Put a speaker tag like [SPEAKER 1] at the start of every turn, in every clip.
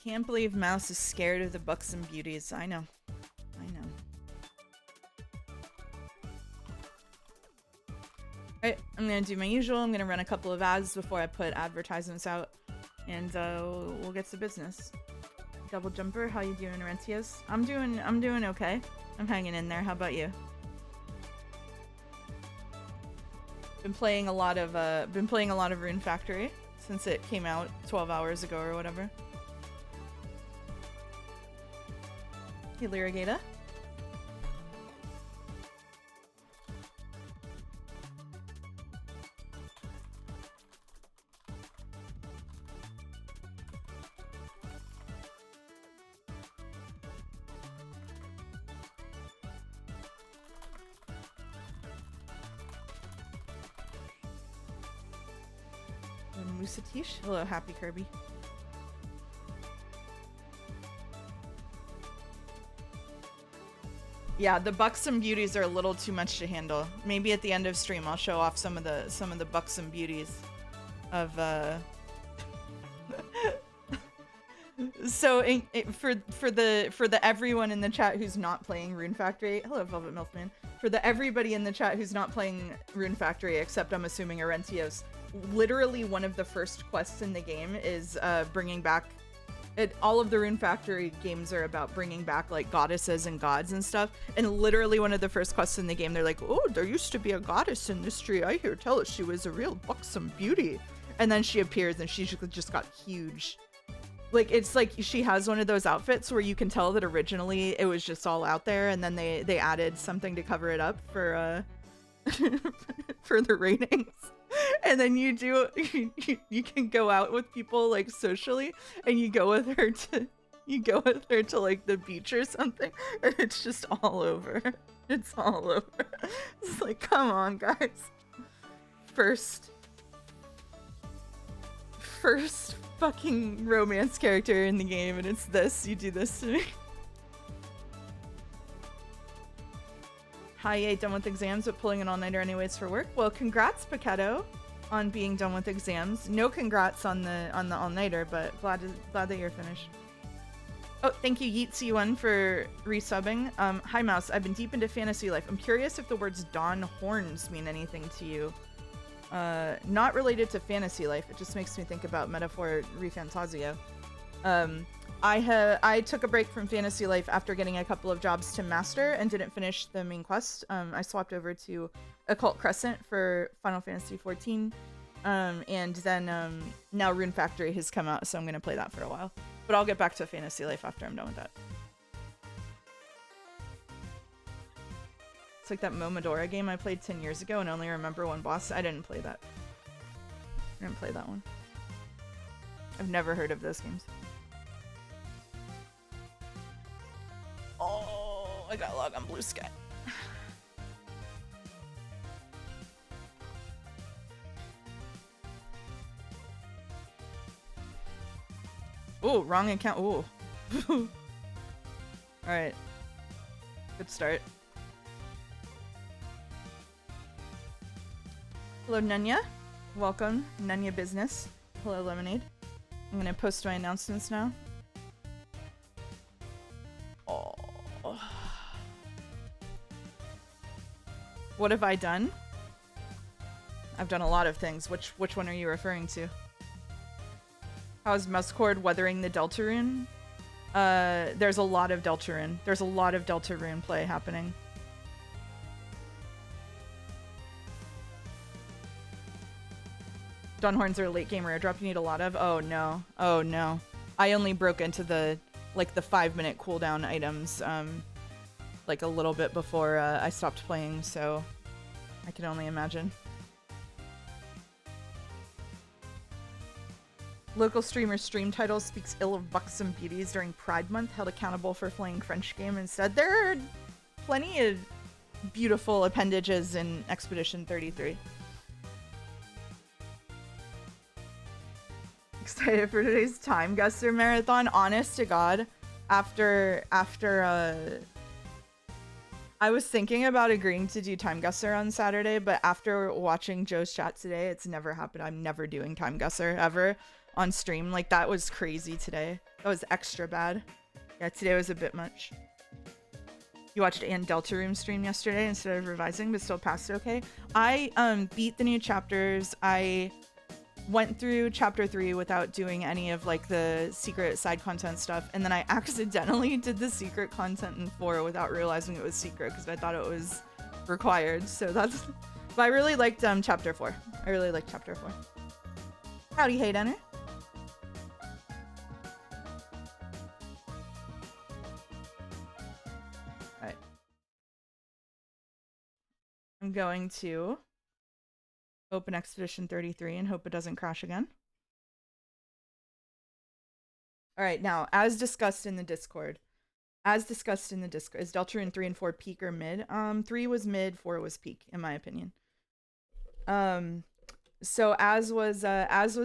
[SPEAKER 1] Can't believe Mouse is scared of the buxom beauties. I know. I know. Alright, I'm gonna do my usual. I'm gonna run a couple of ads before I put advertisements out. And we'll get to business. Double Jumper, how you doing, Rentius? I'm doing okay. I'm hanging in there. How about you? Been playing a lot of Rune Factory since it came out 12 hours ago or whatever. Hey, Lyrigata. Musatish. Hello, Happy Kirby. Yeah, the buxom beauties are a little too much to handle. Maybe at the end of stream I'll show off some of the buxom beauties of So for the everyone in the chat who's not playing Rune Factory, hello Velvet Milfman. For the everybody in the chat who's not playing Rune Factory, except I'm assuming Arentios, literally one of the first quests in the game is bringing back. All of the Rune Factory games are about bringing back like goddesses and gods and stuff. And literally one of the first quests in the game, they're like, "Oh, there used to be a goddess in this tree. I hear tell us she was a real buxom beauty." And then she appears and she just got huge. Like, it's like she has one of those outfits where you can tell that originally it was just all out there, and then they added something to cover it up for for the ratings. And then you can go out with people like socially, and you go with her to like the beach or something, and it's just all over. It's all over. It's like, come on, guys. First fucking romance character in the game, and it's this. You do this to me. Hi, yay, done with exams, but pulling an all-nighter anyways for work. Well, congrats, Paquetto, on being done with exams. No congrats on the all-nighter, but glad that you're finished. Oh, thank you, Yeetsy1, for resubbing. Hi, Mouse. I've been deep into fantasy life. I'm curious if the words Dawn Horns mean anything to you. Not related to fantasy life. It just makes me think about Metaphor Refantasio. I took a break from fantasy life after getting a couple of jobs to master and didn't finish the main quest. I swapped over to Occult Crescent for Final Fantasy XIV. And then now Rune Factory has come out, so I'm going to play that for a while. But I'll get back to fantasy life after I'm done with that. It's like that Momodora game I played 10 years ago and only remember one boss. I didn't play that. I didn't play that one. I've never heard of those games. Oh, I got log on Blue Sky. Oh, wrong account. Oh. Alright. Good start. Hello, Nunya. Welcome, Nunya Business. Hello, Lemonade. I'm gonna post my announcements now. Oh. What have I done? I've done a lot of things. Which one are you referring to? How's Muscord weathering the Deltarune? There's a lot of Deltarune. There's a lot of Deltarune play happening. Dawnhorns are a late game rare drop you need a lot of. Oh no. Oh no. I only broke into the 5-minute cooldown items like a little bit before I stopped playing, so I can only imagine. Local streamer stream title speaks ill of buxom beauties during Pride Month, held accountable for playing French game instead. There are plenty of beautiful appendages in Expedition 33. Excited for today's Time Gusser marathon. Honest to God, after I was thinking about agreeing to do Time Gusser on Saturday, but after watching Joe's chat today, it's never happened. I'm never doing Time Gusser ever. on stream. Like, that was crazy today. That was extra bad. Yeah, today was a bit much. You watched Ann Deltaroom stream yesterday instead of revising, but still passed it okay. I beat the new chapters. I went through chapter 3 without doing any of like the secret side content stuff, and then I accidentally did the secret content in 4 without realizing it was secret because I thought it was required. So that's. But I really liked chapter 4. I really liked chapter 4. Howdy, hey Denner. Alright. I'm going to open Expedition 33 and hope it doesn't crash again. Alright, now, as discussed in the Discord. Is Deltarune 3 and 4 peak or mid? 3 was mid, 4 was peak, in my opinion. So as was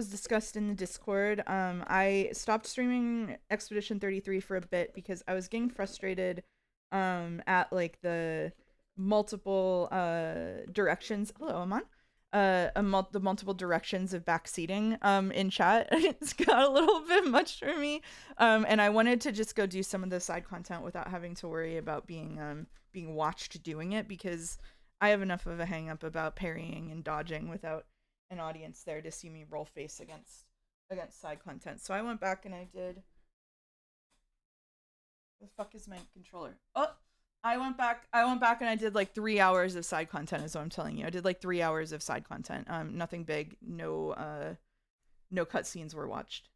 [SPEAKER 1] discussed in the Discord, I stopped streaming Expedition 33 for a bit because I was getting frustrated at like the multiple directions. Hello, Aman. The multiple directions of backseating in chat. It's got a little bit much for me, and I wanted to just go do some of the side content without having to worry about being watched doing it, because I have enough of a hang up about parrying and dodging without an audience there to see me roll face against side content. So I went back and I did. The fuck is my controller? Oh, I went back and I did like 3 hours of side content, is what I'm telling you. I did like 3 hours of side content. Nothing big. No cutscenes were watched.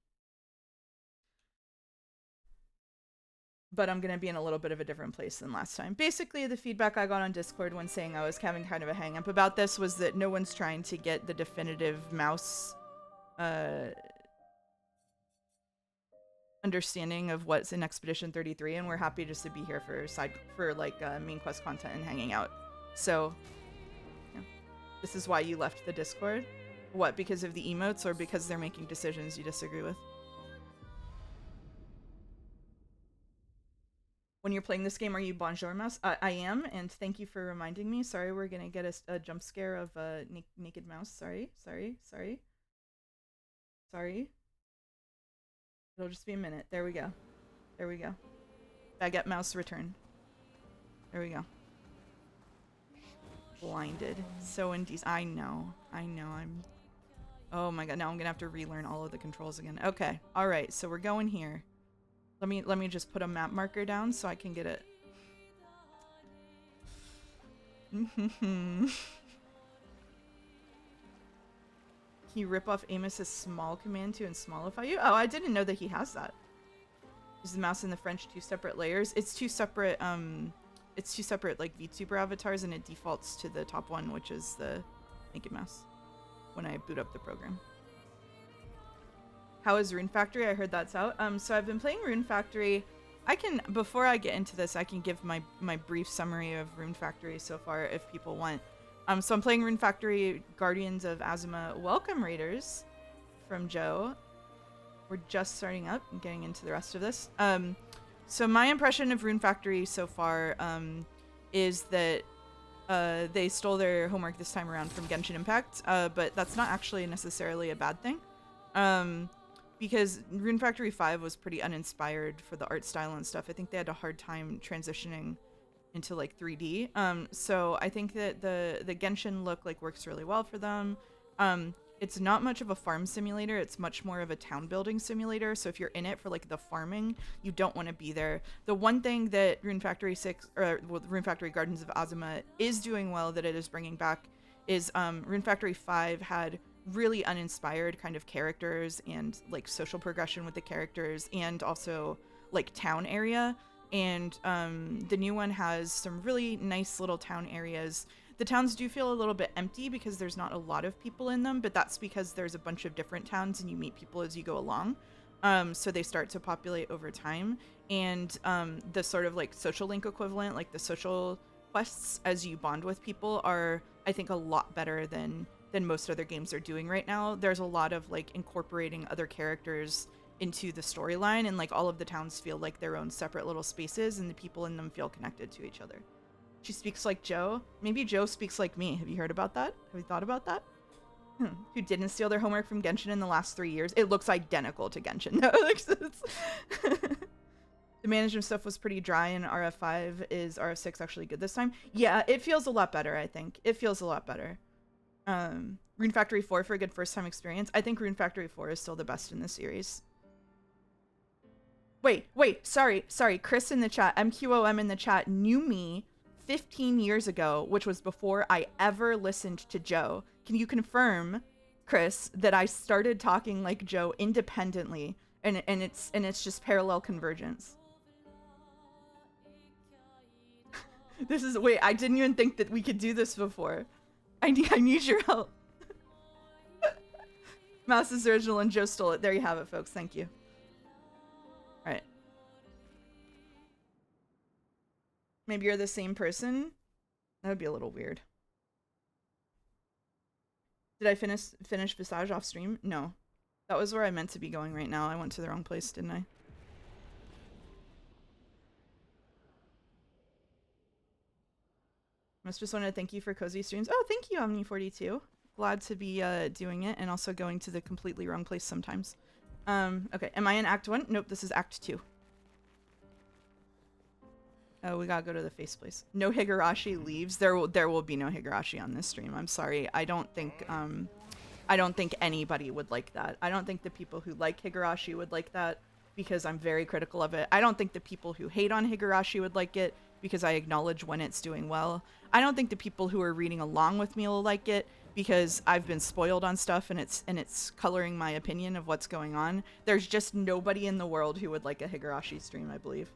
[SPEAKER 1] But I'm gonna be in a little bit of a different place than last time. Basically, the feedback I got on Discord when saying I was having kind of a hang up about this was that no one's trying to get the definitive mouse understanding of what's in Expedition 33, and we're happy just to be here for main quest content and hanging out. So yeah. This is why you left the Discord? What, because of the emotes or because they're making decisions you disagree with? When you're playing this game, are you Bonjour Mouse? I am, and thank you for reminding me. Sorry, we're gonna get a jump scare of naked mouse. Sorry. It'll just be a minute. There we go. Baguette mouse return. There we go. Blinded. So indecent. I know. Oh my god, now I'm gonna have to relearn all of the controls again. Okay, alright, so we're going here. Let me just put a map marker down so I can get it. Can you rip off Amos's small command to ensmallify you? Oh, I didn't know that he has that. Is the mouse in the French 2 separate layers? It's two separate like VTuber avatars, and it defaults to the top one, which is the naked mouse when I boot up the program. How is Rune Factory? I heard that's out. So I've been playing Rune Factory. Before I get into this, I can give my brief summary of Rune Factory so far if people want. So I'm playing Rune Factory Guardians of Azuma. Welcome, Raiders, from Joe. We're just starting up and getting into the rest of this. So my impression of Rune Factory so far is that they stole their homework this time around from Genshin Impact, but that's not actually necessarily a bad thing. Because Rune Factory 5 was pretty uninspired for the art style and stuff. I think they had a hard time transitioning into like 3D. So I think that the Genshin look like works really well for them. It's not much of a farm simulator. It's much more of a town building simulator. So if you're in it for like the farming, you don't want to be there. The one thing that Rune Factory Rune Factory Gardens of Azuma is doing well that it is bringing back is Rune Factory 5 had really uninspired kind of characters and like social progression with the characters, and also like town area. And the new one has some really nice little town areas. The towns do feel a little bit empty because there's not a lot of people in them, but that's because there's a bunch of different towns and you meet people as you go along. So they start to populate over time. And the sort of like social link equivalent, like the social quests as you bond with people, are I think a lot better than most other games are doing right now. There's a lot of like incorporating other characters into the storyline, and like all of the towns feel like their own separate little spaces, and the people in them feel connected to each other. She speaks like Joe. Maybe Joe speaks like me. Have you heard about that? Have you thought about that? who didn't steal their homework from Genshin in the last 3 years. It looks identical to Genshin. No, the management stuff was pretty dry in RF5. Is RF6 actually good this time? Yeah, it feels a lot better, I think. It feels a lot better. Rune Factory 4 for a good first time experience. I think Rune Factory 4 is still the best in the series. Wait, sorry. Chris in the chat, MQOM in the chat, knew me 15 years ago, which was before I ever listened to Joe. Can you confirm, Chris, that I started talking like Joe independently, and it's just parallel convergence? This is, wait, I didn't even think that we could do this before. I need your help. Mouse is original and Joe stole it. There you have it, folks. Thank you. All right. Maybe you're the same person? That would be a little weird. Did I finish Visage off stream? No. That was where I meant to be going right now. I went to the wrong place, didn't I? I just wanted to thank you for cozy streams. Oh, thank you, Omni42. Glad to be doing it and also going to the completely wrong place sometimes. Okay, am I in Act 1? Nope, this is Act 2. Oh, we gotta go to the face place. No Higurashi leaves. There will be no Higurashi on this stream. I'm sorry. I don't think anybody would like that. I don't think the people who like Higurashi would like that because I'm very critical of it. I don't think the people who hate on Higurashi would like it because I acknowledge when it's doing well. I don't think the people who are reading along with me will like it because I've been spoiled on stuff and it's coloring my opinion of what's going on. There's just nobody in the world who would like a Higurashi stream, I believe.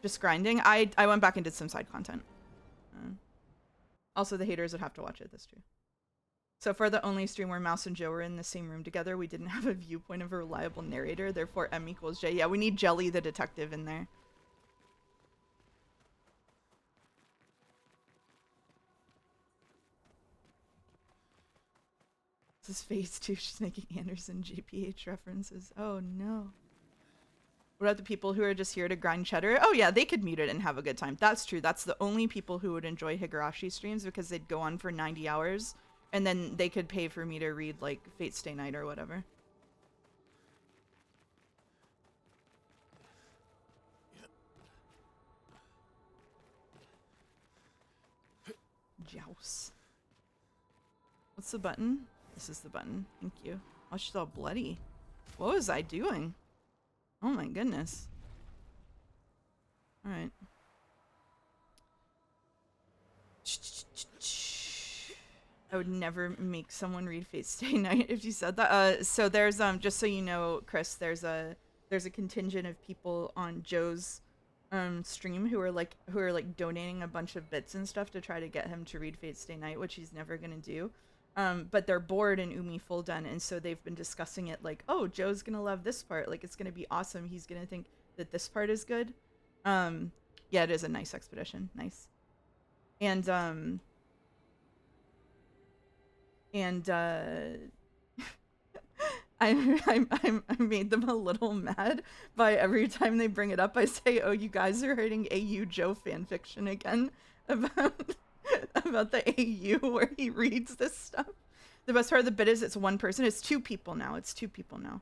[SPEAKER 1] Just grinding. I went back and did some side content. Also, the haters would have to watch it. That's true. So for the only stream where Mouse and Joe were in the same room together, we didn't have a viewpoint of a reliable narrator. Therefore, M equals J. Yeah, we need Jelly the detective in there. This is phase 2. She's making Anderson JPH references. Oh no. What about the people who are just here to grind cheddar? Oh yeah, they could mute it and have a good time. That's true. That's the only people who would enjoy Higurashi streams because they'd go on for 90 hours and then they could pay for me to read like Fate Stay Night or whatever. Jouse. What's the button? This is the button. Thank you. Oh, she's all bloody. What was I doing? Oh my goodness. Alright. I would never make someone read Fate Stay Night if you said that. So there's just so you know, Chris, there's a contingent of people on Joe's stream who are like donating a bunch of bits and stuff to try to get him to read Fate Stay Night, which he's never gonna do. But they're bored in Umi Full Done, and so they've been discussing it like, oh, Joe's gonna love this part, like it's gonna be awesome, he's gonna think that this part is good. Yeah, it is a nice expedition. Nice. And I made them a little mad by every time they bring it up I say, oh, you guys are writing AU Joe fanfiction again about the AU where he reads this stuff. The best part of the bit is it's one person. It's two people now. It's two people now.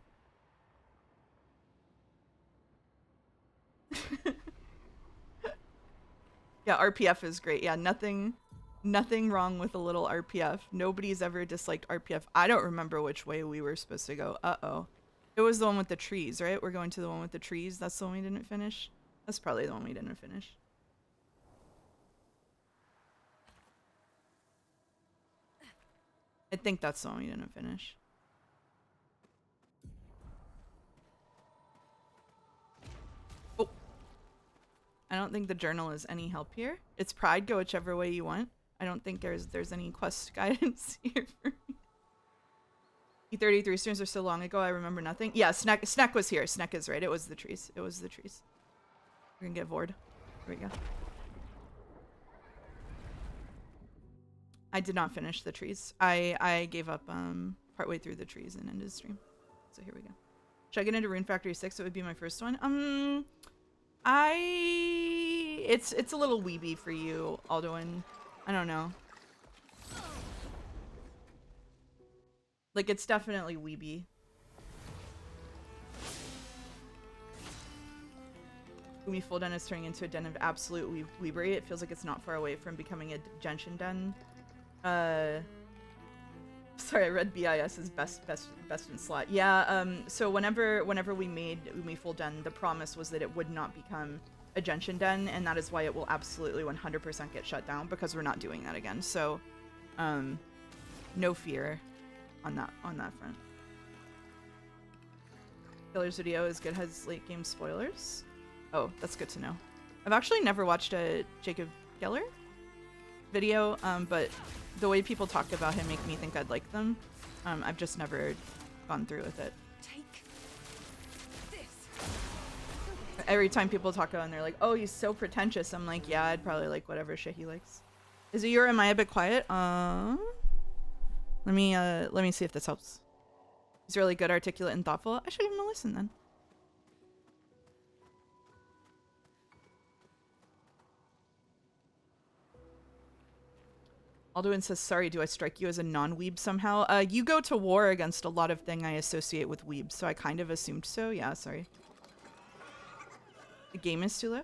[SPEAKER 1] Yeah, RPF is great. Yeah, nothing wrong with a little RPF. Nobody's ever disliked RPF. I don't remember which way we were supposed to go. Uh-oh. It was the one with the trees, right? We're going to the one with the trees. That's the one we didn't finish. That's probably the one we didn't finish. I think that's the one we didn't finish. Oh. I don't think the journal is any help here. It's Pride, go whichever way you want. I don't think there's any quest guidance here for me. E33 streams are so long ago, I remember nothing. Yeah, Snack was here. Snack is right. It was the trees. It was the trees. We're gonna get Vord. Here we go. I did not finish the trees. I gave up partway through the trees and ended stream. So here we go. Should I get into Rune Factory 6? It would be my first one. It's a little weeby for you, Alduin. I don't know. Like, it's definitely weeby. Umi Full Den is turning into a den of absolute weebery. It feels like it's not far away from becoming a Genshin den. Sorry, I read BIS is best in slot. Yeah, so whenever we made Umi Full Den, the promise was that it would not become a Genshin den, and that is why it will absolutely 100% get shut down, because we're not doing that again. So, no fear on that front. Killer's video is good, has late game spoilers. Oh, that's good to know. I've actually never watched a Jacob Geller video, but the way people talk about him make me think I'd like them. I've just never gone through with it.
[SPEAKER 2] Take this.
[SPEAKER 1] Every time people talk about him, they're like, "Oh, he's so pretentious." I'm like, "Yeah, I'd probably like whatever shit he likes." Is it you or am I a bit quiet? Let me see if this helps. He's really good, articulate, and thoughtful. I should give him a listen then. Alduin says, sorry, do I strike you as a non-weeb somehow? You go to war against a lot of thing I associate with weebs, so I kind of assumed so. Yeah, sorry. The game is too low.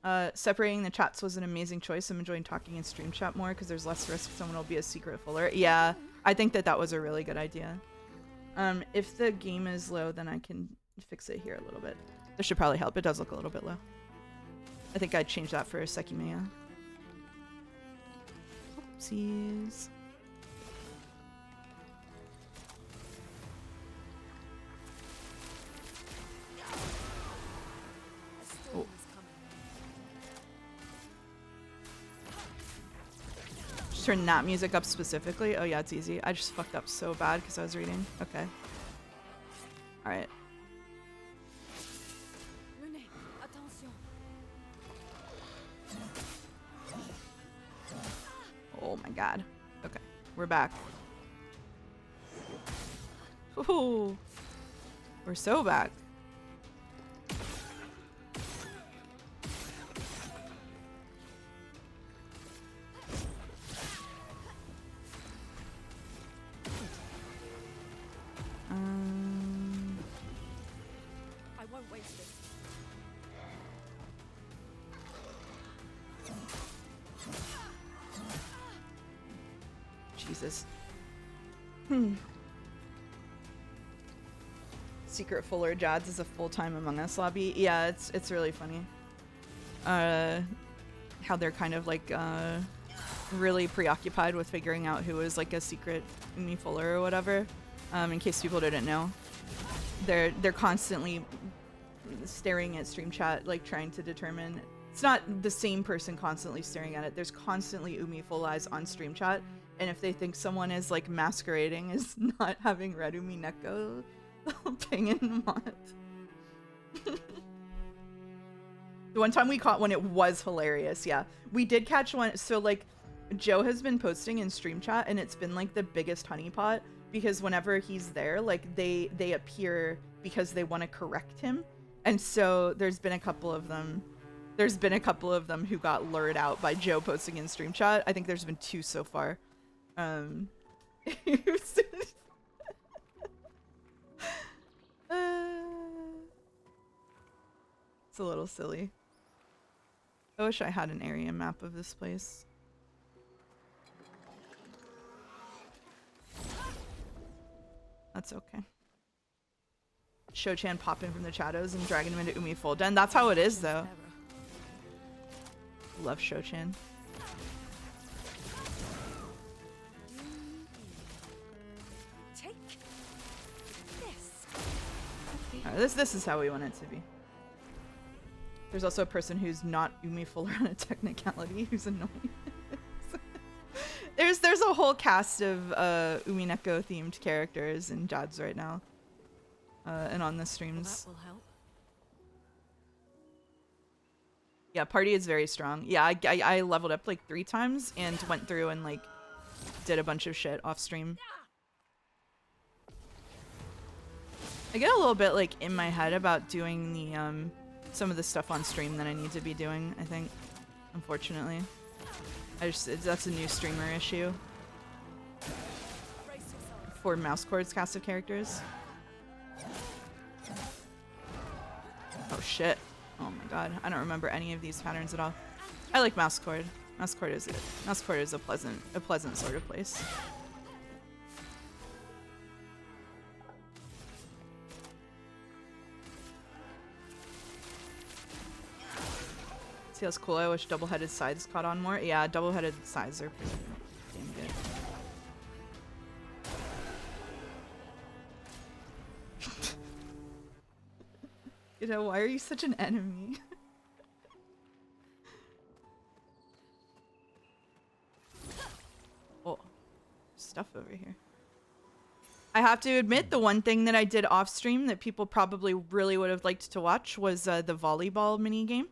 [SPEAKER 1] Oh. Separating the chats was an amazing choice. I'm enjoying talking in stream chat more because there's less risk someone will be a secret fuller. Yeah, I think that was a really good idea. If the game is low, then I can fix it here a little bit. This should probably help. It does look a little bit low. I think I'd change that for a Sekimea. Oopsies. Oh. Just turn that music up specifically. Oh yeah, it's easy. I just fucked up so bad because I was reading. Okay. Alright. Oh my god. Okay, we're back. Ooh, we're so back.
[SPEAKER 2] I won't waste it.
[SPEAKER 1] Jesus. Secret Fuller Jads is a full-time Among Us lobby. Yeah, it's really funny. How they're kind of like really preoccupied with figuring out who is like a secret Umi Fuller or whatever. In case people didn't know, they're constantly staring at stream chat, like trying to determine. It's not the same person constantly staring at it. There's constantly Umi Full Eyes on stream chat. And if they think someone is like masquerading as not having read Umi Neko, they'll ping in mod. The one time we caught one, it was hilarious. Yeah, we did catch one. So like, Joe has been posting in stream chat, and it's been like the biggest honeypot because whenever he's there, like they appear because they want to correct him, and so there's been a couple of them. There's been a couple of them who got lured out by Joe posting in stream chat. I think there's been 2 so far. It's a little silly. I wish I had an area map of this place. That's okay. Sho-chan popping from the shadows and dragging him into Umi Full Den. That's how it is, though. Love Sho-chan. This is how we want it to be. There's also a person who's not Umi Fuller on a technicality who's annoying. there's a whole cast of Umi Neko themed characters in Jads right now. And on the streams.
[SPEAKER 2] Well, that will help.
[SPEAKER 1] Yeah, party is very strong. Yeah, I leveled up like 3 times and went through and like did a bunch of shit off stream. I get a little bit like in my head about doing the some of the stuff on stream that I need to be doing, I think, unfortunately. That's a new streamer issue. for mouse chords cast of characters. Oh shit. Oh my god. I don't remember any of these patterns at all. I like mouse chord. Mouse chord is good. Mouse chord is a pleasant sort of place. See, that's cool. I wish double-headed sides caught on more. Yeah, double-headed sides are pretty damn good. You know, why are you such an enemy? Oh, stuff over here. I have to admit, the one thing that I did off stream that people probably really would have liked to watch was the volleyball mini game.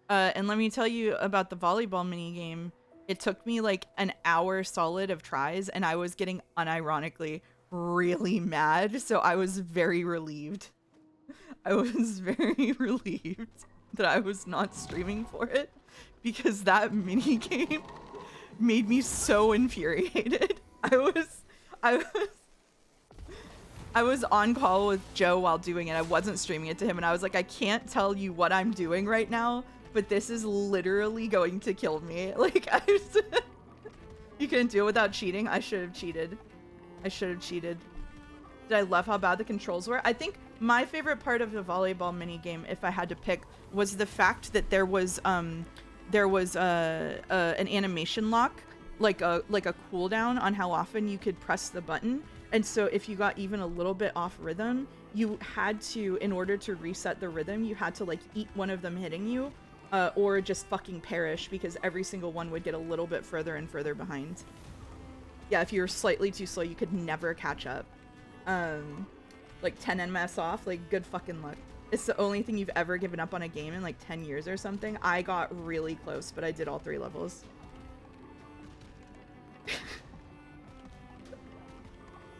[SPEAKER 1] And let me tell you about the volleyball mini game. It took me like an hour solid of tries, and I was getting unironically really mad. So I was very relieved. I was very relieved that I was not streaming for it, because that mini game made me so infuriated. I was on call with Joe while doing it. I wasn't streaming it to him, and I was like, I can't tell you what I'm doing right now, but this is literally going to kill me. Like, you couldn't do it without cheating. I should have cheated. I should have cheated. Did I love how bad the controls were? I think my favorite part of the volleyball mini game, if I had to pick, was the fact that there was an animation lock, like a cooldown on how often you could press the button. And so if you got even a little bit off rhythm, you had to, in order to reset the rhythm, you had to like eat one of them hitting you, or just fucking perish, because every single one would get a little bit further and further behind. Yeah, if you were slightly too slow, you could never catch up. Like 10 MS off, like good fucking luck. It's the only thing you've ever given up on a game in like 10 years or something. I got really close, but I did all 3 levels.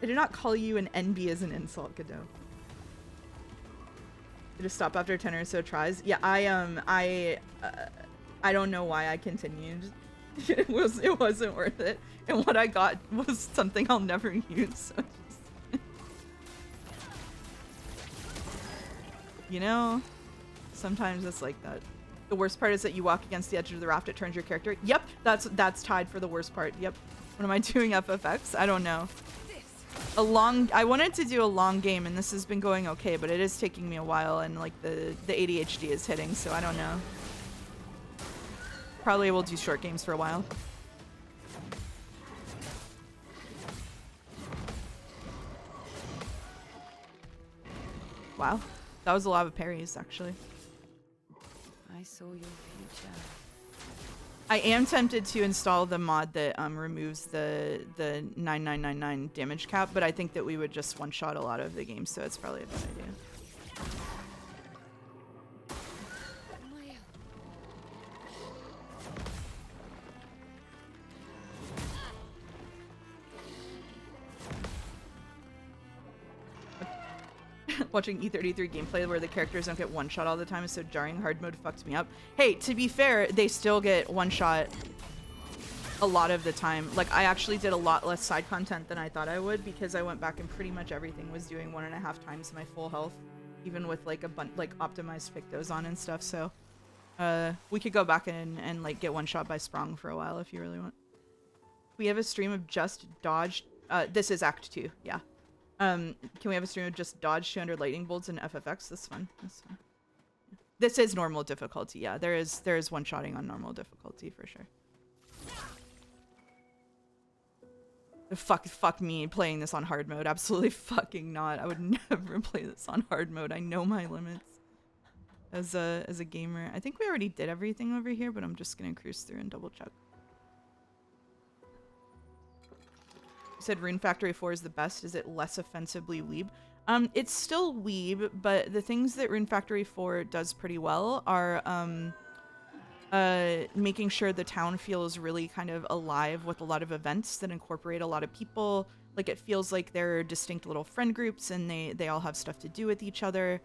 [SPEAKER 1] I did not call you an NB as an insult, Godot. Did it stop after 10 or so tries? Yeah, I don't know why I continued. It wasn't worth it. And what I got was something I'll never use. So just... You know, sometimes it's like that. The worst part is that you walk against the edge of the raft, it turns your character. Yep, that's tied for the worst part. Yep. What am I doing, FFX? I don't know. I wanted to do a long game, and this has been going okay, but it is taking me a while, and like the ADHD is hitting, so I don't know. Probably will do short games for a while. Wow, that was a lot of parries, actually.
[SPEAKER 2] I saw your future.
[SPEAKER 1] I am tempted to install the mod that removes the 9999 damage cap, but I think that we would just one-shot a lot of the game, so it's probably a bad idea. Watching E33 gameplay where the characters don't get one-shot all the time is so jarring. Hard mode fucked me up. Hey, to be fair, they still get one-shot a lot of the time. Like, I actually did a lot less side content than I thought I would, because I went back and pretty much everything was doing 1.5 times my full health, even with like like optimized pictos on and stuff. So we could go back and like get one-shot by Sprong for a while if you really want. We have a stream of just dodge. This is Act 2, yeah. Can we have a stream of just dodge 200 lightning bolts in FFX? That's fun. That's fun. This is normal difficulty. Yeah, there is one-shotting on normal difficulty for sure. Fuck me playing this on hard mode. Absolutely fucking not. I would never play this on hard mode. I know my limits as a gamer. I think we already did everything over here, but I'm just gonna cruise through and double check. Said Rune Factory 4 is the best. Is it less offensively weeb? It's still weeb, but the things that Rune Factory 4 does pretty well are making sure the town feels really kind of alive with a lot of events that incorporate a lot of people. Like, it feels like they're distinct little friend groups, and they all have stuff to do with each other.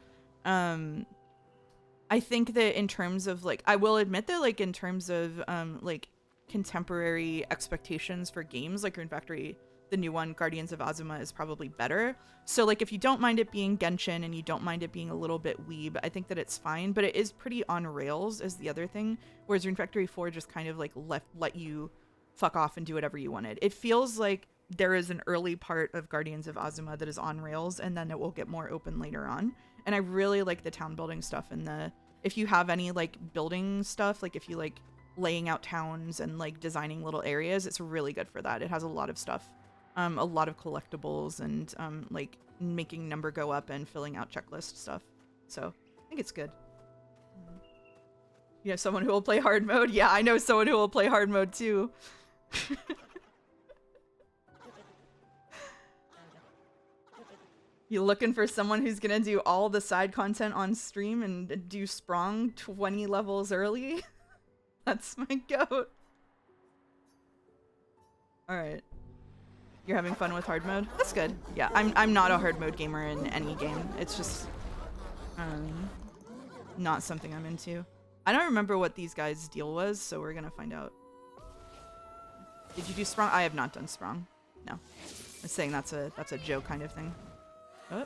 [SPEAKER 1] I think that in terms of like, I will admit that like in terms of like contemporary expectations for games, like Rune Factory the new one, Guardians of Azuma, is probably better. So like if you don't mind it being Genshin and you don't mind it being a little bit weeb, I think that it's fine. But it is pretty on rails is the other thing. Whereas Rune Factory 4 just kind of like let you fuck off and do whatever you wanted. It feels like there is an early part of Guardians of Azuma that is on rails, and then it will get more open later on. And I really like the town building stuff and the, if you have any like building stuff, like if you like laying out towns and like designing little areas, it's really good for that. It has a lot of stuff, a lot of collectibles and like making number go up and filling out checklist stuff. So I think it's good. You know someone who will play hard mode? Yeah, I know someone who will play hard mode too. You looking for someone who's gonna do all the side content on stream and do Sprong 20 levels early? That's my goat. Alright. You're having fun with hard mode? That's good. Yeah, I'm not a hard mode gamer in any game. It's just not something I'm into. I don't remember what these guys' deal was, so we're gonna find out. Did you do Sprong? I have not done Sprong. No. I'm saying that's a joke kind of thing. Oh.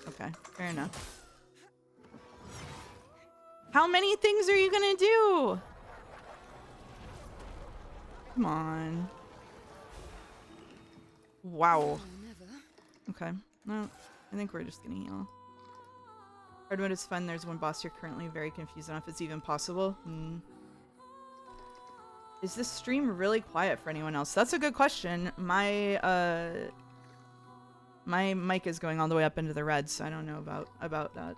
[SPEAKER 1] Okay, fair enough. How many things are you gonna do? Come on. Wow. Okay. No, I think we're just gonna heal. Hard mode is fun. There's one boss you're currently very confused on if it's even possible. Is this stream really quiet for anyone else? That's a good question. My my mic is going all the way up into the red, so I don't know about that.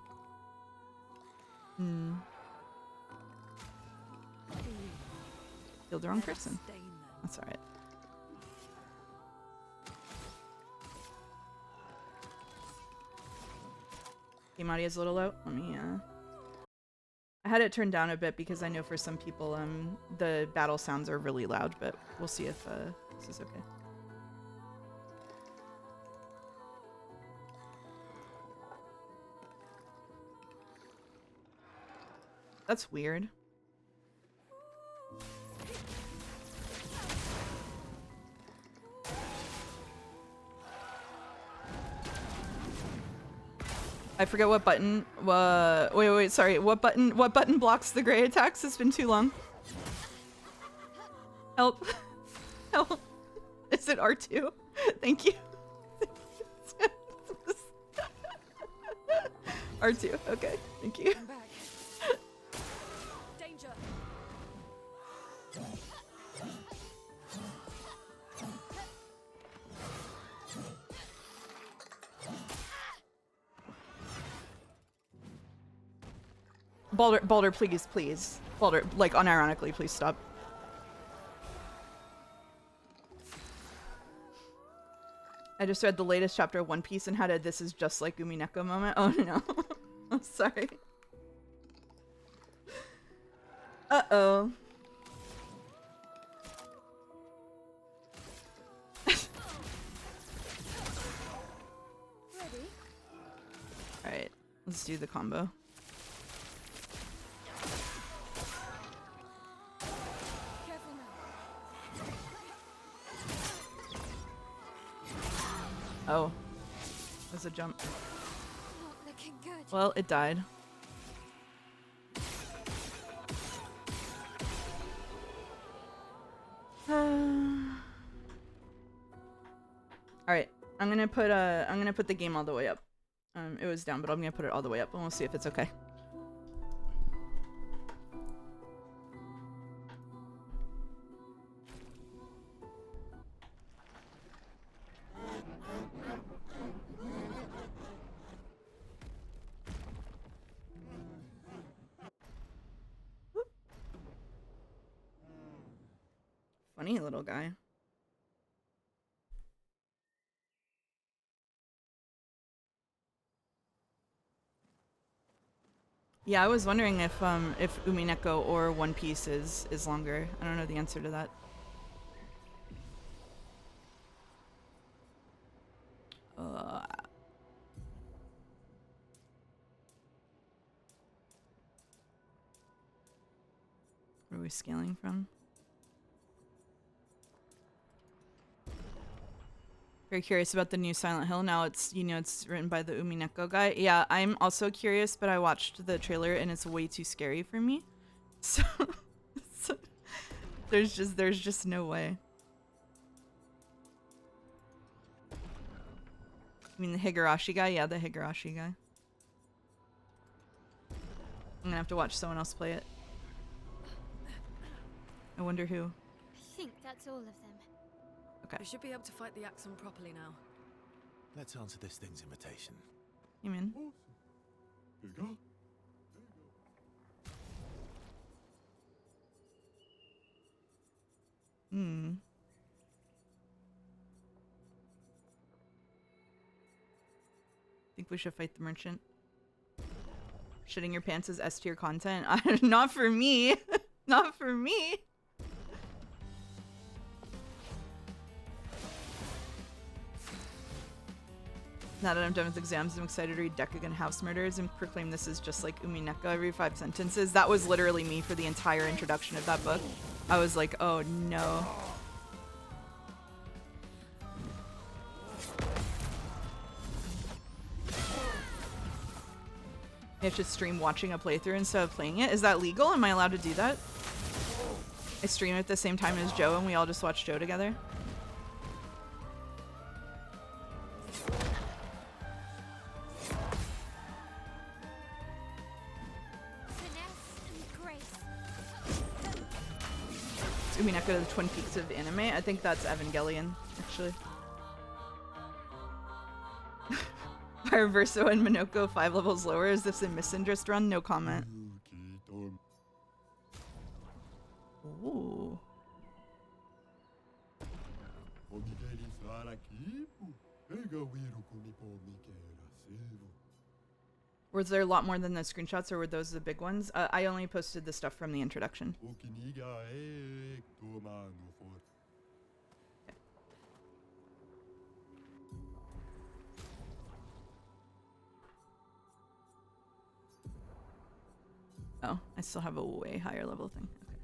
[SPEAKER 1] Killed the wrong person. That's alright. Game audio is a little low. Let me I had it turned down a bit because I know for some people the battle sounds are really loud, but we'll see if this is okay. That's weird. I forget what button. Wait, sorry. What button blocks the gray attacks? It's been too long. Help. Help. Is it R2? Thank you. R2. Okay. Thank you.
[SPEAKER 2] Danger.
[SPEAKER 1] Baldur, please. Baldur, like, unironically, please stop. I just read the latest chapter of One Piece and had a "this is just like Umineko" moment. Oh no. I'm sorry. Uh-oh. Alright, let's do the combo. Oh. There's a jump. Well, it died. Alright. I'm gonna put the game all the way up. It was down, but I'm gonna put it all the way up and we'll see if it's okay. Funny little guy. Yeah, I was wondering if Umineko or One Piece is longer. I don't know the answer to that. we scaling from? Very curious about the new Silent Hill. Now it's, you know, it's written by the Umineko guy. Yeah, I'm also curious, but I watched the trailer and it's way too scary for me. So, so there's just no way. I mean the Higurashi guy? Yeah, the Higurashi guy. I'm gonna have to watch someone else play it. I wonder who.
[SPEAKER 3] I think that's all of them.
[SPEAKER 1] Okay.
[SPEAKER 2] We should be able to fight the Axon properly now.
[SPEAKER 4] Let's answer this thing's invitation.
[SPEAKER 1] You mean? Hmm. Think we should fight the merchant. Shitting your pants is S tier content. Not for me. Not for me. Now that I'm done with exams, I'm excited to read Dekugan House Murders and proclaim this is just like Umineko every 5 sentences. That was literally me for the entire introduction of that book. I was like, oh no. I should stream watching a playthrough instead of playing it. Is that legal? Am I allowed to do that? I stream at the same time as Joe and we all just watch Joe together. Umineko to the Twin Peaks of anime. I think that's Evangelion, actually. Fire Verso and Minoko 5 levels lower. Is this a Misinterest run? No comment. Ooh. Was there a lot more than the screenshots, or were those the big ones? I only posted the stuff from the introduction. Oh, I still have a way higher level thing. Okay.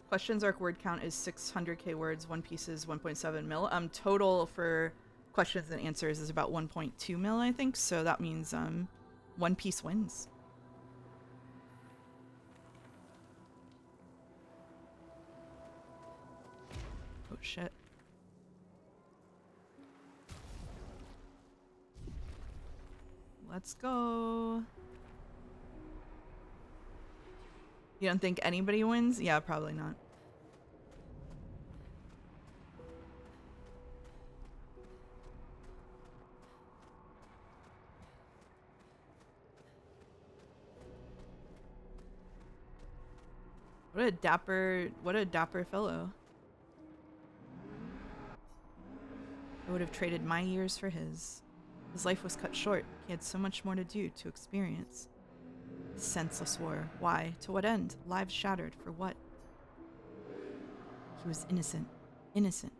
[SPEAKER 1] Questions arc word count is 600k words. One Piece is 1.7 mil. Total for questions and answers is about 1.2 mil, I think. So that means One Piece wins. Oh shit. Let's go. You don't think anybody wins? Yeah, probably not. What a dapper fellow. I would have traded my years for his. His life was cut short. He had so much more to do, to experience. Senseless war. Why? To what end? Lives shattered. For what? He was innocent. Innocent.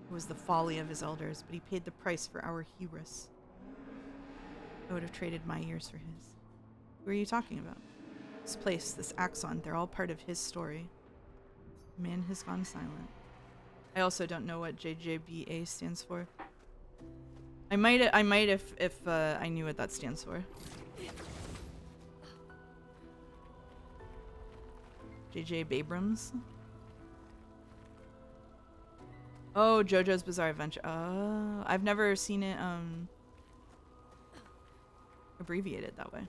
[SPEAKER 1] It was the folly of his elders, but he paid the price for our hubris. I would have traded my years for his. Who are you talking about? This place, this Axon, they're all part of his story. Man has gone silent. I also don't know what JJBA stands for. I might if I knew what that stands for. JJ Abrams. Oh, JoJo's Bizarre Adventure. Oh, I've never seen it abbreviated that way.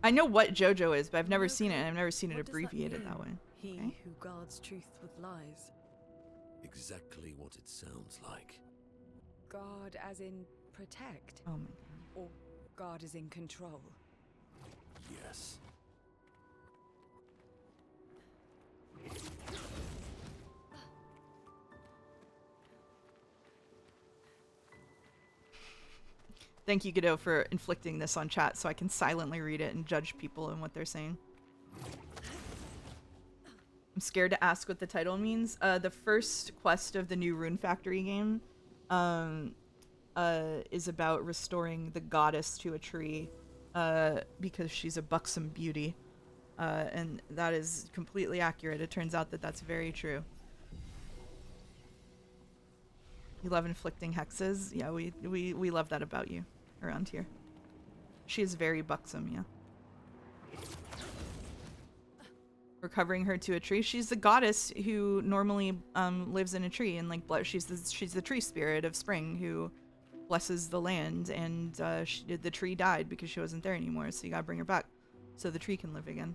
[SPEAKER 1] I know what JoJo is, but I've never seen it, and I've never seen it abbreviated that way.
[SPEAKER 2] He
[SPEAKER 1] Okay.
[SPEAKER 2] who guards truth with lies.
[SPEAKER 4] Exactly what it sounds like.
[SPEAKER 2] Guard as in protect,
[SPEAKER 1] Oh my god.
[SPEAKER 2] or guard as in control.
[SPEAKER 4] Yes.
[SPEAKER 1] Thank you, Godot, for inflicting this on chat so I can silently read it and judge people and what they're saying. I'm scared to ask what the title means. The first quest of the new Rune Factory game is about restoring the goddess to a tree because she's a buxom beauty. And that is completely accurate. It turns out that that's very true. You love inflicting hexes? Yeah, we love that about you around here. She is very buxom, yeah. Recovering her to a tree. She's the goddess who normally lives in a tree, and like she's the tree spirit of spring who blesses the land, and the tree died because she wasn't there anymore, so you gotta bring her back so the tree can live again.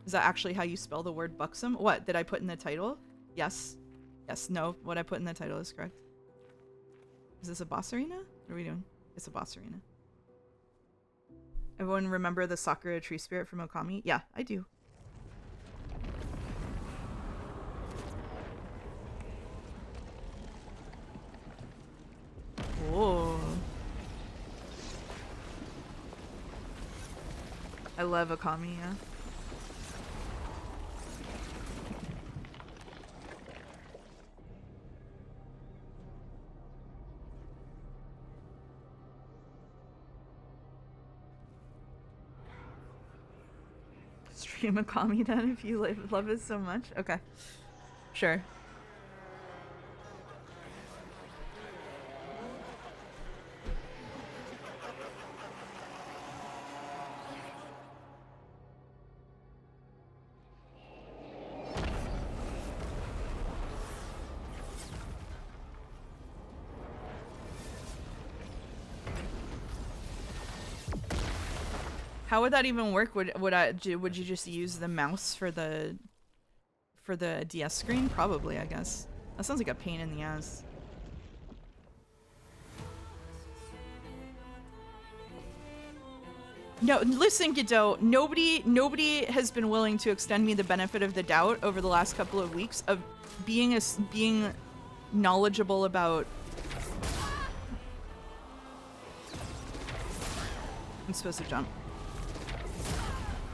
[SPEAKER 1] Is that actually how you spell the word buxom? What did I put in the title? Yes. Yes, no, what I put in the title is correct. Is this a boss arena? What are we doing? It's a boss arena. Everyone remember the Sakura tree spirit from Okami? Yeah, I do. Whoa. I love Okami, yeah. Stream Okami then if you love it so much. Okay. Sure. How would that even work? Would you just use the mouse for the DS screen? Probably, I guess. That sounds like a pain in the ass. No, listen, Godot. Nobody has been willing to extend me the benefit of the doubt over the last couple of weeks of being knowledgeable about. I'm supposed to jump.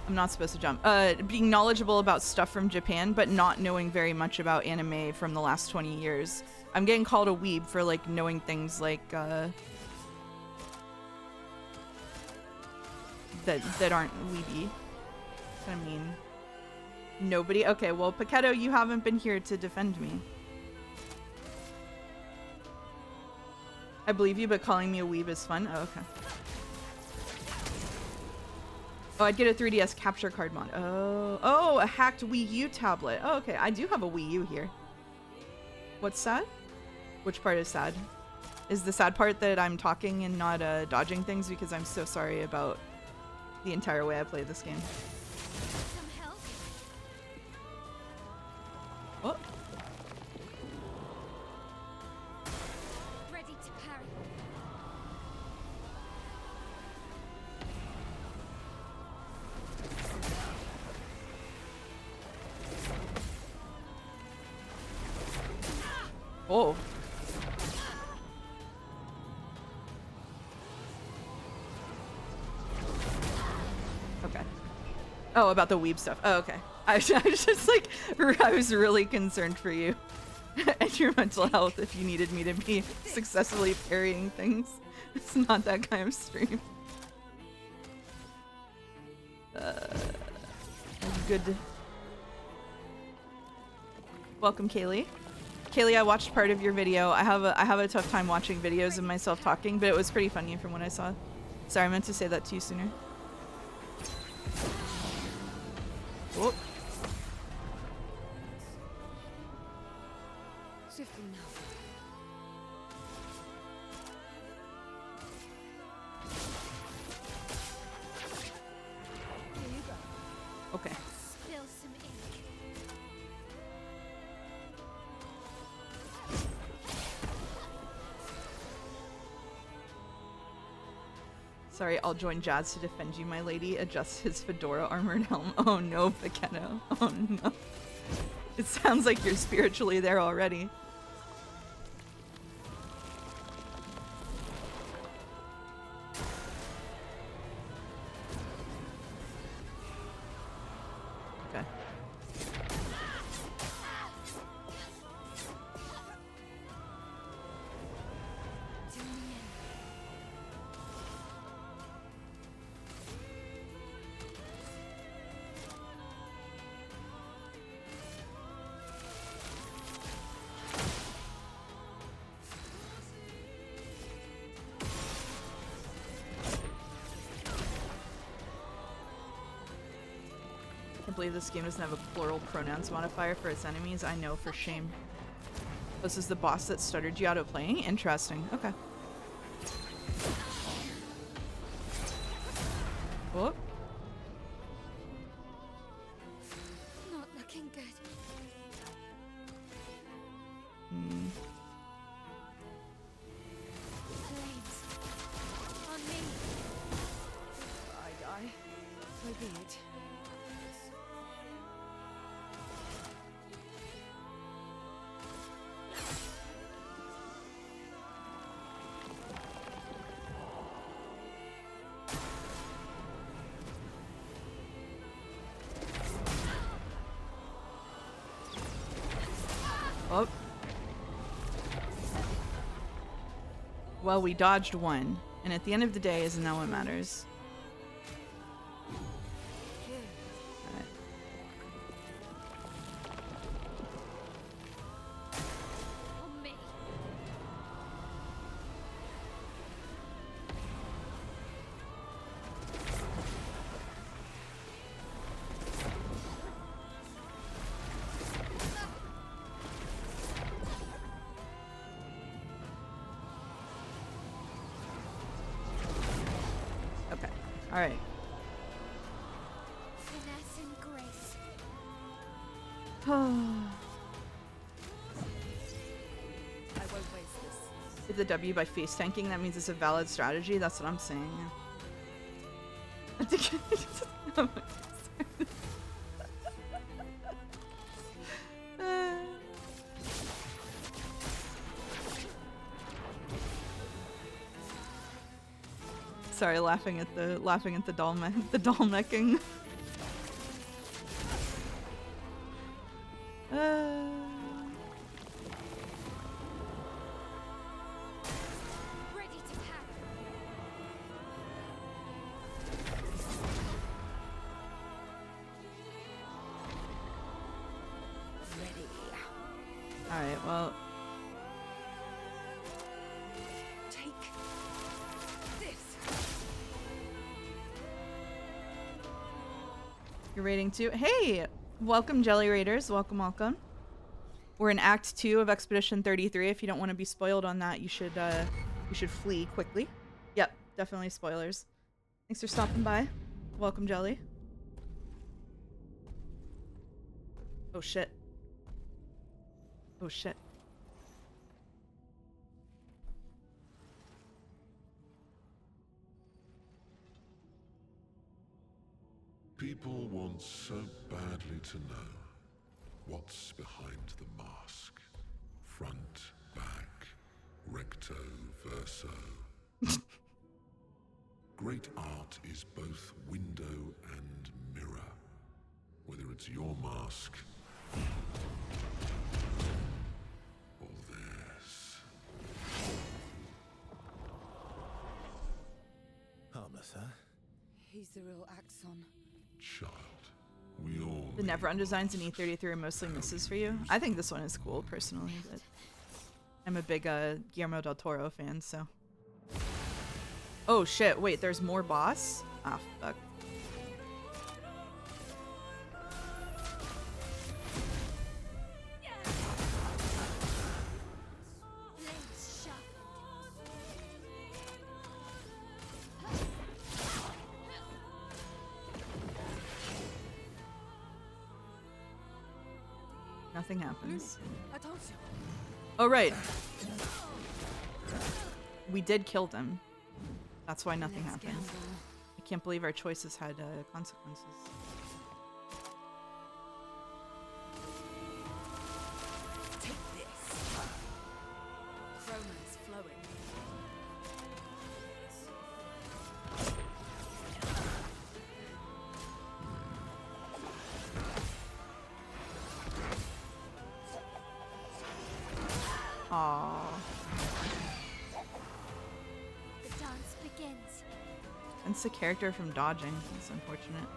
[SPEAKER 1] I'm not supposed to jump. Being knowledgeable about stuff from Japan, but not knowing very much about anime from the last 20 years. I'm getting called a weeb for like knowing things like that aren't weeby. I mean, nobody. Okay, well, Paquetto, you haven't been here to defend me. I believe you, but calling me a weeb is fun. Oh, okay. Oh, I'd get a 3DS capture card mod. Oh, a hacked Wii U tablet. Oh, okay. I do have a Wii U here. What's sad? Which part is sad? Is the sad part that I'm talking and not dodging things because I'm so sorry about the entire way I play this game.
[SPEAKER 3] Some help?
[SPEAKER 1] Oh.
[SPEAKER 3] Ready to parry.
[SPEAKER 1] Oh. Okay. Oh, about the weeb stuff. Oh, okay. I was just like, I was really concerned for you and your mental health if you needed me to be successfully parrying things. It's not that kind of stream. Good. Welcome, Kaylee. Kaylee, I watched part of your video. I have a tough time watching videos of myself talking, but it was pretty funny from what I saw. Sorry, I meant to say that to you sooner. Whoop.
[SPEAKER 2] Swiftly now. Here you go.
[SPEAKER 1] Okay.
[SPEAKER 3] Spill some ink.
[SPEAKER 1] Sorry, I'll join Jazz to defend you, my lady. Adjust his fedora armored helm. Oh no, Paquetto. Oh no. It sounds like you're spiritually there already. can't believe this game doesn't have a plural pronouns modifier for its enemies. I know for shame. This is the boss that stuttered you out of playing? Interesting. Okay. Whoop.
[SPEAKER 3] Not looking good. Flames. On me.
[SPEAKER 2] I die. So be it.
[SPEAKER 1] Oh. Well, we dodged one, and at the end of the day, isn't that what matters? Alright.
[SPEAKER 3] On me.
[SPEAKER 1] Okay. Alright.
[SPEAKER 3] Finesse and grace.
[SPEAKER 2] I won't waste this.
[SPEAKER 1] Get the W by face tanking, that means it's a valid strategy. That's what I'm saying. I think oh my God. Sorry, laughing at the doll necking.
[SPEAKER 3] Ready to parry.
[SPEAKER 2] Ready.
[SPEAKER 1] All right, well,
[SPEAKER 2] Take this.
[SPEAKER 1] you're rating 2. Hey, welcome Jelly Raiders. Welcome, welcome. We're in Act 2 of Expedition 33. If you don't want to be spoiled on that, you should flee quickly. Yep, definitely spoilers. Thanks for stopping by. Welcome, Jelly. Oh shit. Oh shit.
[SPEAKER 5] People want so badly to know what's behind the mask. Front, back, recto, verso. Great art is both window and mirror. Whether it's your mask or theirs.
[SPEAKER 4] Harmless, huh?
[SPEAKER 2] He's the real Axon.
[SPEAKER 5] Child, we all
[SPEAKER 1] The Neverun designs in E33 are mostly misses for you. I think this one is cool, personally, but I'm a big Guillermo del Toro fan, so. Oh shit, wait, there's more boss? Ah, fuck.
[SPEAKER 3] Blades sharpened.
[SPEAKER 1] Nothing happens.
[SPEAKER 2] I told you.
[SPEAKER 1] Oh, right. We did kill them. That's why nothing
[SPEAKER 2] Let's
[SPEAKER 1] happened.
[SPEAKER 2] gamble.
[SPEAKER 1] I can't believe our choices had consequences.
[SPEAKER 2] Take this. Chroma's flowing.
[SPEAKER 1] Aww.
[SPEAKER 3] The dance begins.
[SPEAKER 1] That's the character from dodging. That's unfortunate.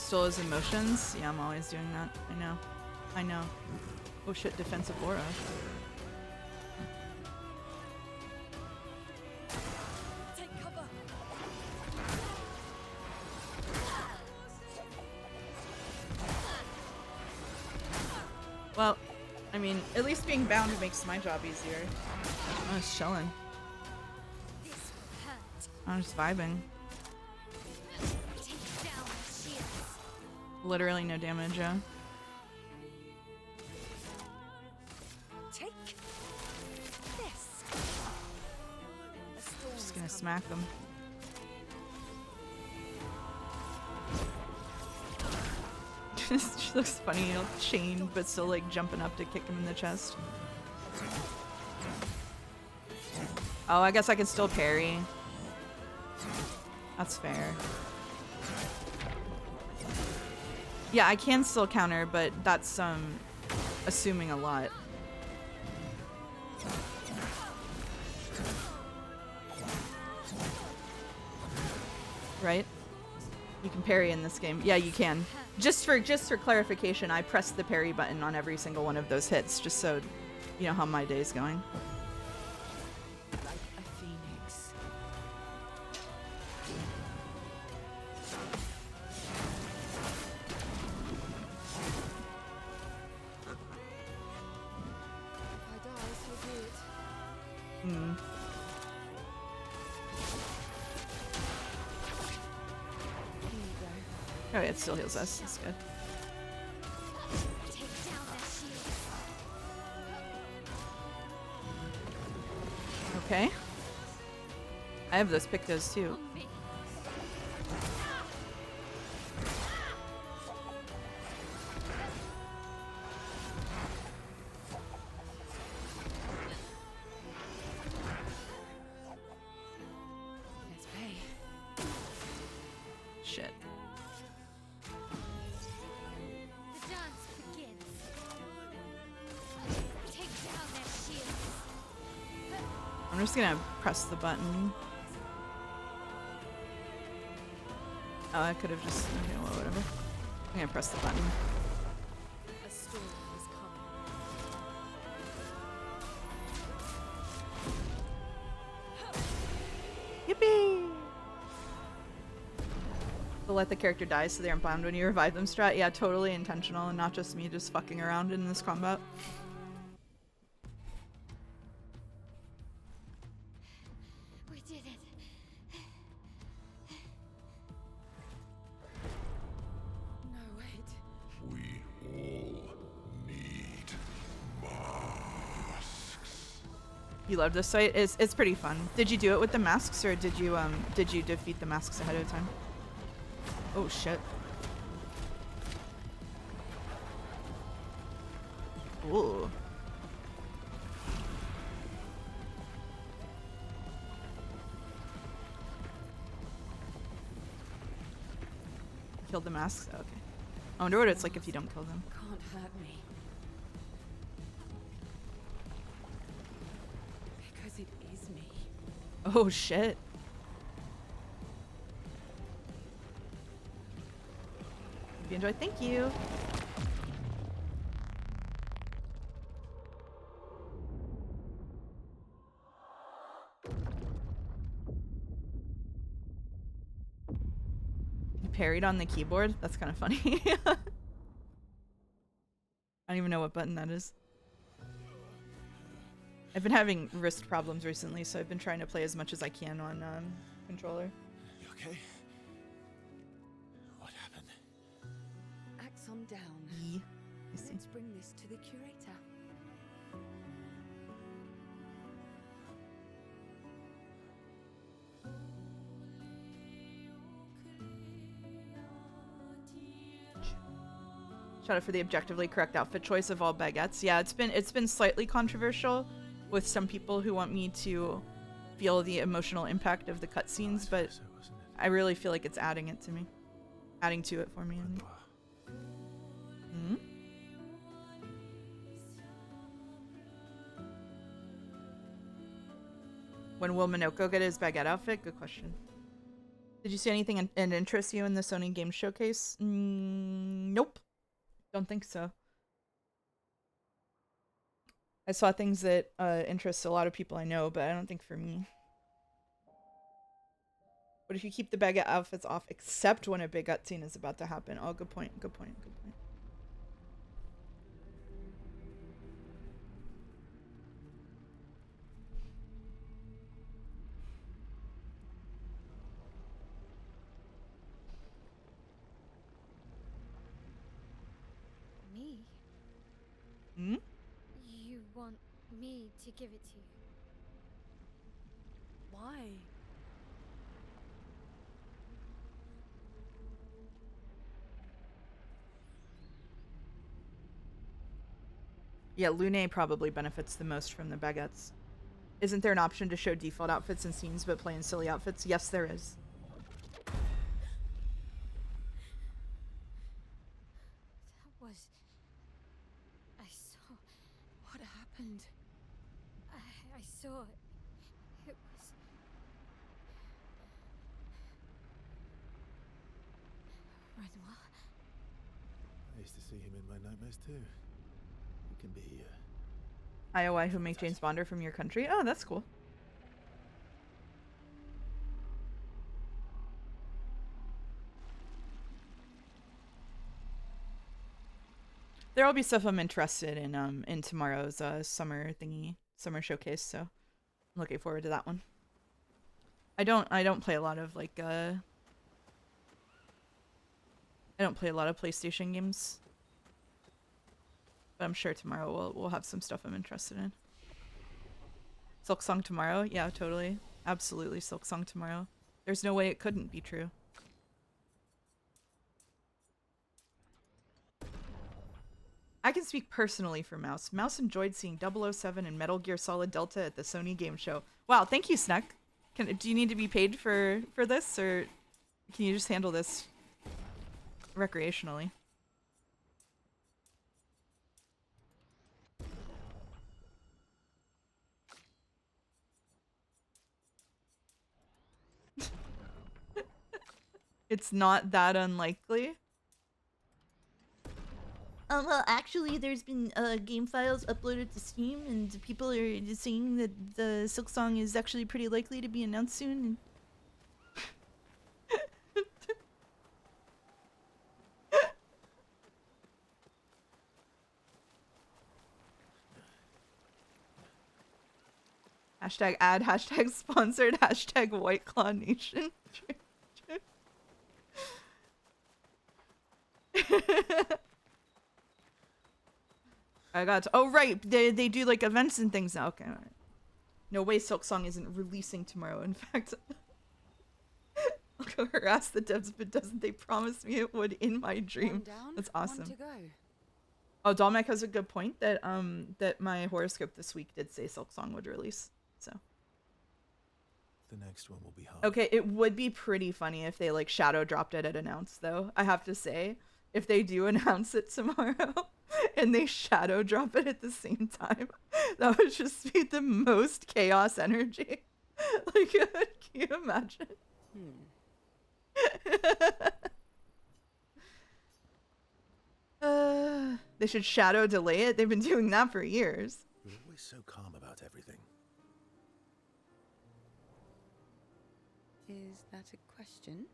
[SPEAKER 1] Stole his emotions. Yeah, I'm always doing that. I know. I know. Oh shit, defensive aura.
[SPEAKER 2] Take cover.
[SPEAKER 1] Well, I mean, at least being bound makes my job easier. I was chilling.
[SPEAKER 3] This will hurt.
[SPEAKER 1] I'm just vibing.
[SPEAKER 3] Take down the shields.
[SPEAKER 1] Literally no damage, yeah.
[SPEAKER 2] Take this. A storm
[SPEAKER 1] Just
[SPEAKER 2] is
[SPEAKER 1] gonna
[SPEAKER 2] coming.
[SPEAKER 1] smack them. She looks funny, you know, chained, but still like jumping up to kick him in the chest. Oh, I guess I can still parry. That's fair. Yeah, I can still counter, but that's assuming a lot. Right? You can parry in this game. Yeah, you can. Just for clarification, I pressed the parry button on every single one of those hits, just so you know how my day's going.
[SPEAKER 2] Like a phoenix. If I die, so be it.
[SPEAKER 1] Hmm.
[SPEAKER 2] Here you go.
[SPEAKER 1] Oh, yeah, it still heals us. That's good.
[SPEAKER 3] Take down their shields.
[SPEAKER 1] Okay. I have those Pictos too.
[SPEAKER 3] On me.
[SPEAKER 2] Let's pay.
[SPEAKER 1] Shit.
[SPEAKER 3] The dance begins. Take down their shields.
[SPEAKER 1] I'm just gonna press the button. Oh, I could have just. Okay, well, whatever. I'm gonna press the button.
[SPEAKER 2] A storm is coming.
[SPEAKER 1] Yippee! To let the character die so they aren't bound when you revive them strat. Yeah, totally intentional and not just me just fucking around in this combat.
[SPEAKER 3] We did it.
[SPEAKER 2] No, wait.
[SPEAKER 5] We all need masks.
[SPEAKER 1] You love this fight? It's pretty fun. Did you do it with the masks or did you defeat the masks ahead of time? Oh shit. Ooh. Killed the masks? Okay. I wonder what it's like if you don't kill them.
[SPEAKER 2] Can't hurt me. Because it is me.
[SPEAKER 1] Oh shit. Hope you enjoyed. Thank you. You parried on the keyboard? That's kind of funny. I don't even know what button that is. I've been having wrist problems recently, so I've been trying to play as much as I can on controller.
[SPEAKER 4] You okay? What happened?
[SPEAKER 2] Axon down.
[SPEAKER 1] E. I see.
[SPEAKER 2] Let's bring this to the curator.
[SPEAKER 1] Shout out for the objectively correct outfit choice of all baguettes. Yeah, it's been slightly controversial with some people who want me to feel the emotional impact of the cutscenes, but
[SPEAKER 4] So, wasn't it?
[SPEAKER 1] I really feel like it's adding to it for me. Hmm? When will Minoko get his baguette outfit? Good question. Did you see anything and interest you in the Sony Game Showcase? Nope. Don't think so. I saw things that interest a lot of people I know, but I don't think for me. What if you keep the Baguette outfits off except when a big cutscene is about to happen? Oh, good point, good point, good point.
[SPEAKER 3] Me?
[SPEAKER 1] Hmm?
[SPEAKER 3] You want me to give it to you?
[SPEAKER 2] Why?
[SPEAKER 1] Yeah, Lune probably benefits the most from the baguettes. Isn't there an option to show default outfits and scenes but play in silly outfits? Yes, there is.
[SPEAKER 3] That was... I saw...
[SPEAKER 2] What happened?
[SPEAKER 3] I saw it. It was... Renoir?
[SPEAKER 4] I used to see him in my nightmares too. He can be
[SPEAKER 1] IOI who make James Bonder from your country? Oh, that's cool. There'll be stuff I'm interested in tomorrow's summer showcase, so I'm looking forward to that one. I don't play a lot of like I don't play a lot of PlayStation games. But I'm sure tomorrow we'll have some stuff I'm interested in. Silk Song tomorrow? Yeah, totally. Absolutely Silk Song tomorrow. There's no way it couldn't be true. I can speak personally for Mouse. Mouse enjoyed seeing 007 and Metal Gear Solid Delta at the Sony Game Show. Wow, thank you, Snuck. Do you need to be paid for this, or can you just handle this recreationally? It's not that unlikely. Well, actually, there's been game files uploaded to Steam, and people are saying that the Silk Song is actually pretty likely to be announced soon. Hashtag ad, hashtag sponsored, hashtag White Claw Nation. I got to, oh right, they do like events and things now. Okay, all right. No way Silk Song isn't releasing tomorrow. In fact, I'll go harass the devs, but doesn't they promise me it would in my dream?
[SPEAKER 2] One down,
[SPEAKER 1] That's
[SPEAKER 2] one
[SPEAKER 1] awesome.
[SPEAKER 2] to go.
[SPEAKER 1] Oh, Dolmec has a good point that that my horoscope this week did say Silk Song would release. So
[SPEAKER 4] the next one will be hard.
[SPEAKER 1] okay, it would be pretty funny if they like shadow dropped it at announce though. I have to say, if they do announce it tomorrow and they shadow drop it at the same time, that would just be the most chaos energy. Like, can you imagine? They should shadow delay it. They've been doing that for years.
[SPEAKER 4] You're always so calm about everything.
[SPEAKER 2] Is that a question?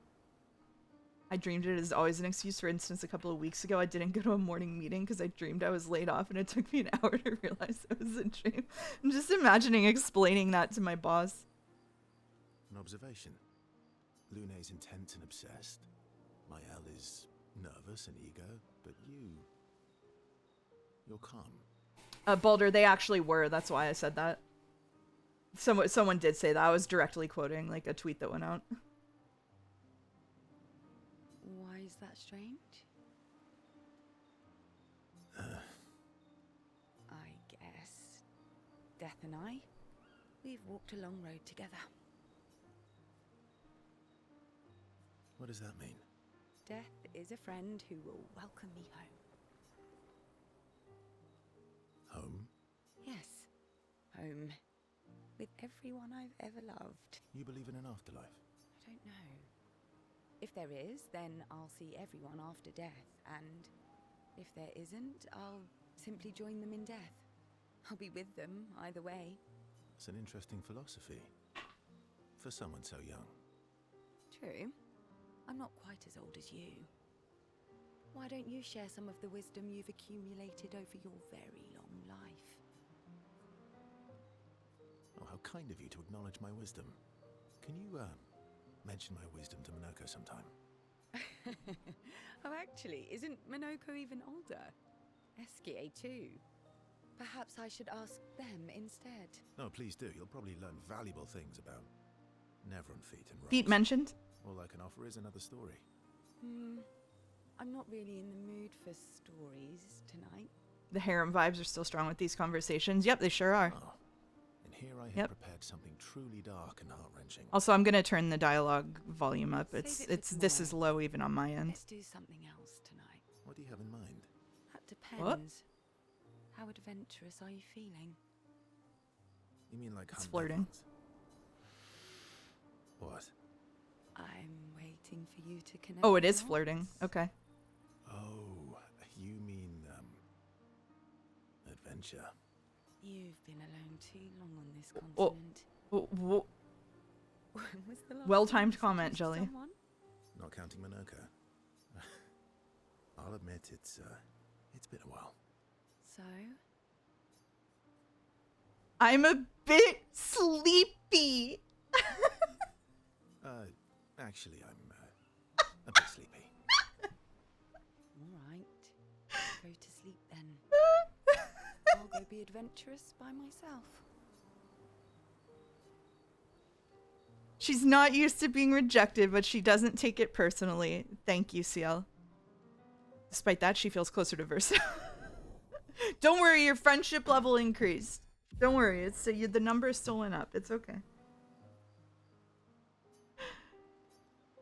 [SPEAKER 1] I dreamed it as always an excuse. For instance, a couple of weeks ago, I didn't go to a morning meeting because I dreamed I was laid off, and it took me an hour to realize it was a dream. I'm just imagining explaining that to my boss.
[SPEAKER 4] An observation. Lune's intent and obsessed. Mael is nervous and eager, but you're calm.
[SPEAKER 1] Baldur, they actually were. That's why I said that. Someone did say that. I was directly quoting like a tweet that went out.
[SPEAKER 2] Why is that strange? I guess Death and I, we've walked a long road together.
[SPEAKER 4] What does that mean?
[SPEAKER 2] Death is a friend who will welcome me home.
[SPEAKER 4] Home?
[SPEAKER 2] Yes, home. With everyone I've ever loved.
[SPEAKER 4] You believe in an afterlife?
[SPEAKER 2] I don't know. If there is, then I'll see everyone after death, and if there isn't, I'll simply join them in death. I'll be with them either way.
[SPEAKER 4] It's an interesting philosophy. For someone so young.
[SPEAKER 2] True. I'm not quite as old as you. Why don't you share some of the wisdom you've accumulated over your very long life?
[SPEAKER 4] Oh, how kind of you to acknowledge my wisdom. Can you, mention my wisdom to Minoko sometime?
[SPEAKER 2] Oh, actually, isn't Minoko even older? Eskie too. Perhaps I should ask them instead.
[SPEAKER 4] No, please do. You'll probably learn valuable things about Neveron feet and rocks.
[SPEAKER 1] Feet mentioned?
[SPEAKER 4] All I can offer is another story.
[SPEAKER 2] I'm not really in the mood for stories tonight.
[SPEAKER 1] The harem vibes are still strong with these conversations. Yep, they sure are.
[SPEAKER 4] Oh. And here I have prepared something truly dark and heart-wrenching.
[SPEAKER 1] Also, I'm gonna turn the dialogue volume up.
[SPEAKER 2] Save
[SPEAKER 1] It's
[SPEAKER 2] it for
[SPEAKER 1] this is
[SPEAKER 2] tomorrow.
[SPEAKER 1] low even on my end.
[SPEAKER 2] Let's do something else tonight.
[SPEAKER 4] What do you have in mind?
[SPEAKER 2] That depends.
[SPEAKER 1] What?
[SPEAKER 2] How adventurous are you feeling?
[SPEAKER 4] You mean like
[SPEAKER 1] It's
[SPEAKER 4] hunt
[SPEAKER 1] flirting.
[SPEAKER 4] Neverons? What?
[SPEAKER 2] I'm waiting for you to connect.
[SPEAKER 1] Oh, it is
[SPEAKER 2] the
[SPEAKER 1] flirting.
[SPEAKER 2] dots.
[SPEAKER 1] Okay.
[SPEAKER 4] Oh, you mean, adventure.
[SPEAKER 2] You've been alone too long on this
[SPEAKER 1] Oh.
[SPEAKER 2] continent. When was the last
[SPEAKER 1] Well-timed
[SPEAKER 2] time you
[SPEAKER 1] comment,
[SPEAKER 2] seduced
[SPEAKER 1] Jelly.
[SPEAKER 2] someone?
[SPEAKER 4] Not counting Minoko. I'll admit it's been a while.
[SPEAKER 2] So,
[SPEAKER 1] I'm a bit sleepy.
[SPEAKER 4] Actually, I'm a bit sleepy.
[SPEAKER 2] all right. Go to sleep then. I'll go be adventurous by myself.
[SPEAKER 1] She's not used to being rejected, but she doesn't take it personally. Thank you, CL. Despite that, she feels closer to Versa. Don't worry, your friendship level increased. Don't worry, it's the number still went up. It's okay.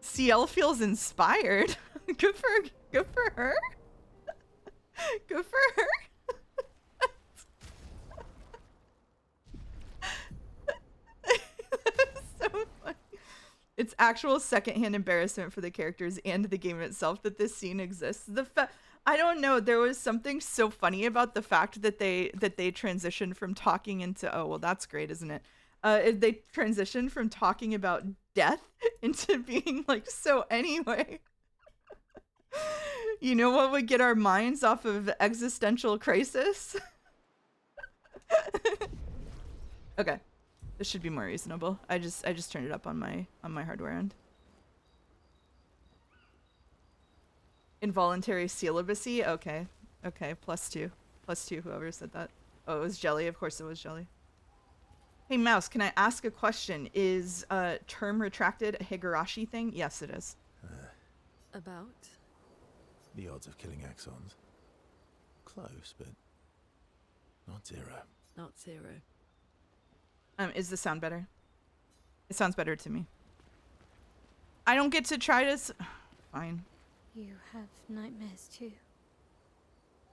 [SPEAKER 1] CL feels inspired. Good for her. Good for her. Good for her. So funny. It's actual secondhand embarrassment for the characters and the game itself that this scene exists. I don't know. There was something so funny about the fact that they transitioned from talking into that's great, isn't it? They transitioned from talking about death into being like, so anyway. You know what would get our minds off of existential crisis? Okay. This should be more reasonable. I just turned it up on my hardware end. Involuntary celibacy? Okay. Okay, +2. +2, whoever said that. Oh, it was Jelly. Of course it was Jelly. Hey, Mouse, can I ask a question? Is term retracted a Higurashi thing? Yes, it is.
[SPEAKER 2] About?
[SPEAKER 4] The odds of killing axons. Close, but not zero.
[SPEAKER 2] Not zero.
[SPEAKER 1] Is the sound better? It sounds better to me. I don't get to try to fine.
[SPEAKER 3] You have nightmares too.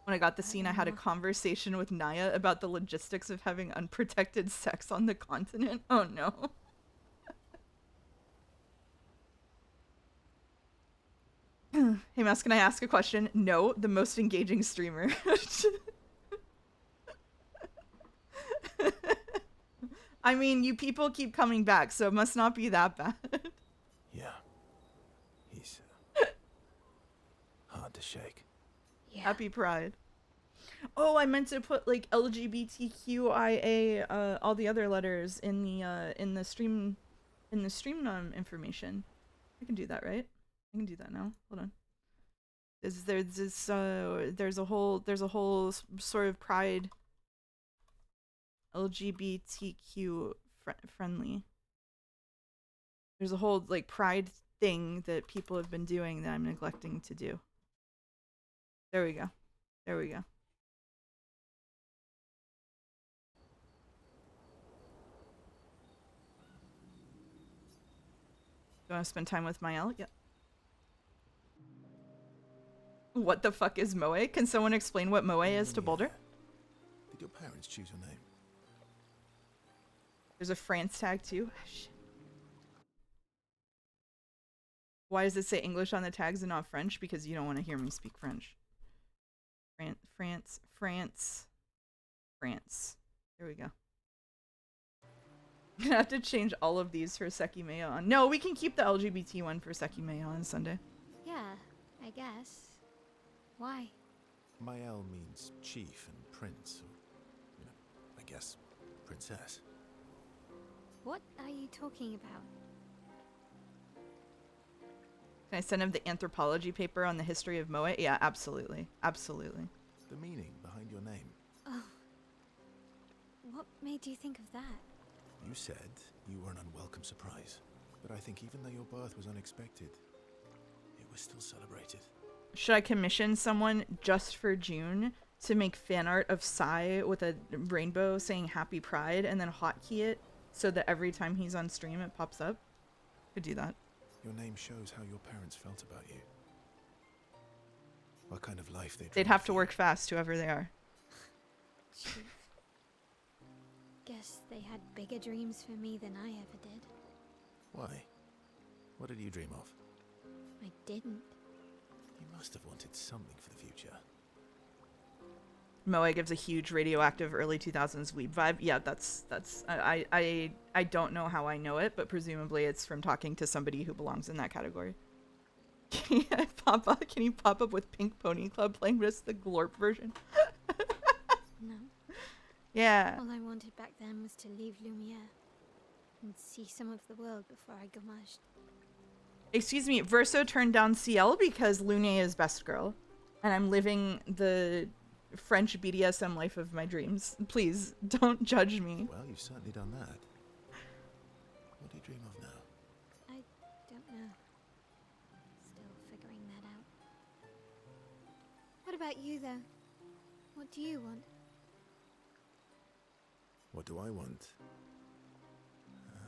[SPEAKER 1] When I got the scene, I had a conversation with Naya about the logistics of having unprotected sex on the continent. Oh no. Hey Mouse, can I ask a question? No, the most engaging streamer. I mean, you people keep coming back, so it must not be that bad.
[SPEAKER 4] Yeah. He's hard to shake.
[SPEAKER 3] Yeah.
[SPEAKER 1] Happy Pride. Oh, I meant to put like LGBTQIA, all the other letters in the stream information. I can do that, right? I can do that now. Hold on. There's a whole sort of Pride LGBTQ friendly. There's a whole like Pride thing that people have been doing that I'm neglecting to do. There we go. There we go. Do you want to spend time with Mael? Yeah. What the fuck is Moe? Can someone explain what Moe is to Boulder?
[SPEAKER 4] Did your parents choose your name?
[SPEAKER 1] There's a France tag too. Shit. Why does it say English on the tags and not French? Because you don't want to hear me speak French. France. There we go. Gonna have to change all of these for Seki Mayon. No, we can keep the LGBT one for Seki Mayon on Sunday.
[SPEAKER 3] Yeah, I guess. Why?
[SPEAKER 4] Mael means chief and prince, or, I guess, princess.
[SPEAKER 3] What are you talking about?
[SPEAKER 1] Can I send him the anthropology paper on the history of Moet? Yeah, absolutely. Absolutely.
[SPEAKER 4] The meaning behind your name.
[SPEAKER 3] Oh. What made you think of that?
[SPEAKER 4] You said you were an unwelcome surprise, but I think even though your birth was unexpected, it was still celebrated.
[SPEAKER 1] Should I commission someone just for June to make fan art of Sai with a rainbow saying Happy Pride and then hotkey it so that every time he's on stream it pops up? Could do that.
[SPEAKER 4] Your name shows how your parents felt about you. What kind of life
[SPEAKER 1] They'd have to work fast, whoever they are.
[SPEAKER 3] Chief. Guess they had bigger dreams for me than I ever did.
[SPEAKER 4] Why? What did you dream of?
[SPEAKER 3] I didn't.
[SPEAKER 4] You must have wanted something for the future.
[SPEAKER 1] Moe gives a huge radioactive early 2000s weeb vibe. Yeah, that's I don't know how I know it, but presumably it's from talking to somebody who belongs in that category. Can you pop up with Pink Pony Club playing just the Glorp version?
[SPEAKER 3] No.
[SPEAKER 1] Yeah.
[SPEAKER 3] All I wanted back then was to leave Lumiere and see some of the world before I gommaged.
[SPEAKER 1] Excuse me, Verso turned down CL because Lune is best girl. And I'm living the French BDSM life of my dreams. Please, don't judge me.
[SPEAKER 4] Well, you've certainly done that. What do you dream of now?
[SPEAKER 3] I don't know. Still figuring that out. What about you, though? What do you want?
[SPEAKER 4] What do I want?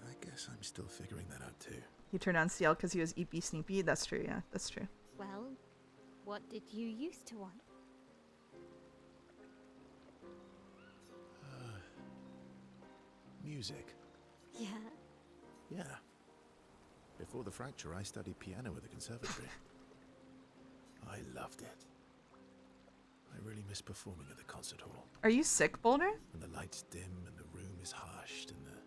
[SPEAKER 4] I guess I'm still figuring that out too.
[SPEAKER 1] He turned on CL because he was eepy sneepy. That's true, yeah, that's true.
[SPEAKER 3] Well, what did you used to want?
[SPEAKER 4] Music.
[SPEAKER 3] Yeah.
[SPEAKER 4] Yeah. Before the fracture, I studied piano at the conservatory. I loved it. I really miss performing at the concert hall.
[SPEAKER 1] Are you sick, Boulder?
[SPEAKER 4] When the lights dim and the room is hushed and the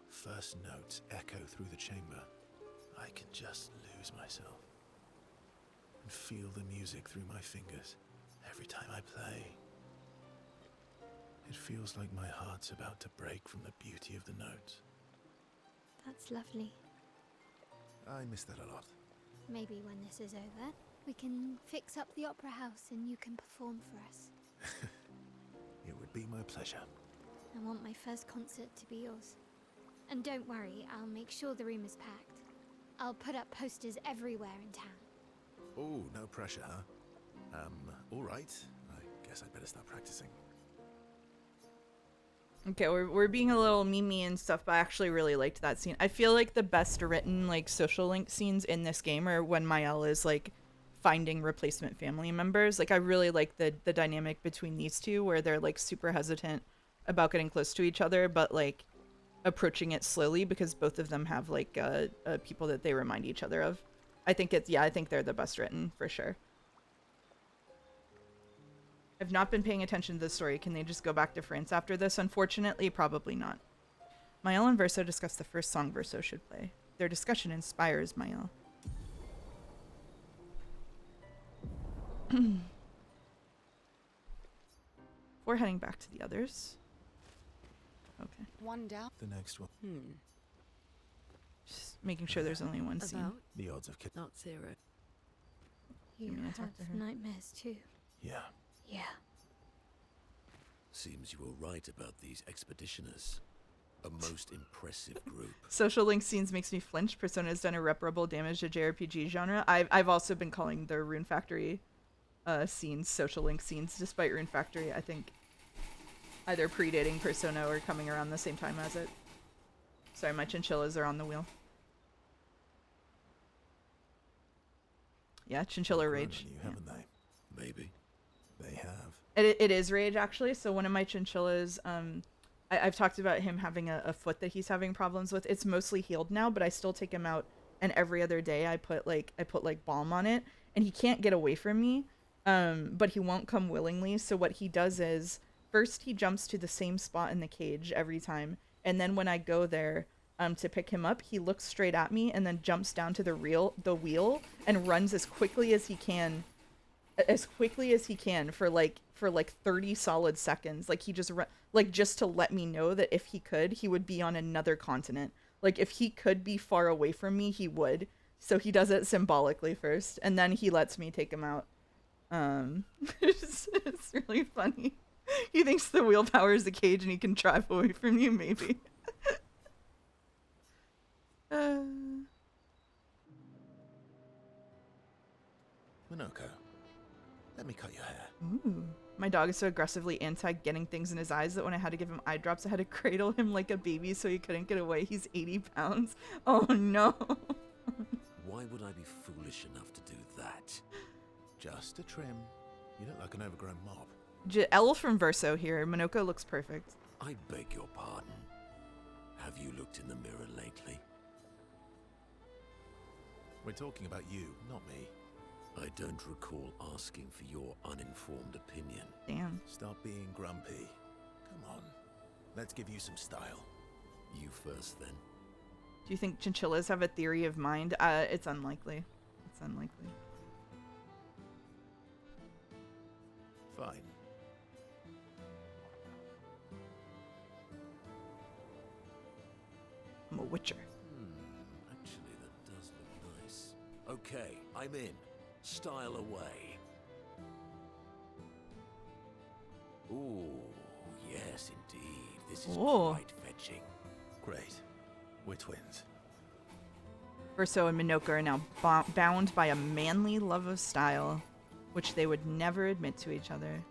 [SPEAKER 4] first notes echo through the chamber, I can just lose myself and feel the music through my fingers every time I play. It feels like my heart's about to break from the beauty of the notes.
[SPEAKER 3] That's lovely.
[SPEAKER 4] I miss that a lot.
[SPEAKER 3] Maybe when this is over, we can fix up the opera house and you can perform for us.
[SPEAKER 4] It would be my pleasure.
[SPEAKER 3] I want my first concert to be yours. And don't worry, I'll make sure the room is packed. I'll put up posters everywhere in town.
[SPEAKER 4] Oh, no pressure, huh? All right. I guess I'd better start practicing.
[SPEAKER 1] Okay, we're being a little memey and stuff, but I actually really liked that scene. I feel like the best written like social link scenes in this game are when Mael is like finding replacement family members. Like I really like the dynamic between these two where they're like super hesitant about getting close to each other, but like approaching it slowly because both of them have like people that they remind each other of. I think I think they're the best written for sure. I've not been paying attention to the story. Can they just go back to France after this? Unfortunately, probably not. Mael and Verso discuss the first song Verso should play. Their discussion inspires Mael. Before heading back to the others. Okay.
[SPEAKER 2] One down.
[SPEAKER 4] The next one.
[SPEAKER 1] Just making sure there's only one scene.
[SPEAKER 2] About
[SPEAKER 4] The odds of
[SPEAKER 2] not zero.
[SPEAKER 3] You
[SPEAKER 1] gonna talk
[SPEAKER 3] have
[SPEAKER 1] to her?
[SPEAKER 3] nightmares too.
[SPEAKER 4] Yeah.
[SPEAKER 3] Yeah.
[SPEAKER 5] Seems you were right about these expeditioners. A most impressive group.
[SPEAKER 1] Social link scenes makes me flinch. Persona has done irreparable damage to JRPG genre. I've also been calling the Rune Factory scenes social link scenes, despite Rune Factory, I think, either predating Persona or coming around the same time as it. Sorry, my chinchillas are on the wheel. Yeah, chinchilla rage.
[SPEAKER 4] You,
[SPEAKER 1] Yeah.
[SPEAKER 4] haven't they?
[SPEAKER 5] Maybe.
[SPEAKER 4] They have.
[SPEAKER 1] It is rage, actually. So one of my chinchillas, I've talked about him having a foot that he's having problems with. It's mostly healed now, but I still take him out and every other day I put like balm on it, and he can't get away from me. But he won't come willingly. So what he does is first he jumps to the same spot in the cage every time, and then when I go there to pick him up, he looks straight at me and then jumps down to the wheel and runs as quickly as he can for like 30 solid seconds. Like he just like just to let me know that if he could, he would be on another continent. Like if he could be far away from me, he would. So he does it symbolically first, and then he lets me take him out. It's really funny. He thinks the wheel power is the cage and he can drive away from you, maybe.
[SPEAKER 4] Minoko, let me cut your hair.
[SPEAKER 1] Ooh. My dog is so aggressively anti getting things in his eyes that when I had to give him eye drops, I had to cradle him like a baby so he couldn't get away. He's 80 pounds. Oh no.
[SPEAKER 5] Why would I be foolish enough to do that?
[SPEAKER 4] Just a trim. You look like an overgrown mob.
[SPEAKER 1] L from Verso here. Minoko looks perfect.
[SPEAKER 5] I beg your pardon. Have you looked in the mirror lately?
[SPEAKER 4] We're talking about you, not me.
[SPEAKER 5] I don't recall asking for your uninformed opinion.
[SPEAKER 1] Damn.
[SPEAKER 4] Stop being grumpy. Come on. Let's give you some style.
[SPEAKER 5] You first, then.
[SPEAKER 1] Do you think chinchillas have a theory of mind? It's unlikely. It's unlikely.
[SPEAKER 4] Fine.
[SPEAKER 1] I'm a witcher.
[SPEAKER 5] Actually, that does look nice. Okay, I'm in. Style away. Ooh, yes, indeed. This is
[SPEAKER 1] Ooh.
[SPEAKER 5] quite fetching.
[SPEAKER 4] Great. We're twins.
[SPEAKER 1] Verso and Minoko are now bound by a manly love of style, which they would never admit to each other.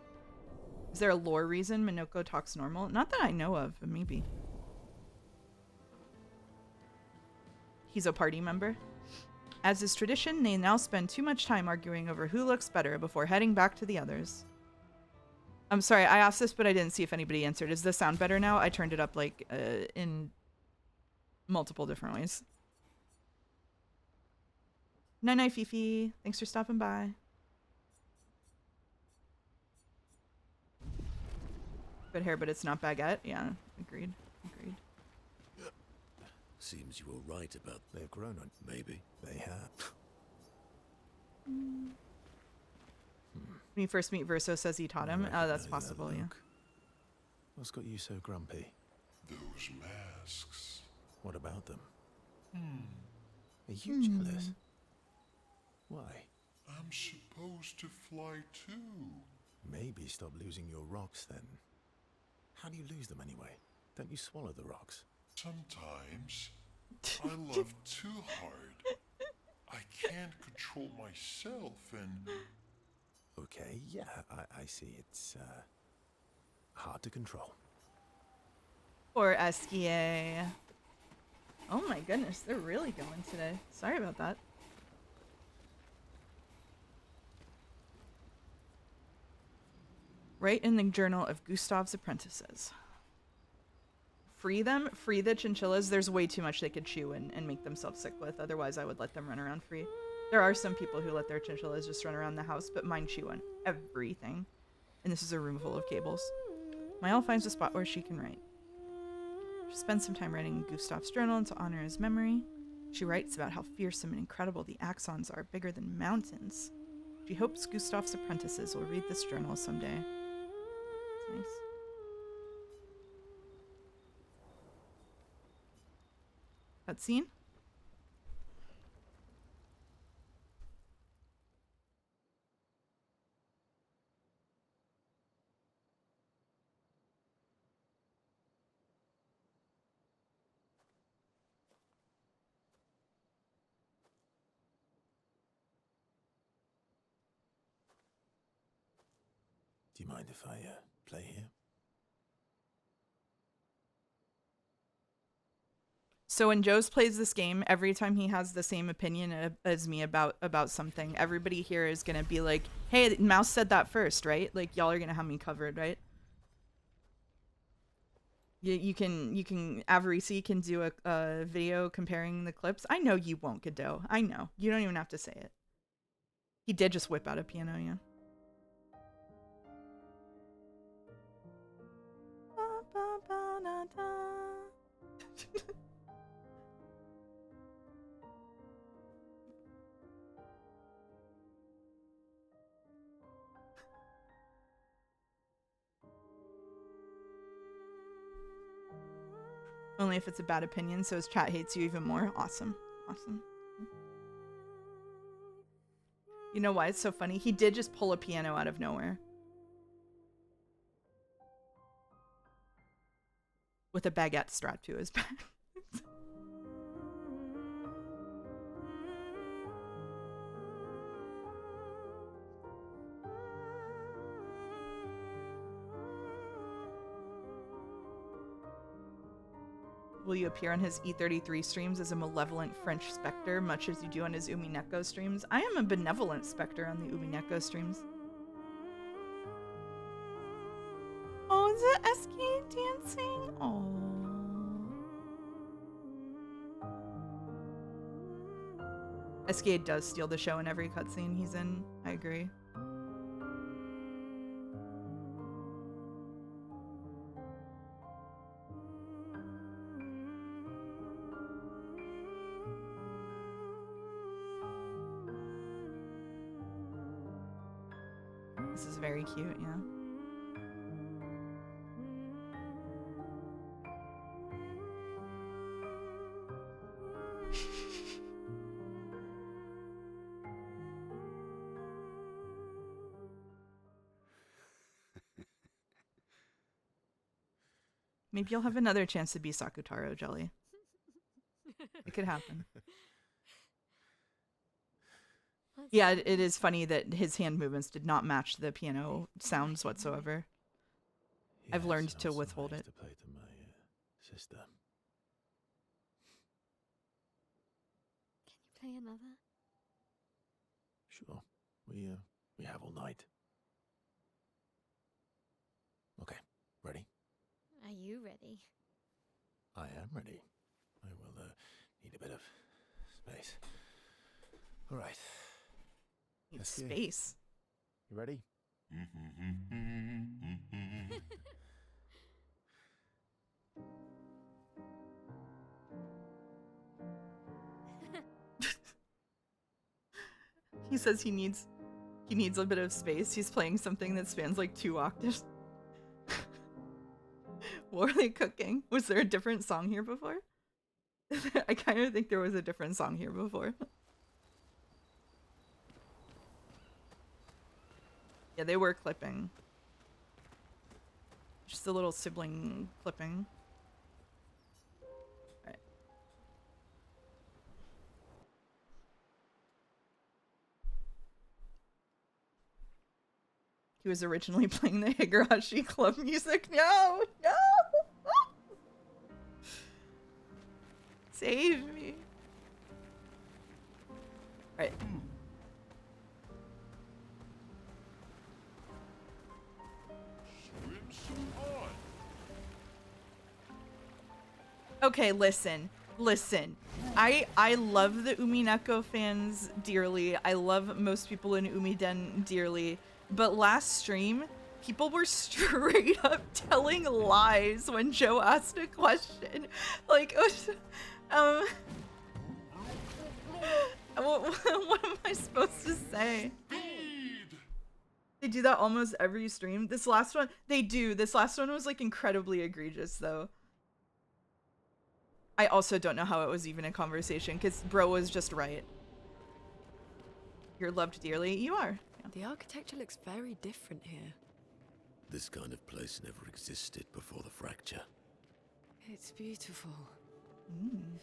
[SPEAKER 1] Is there a lore reason Minoko talks normal? Not that I know of, but maybe. He's a party member. As is tradition, they now spend too much time arguing over who looks better before heading back to the others. I'm sorry, I asked this, but I didn't see if anybody answered. Does this sound better now? I turned it up like in multiple different ways. Night-night, Fifi. Thanks for stopping by. Good hair, but it's not baguette. Yeah, agreed. Agreed.
[SPEAKER 5] Seems you were right about
[SPEAKER 4] They've grown on.
[SPEAKER 5] maybe.
[SPEAKER 4] They have.
[SPEAKER 1] When you first meet Verso, says he taught him. Oh, that's possible, yeah.
[SPEAKER 4] What's got you so grumpy?
[SPEAKER 6] Those masks.
[SPEAKER 4] What about them? Are you jealous? Why?
[SPEAKER 6] I'm supposed to fly too.
[SPEAKER 4] Maybe stop losing your rocks then. How do you lose them anyway? Don't you swallow the rocks?
[SPEAKER 6] Sometimes I love too hard. I can't control myself and...
[SPEAKER 4] Okay, yeah, I see. It's hard to control.
[SPEAKER 1] Or Esquier. Oh my goodness, they're really going today. Sorry about that. Write in the journal of Gustav's apprentices. Free them, free the chinchillas. There's way too much they could chew and make themselves sick with. Otherwise, I would let them run around free. There are some people who let their chinchillas just run around the house, but mine chew on everything. And this is a room full of cables. Mael finds a spot where she can write. She spends some time writing in Gustav's journal to honor his memory. She writes about how fearsome and incredible the axons are, bigger than mountains. She hopes Gustav's apprentices will read this journal someday. It's nice. Cutscene?
[SPEAKER 4] Do you mind if I play here?
[SPEAKER 1] So when Joe's plays this game, every time he has the same opinion as me about something, everybody here is going to be like, hey, Mouse said that first, right? Like, y'all are going to have me covered, right? You can Avarisi can do a video comparing the clips. I know you won't, Godot. I know. You don't even have to say it. He did just whip out a piano, yeah. Only if it's a bad opinion, so his chat hates you even more. Awesome. Awesome. You know why it's so funny? He did just pull a piano out of nowhere. With a baguette strapped to his back. Will you appear on his E33 streams as a malevolent French specter, much as you do on his Umineko streams? I am a benevolent specter on the Umineko streams. Oh, is it SK dancing? Oh. SK does steal the show in every cutscene he's in. I agree. This is very cute, yeah. Maybe you'll have another chance to be Sakutaro, Jelly. It could happen. Yeah, it is funny that his hand movements did not match the piano sounds whatsoever. I've learned to withhold it.
[SPEAKER 4] To play to my sister.
[SPEAKER 3] Can you play another?
[SPEAKER 4] Sure. We have all night. Okay, ready?
[SPEAKER 3] Are you ready?
[SPEAKER 4] I am ready. I will need a bit of space. All right.
[SPEAKER 1] Need space.
[SPEAKER 4] You ready?
[SPEAKER 1] He says he needs a bit of space. He's playing something that spans like 2 octaves. What were they cooking? Was there a different song here before? I kind of think there was a different song here before. Yeah, they were clipping. Just a little sibling clipping. Alright. He was originally playing the Higurashi club music. No! No! Save me. Alright. Okay, listen. I love the Umineko fans dearly. I love most people in Umiden dearly. But last stream, people were straight up telling lies when Joe asked a question. Like, what am I supposed to say? They do that almost every stream. This last one, they do. This last one was like incredibly egregious though. I also don't know how it was even a conversation because bro was just right. You're loved dearly. You are. Yeah.
[SPEAKER 2] The architecture looks very different here.
[SPEAKER 5] This kind of place never existed before the fracture.
[SPEAKER 2] It's beautiful.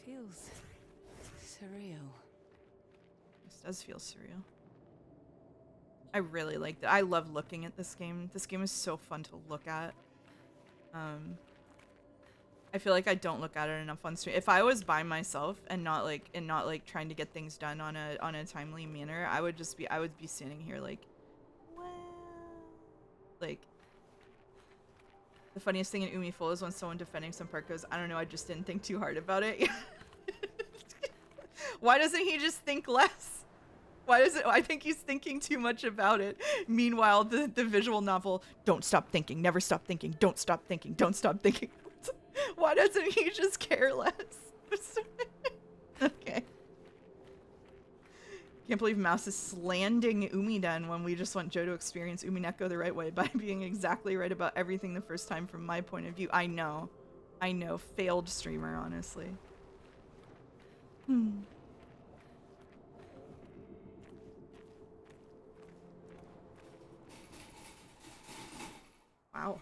[SPEAKER 2] Feels surreal.
[SPEAKER 1] This does feel surreal. I really like that. I love looking at this game. This game is so fun to look at. I feel like I don't look at it enough on stream. If I was by myself and not like trying to get things done on a timely manner, I would be standing here like, wow. Like The funniest thing in Umi Full is when someone defending some part goes, I don't know, I just didn't think too hard about it. Why doesn't he just think less? Why does it? I think he's thinking too much about it. Meanwhile, the visual novel, don't stop thinking, never stop thinking, don't stop thinking, don't stop thinking. Why doesn't he just care less? Okay. Can't believe Mouse is slanding Umidan when we just want Joe to experience Umineko the right way by being exactly right about everything the first time from my point of view. I know. I know. Failed streamer, honestly. Wow.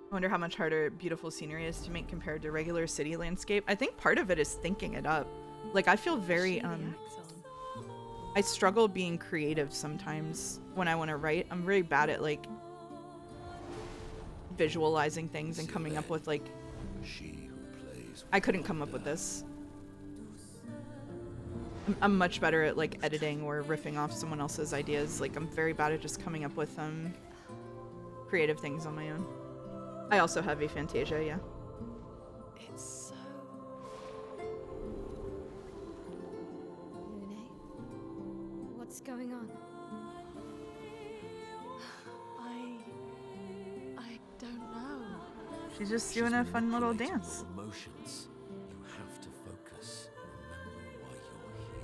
[SPEAKER 1] I wonder how much harder beautiful scenery is to make compared to regular city landscape. I think part of it is thinking it up. Like, I feel very, I struggle being creative sometimes when I want to write. I'm very bad at, like, visualizing things and coming up with, like, I couldn't come up with this. I'm much better at, like, editing or riffing off someone else's ideas. Like, I'm very bad at just coming up with, creative things on my own. I also have aphantasia, yeah.
[SPEAKER 2] It's so...
[SPEAKER 3] Lune, what's going on?
[SPEAKER 2] I don't know.
[SPEAKER 1] She's just doing a fun little dance.
[SPEAKER 5] Emotions. You have to focus. Remember why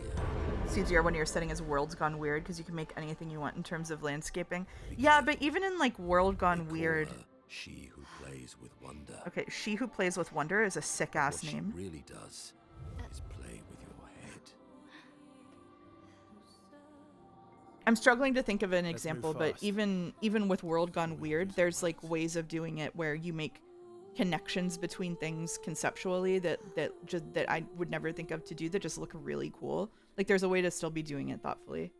[SPEAKER 5] you're here.
[SPEAKER 1] CGR, when you're setting as World's Gone Weird, because you can make anything you want in terms of landscaping. Yeah, but even in, like, World Gone Weird...
[SPEAKER 5] She who plays with wonder.
[SPEAKER 1] Okay, She Who Plays with Wonder is a sick-ass
[SPEAKER 5] What
[SPEAKER 1] name.
[SPEAKER 5] she really does is play with your head.
[SPEAKER 1] I'm struggling to think of an
[SPEAKER 4] Let's
[SPEAKER 1] example,
[SPEAKER 4] move
[SPEAKER 1] but
[SPEAKER 4] fast.
[SPEAKER 1] even with World Gone Weird, there's, like, ways of doing it where you make connections between things conceptually that I would never think of to do that just look really cool. Like, there's a way to still be doing it thoughtfully.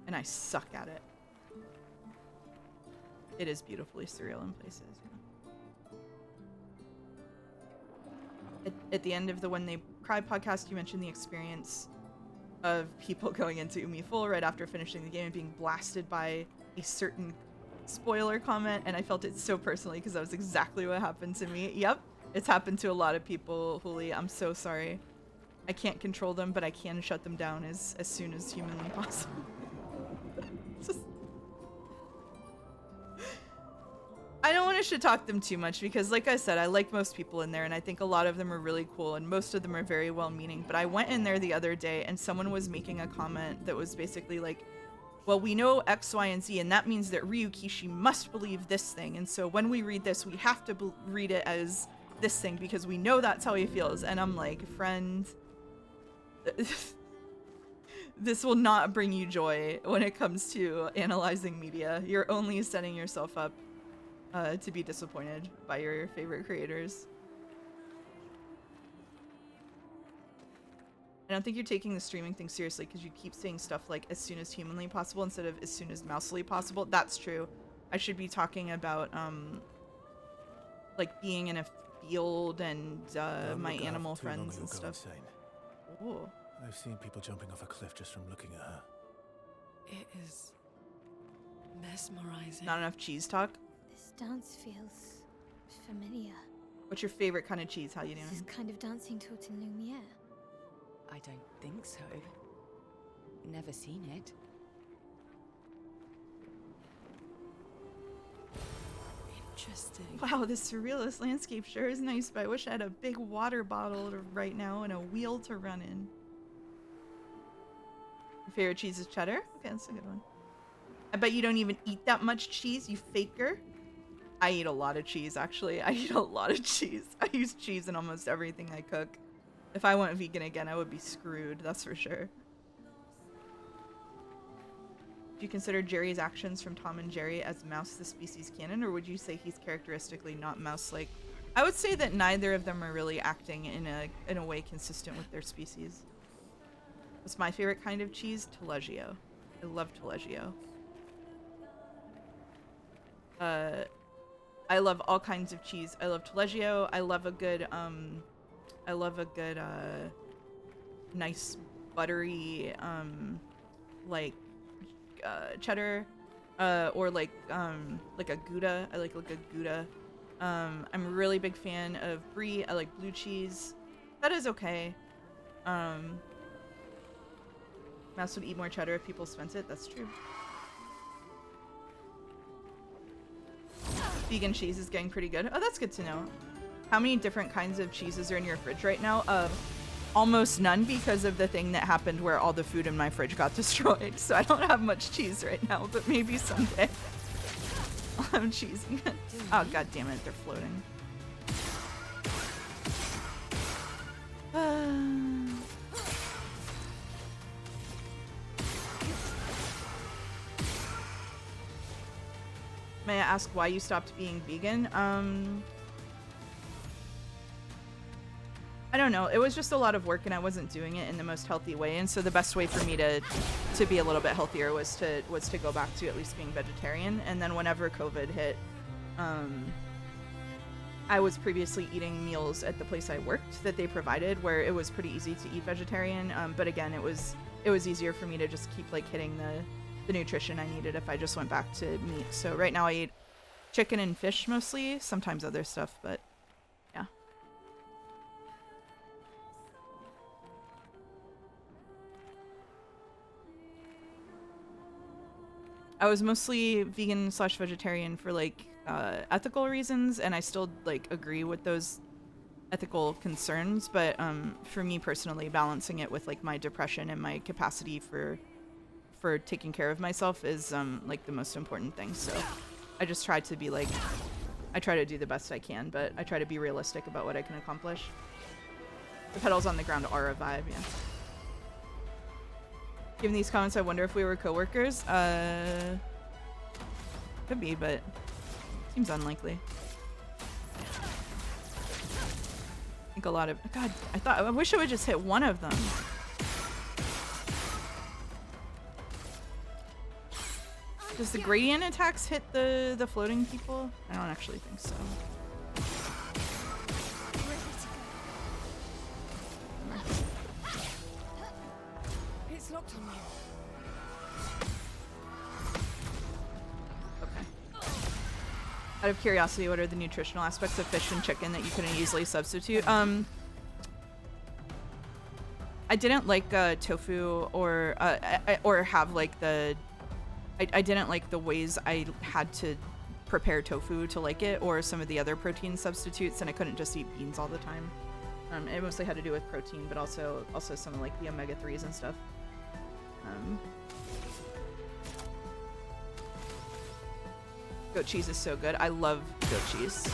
[SPEAKER 1] And I suck at it. It is beautifully surreal in places. Yeah. At the end of the When They Cry podcast, you mentioned the experience of people going into Umi Full right after finishing the game and being blasted by a certain spoiler comment, and I felt it so personally because that was exactly what happened to me. Yep, it's happened to a lot of people, Huli. I'm so sorry. I can't control them, but I can shut them down as soon as humanly possible. I don't want to shit talk them too much because, like I said, I like most people in there, and I think a lot of them are really cool, and most of them are very well-meaning. But I went in there the other day, and someone was making a comment that was basically like, well, we know X, Y, and Z, and that means that Ryukishi must believe this thing, and so when we read this, we have to read it as this thing because we know that's how he feels. And I'm like, friend, this will not bring you joy when it comes to analyzing media. You're only setting yourself up to be disappointed by your favorite creators. I don't think you're taking the streaming thing seriously because you keep saying stuff like as soon as humanly possible instead of as soon as mousely possible. That's true. I should be talking about like being in a field and my animal friends and stuff. Oh.
[SPEAKER 4] I've seen people jumping off a cliff just from looking at her.
[SPEAKER 2] It is mesmerizing.
[SPEAKER 1] Not enough cheese talk?
[SPEAKER 3] This dance feels familiar.
[SPEAKER 1] What's your favorite kind of cheese? How you doing?
[SPEAKER 3] This is kind of dancing taught in Lumiere.
[SPEAKER 2] I don't think so. Never seen it. Interesting.
[SPEAKER 1] Wow, this surrealist landscape sure is nice, but I wish I had a big water bottle right now and a wheel to run in. Your favorite cheese is cheddar? Okay, that's a good one. I bet you don't even eat that much cheese, you faker. I eat a lot of cheese, actually. I eat a lot of cheese. I use cheese in almost everything I cook. If I went vegan again, I would be screwed, that's for sure. Do you consider Jerry's actions from Tom and Jerry as mouse the species canon, or would you say he's characteristically not mouse-like? I would say that neither of them are really acting in a way consistent with their species. What's my favorite kind of cheese? Taleggio. I love Taleggio. I love all kinds of cheese. I love taleggio. I love a good nice buttery like cheddar, or like a Gouda. I like a Gouda. I'm a really big fan of brie. I like blue cheese. That is okay. Mouse would eat more cheddar if people spent it. That's true. Vegan cheese is getting pretty good. Oh, that's good to know. How many different kinds of cheeses are in your fridge right now? Almost none, because of the thing that happened where all the food in my fridge got destroyed. So I don't have much cheese right now, but maybe someday I'll have cheese again. Oh, god damn it, they're floating. May I ask why you stopped being vegan? I don't know. It was just a lot of work and I wasn't doing it in the most healthy way. And so the best way for me to be a little bit healthier was to go back to at least being vegetarian. And then whenever COVID hit, I was previously eating meals at the place I worked that they provided where it was pretty easy to eat vegetarian. But again, it was easier for me to just keep like hitting the nutrition I needed if I just went back to meat. So right now I eat chicken and fish mostly, sometimes other stuff, but yeah. I was mostly vegan / vegetarian for like ethical reasons, and I still like agree with those ethical concerns, but for me personally, balancing it with like my depression and my capacity for taking care of myself is like the most important thing. So I just try to be like, I try to do the best I can, but I try to be realistic about what I can accomplish. The pedals on the ground are a vibe, yeah. Given these comments, I wonder if we were coworkers. Could be, but seems unlikely. I think a lot of, God, I wish I would just hit one of them. Does the gradient attacks hit the floating people? I don't actually think so.
[SPEAKER 2] It's locked on you.
[SPEAKER 1] Okay. Out of curiosity, what are the nutritional aspects of fish and chicken that you couldn't easily substitute? I didn't like tofu or have like the. I didn't like the ways I had to prepare tofu to like it, or some of the other protein substitutes, and I couldn't just eat beans all the time. It mostly had to do with protein, but also some of like the omega-3s and stuff. Goat cheese is so good. I love goat cheese.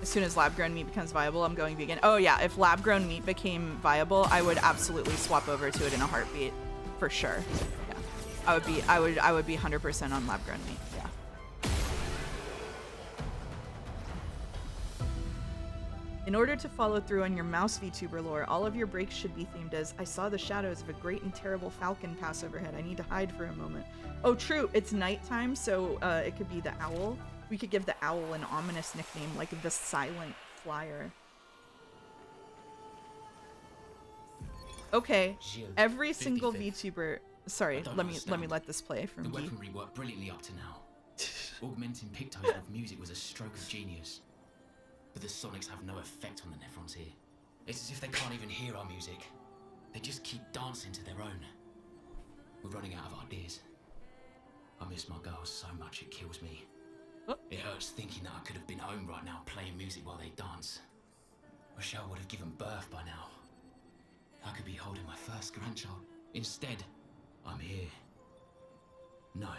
[SPEAKER 1] As soon as lab-grown meat becomes viable, I'm going vegan. Oh yeah, if lab-grown meat became viable, I would absolutely swap over to it in a heartbeat. For sure. Yeah. I would be 100% on lab-grown meat. Yeah. In order to follow through on your mouse VTuber lore, all of your breaks should be themed as, I saw the shadows of a great and terrible falcon pass overhead. I need to hide for a moment. Oh, true. It's nighttime, so it could be the owl. We could give the owl an ominous nickname, like the Silent Flyer. Okay, every single VTuber. Sorry, let me let this play from
[SPEAKER 7] The
[SPEAKER 1] Guy.
[SPEAKER 7] weaponry worked brilliantly up to now. Augmenting pigtails with music was a stroke of genius. But the sonics have no effect on the Nephrons here. It's as if they can't even hear our music. They just keep dancing to their own. We're running out of ideas. I miss my girls so much it kills me.
[SPEAKER 1] Oh.
[SPEAKER 7] It hurts thinking that I could have been home right now playing music while they dance. Rochelle would have given birth by now. I could be holding my first grandchild. Instead, I'm here. No.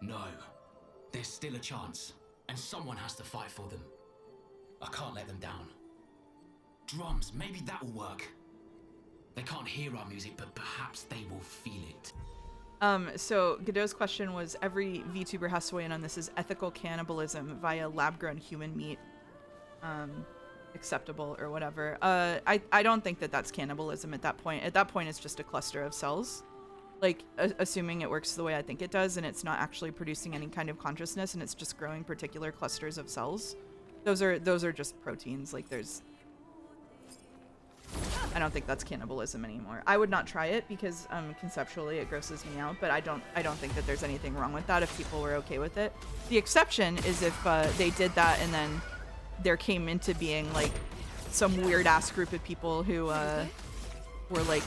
[SPEAKER 7] No. There's still a chance, and someone has to fight for them. I can't let them down. Drums, maybe that will work. They can't hear our music, but perhaps they will feel it.
[SPEAKER 1] So Godot's question was, every VTuber has to weigh in on this, is ethical cannibalism via lab-grown human meat acceptable or whatever. I don't think that that's cannibalism at that point. At that point, it's just a cluster of cells. like assuming it works the way I think it does, and it's not actually producing any kind of consciousness, and it's just growing particular clusters of cells. Those are just proteins. Like I don't think that's cannibalism anymore. I would not try it because conceptually it grosses me out, but I don't think that there's anything wrong with that if people were okay with it. The exception is if they did that and then there came into being like some weird ass group of people who were like,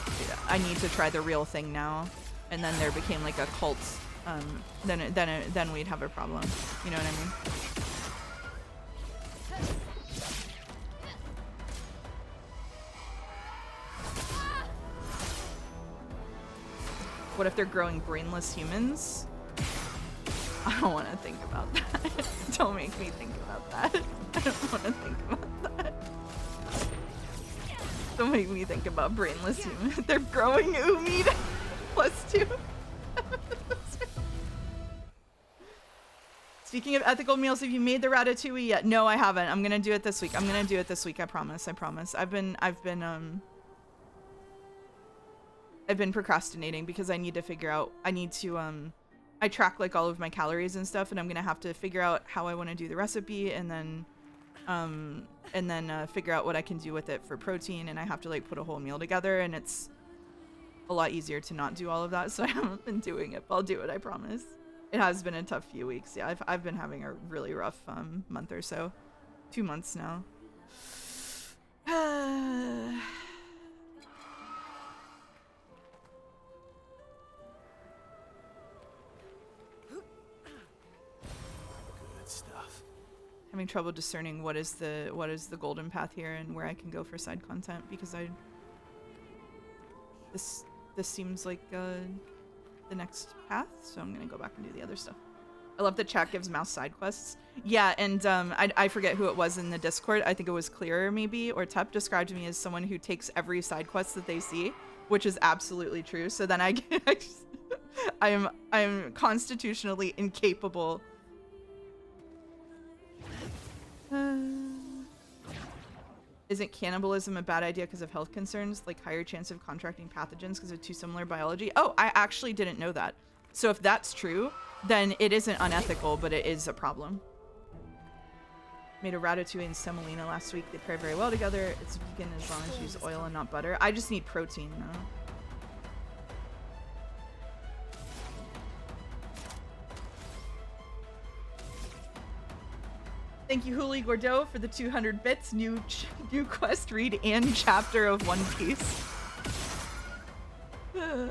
[SPEAKER 1] I need to try the real thing now, and then there became like a cult. Then we'd have a problem. You know what I mean? What if they're growing brainless humans? I don't want to think about that. Don't make me think about that. I don't want to think about that. Don't make me think about brainless humans. They're growing Umid +2. Speaking of ethical meals, have you made the ratatouille yet? No, I haven't. I'm gonna do it this week. I promise. I've been procrastinating because I need to figure out, I track like all of my calories and stuff, and I'm gonna have to figure out how I want to do the recipe, and then figure out what I can do with it for protein, and I have to like put a whole meal together, and it's a lot easier to not do all of that, so I haven't been doing it, but I'll do it, I promise. It has been a tough few weeks. Yeah, I've been having a really rough month or so. 2 months now. Having trouble discerning what is the golden path here and where I can go for side content, because this seems like the next path, so I'm gonna go back and do the other stuff. I love that chat gives mouse side quests. Yeah, and I forget who it was in the Discord. I think it was Clair maybe, or Tep described me as someone who takes every side quest that they see, which is absolutely true. So then I am constitutionally incapable. Isn't cannibalism a bad idea because of health concerns, like higher chance of contracting pathogens because of too similar biology? Oh, I actually didn't know that. So if that's true, then it isn't unethical, but it is a problem. Made a ratatouille and semolina last week. They pair very well together. It's vegan as long as you use oil and not butter. I just need protein though. Thank you, Huli Gordeau, for the 200 bits. New quest read and chapter of One Piece. I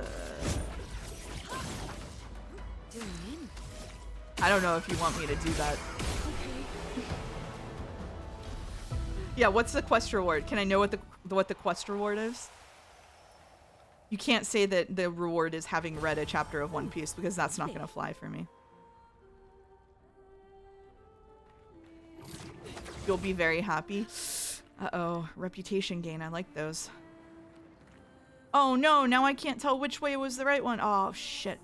[SPEAKER 1] don't know if you want me to do that. Yeah, what's the quest reward? Can I know what the quest reward is? You can't say that the reward is having read a chapter of One Piece, because that's not gonna fly for me. You'll be very happy. Uh-oh, reputation gain. I like those. Oh no, now I can't tell which way was the right one. Oh shit.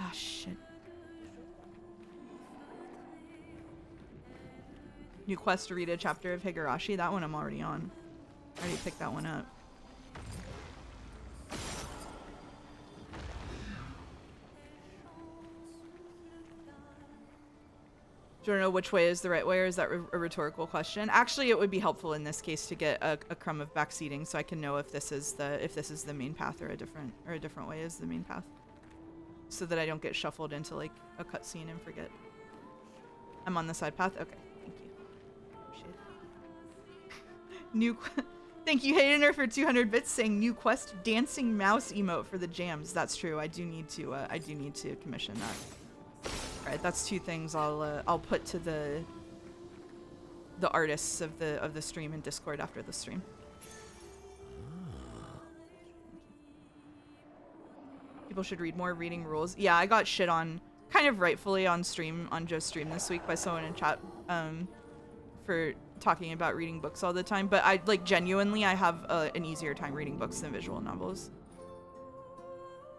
[SPEAKER 1] Oh shit. New quest to read a chapter of Higurashi. That one I'm already on. I already picked that one up. Do you want to know which way is the right way, or is that a rhetorical question? Actually, it would be helpful in this case to get a crumb of backseating, so I can know if this is the main path or a different way is the main path, so that I don't get shuffled into like a cutscene and forget. I'm on the side path. Okay, thank you. Appreciate it. Thank you, Haydener, for 200 bits, saying new quest dancing mouse emote for the jams. That's true. I do need to commission that. Alright, that's two things I'll put to the artists of the stream in Discord after the stream. People should read more reading rules. Yeah, I got shit on kind of rightfully on Joe's stream this week by someone in chat for talking about reading books all the time, but I like genuinely I have an easier time reading books than visual novels.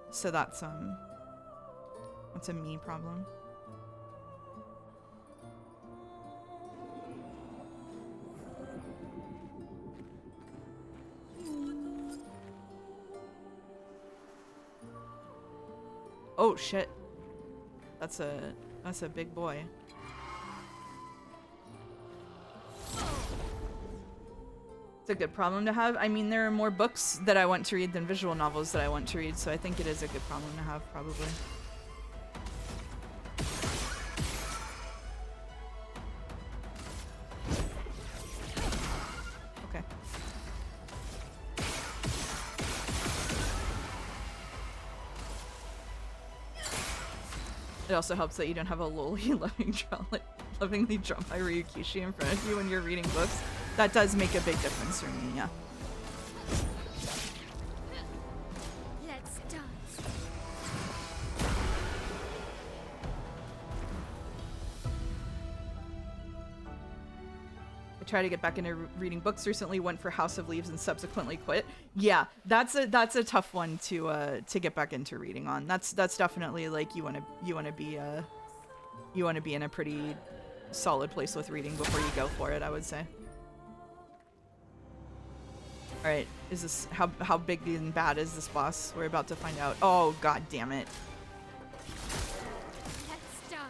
[SPEAKER 1] So that's a me problem. Oh shit. That's a big boy. It's a good problem to have. I mean, there are more books that I want to read than visual novels that I want to read, so I think it is a good problem to have, probably. Okay. It also helps that you don't have a loli lovingly drawn by Ryukishi in front of you when you're reading books. That does make a big difference for me, yeah.
[SPEAKER 3] Let's dance.
[SPEAKER 1] I tried to get back into reading books recently, went for House of Leaves and subsequently quit. Yeah, that's a tough one to get back into reading on. That's definitely like you want to be in a pretty solid place with reading before you go for it, I would say. All right, is this how big and bad is this boss? We're about to find out. Oh god damn it.
[SPEAKER 3] Let's dance.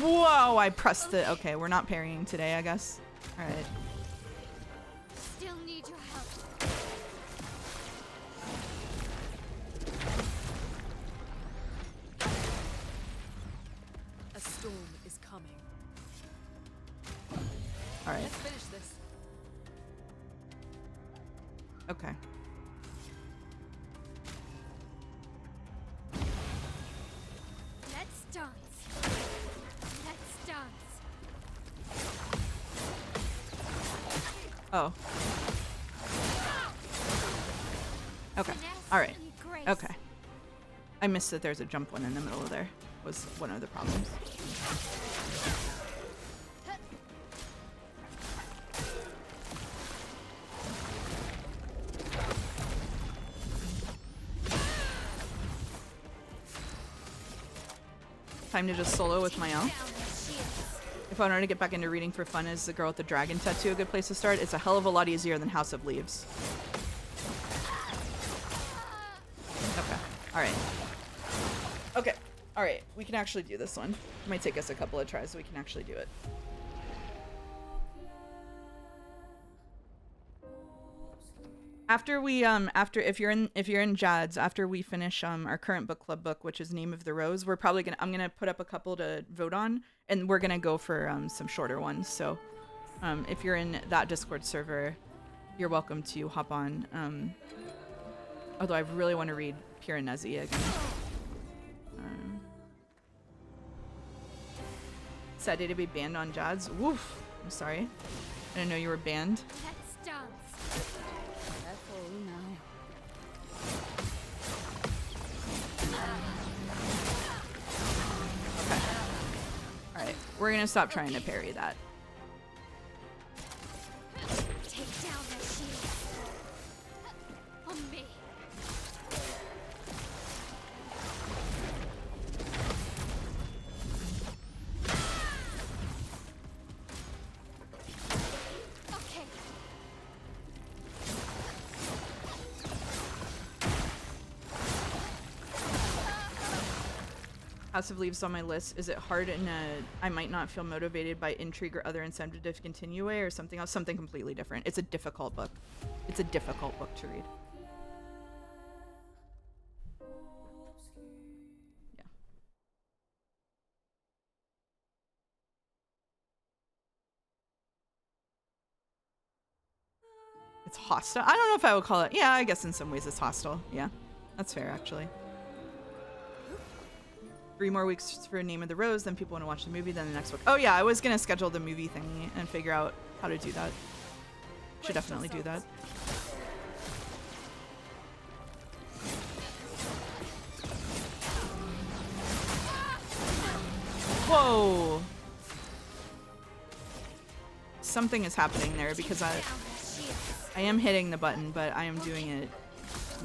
[SPEAKER 1] Whoa, I pressed the... Okay, we're not parrying today, I guess. All right.
[SPEAKER 3] Still need your help.
[SPEAKER 2] A storm is coming.
[SPEAKER 1] All right.
[SPEAKER 2] Let's finish this.
[SPEAKER 1] Okay.
[SPEAKER 3] Let's dance. Let's dance.
[SPEAKER 1] Oh. Okay. All right. Okay. I missed that there's a jump one in the middle of there. Was one of the problems. Time to just solo with my own. If I wanted to get back into reading for fun, is The Girl with the Dragon Tattoo a good place to start? It's a hell of a lot easier than House of Leaves. Okay. Alright. Okay. Alright. We can actually do this one. It might take us a couple of tries, so we can actually do it. After we if you're in Jad's, after we finish our current book club book, which is Name of the Rose, we're probably I'm gonna put up a couple to vote on, and we're gonna go for some shorter ones. So if you're in that Discord server, you're welcome to hop on. Although I really want to read Piranesi again. Sad day to be banned on Jad's. Woof. I'm sorry. I didn't know you were banned.
[SPEAKER 3] Let's dance.
[SPEAKER 2] Careful now.
[SPEAKER 1] Okay. Alright. We're gonna stop trying to parry that.
[SPEAKER 3] Take down their shields. On me. Okay.
[SPEAKER 1] House of Leaves on my list. Is it hard in a I might not feel motivated by intrigue or other incentive to continue way, or something else? Something completely different. It's a difficult book. It's a difficult book to read. Yeah. It's hostile. I don't know if I would call it. Yeah, I guess in some ways it's hostile. Yeah, that's fair actually. 3 more weeks for Name of the Rose, then people want to watch the movie, then the next book. Oh yeah, I was gonna schedule the movie thingy and figure out how to do that. Should definitely do that. Whoa! Something is happening there because I am hitting the button, but I am doing it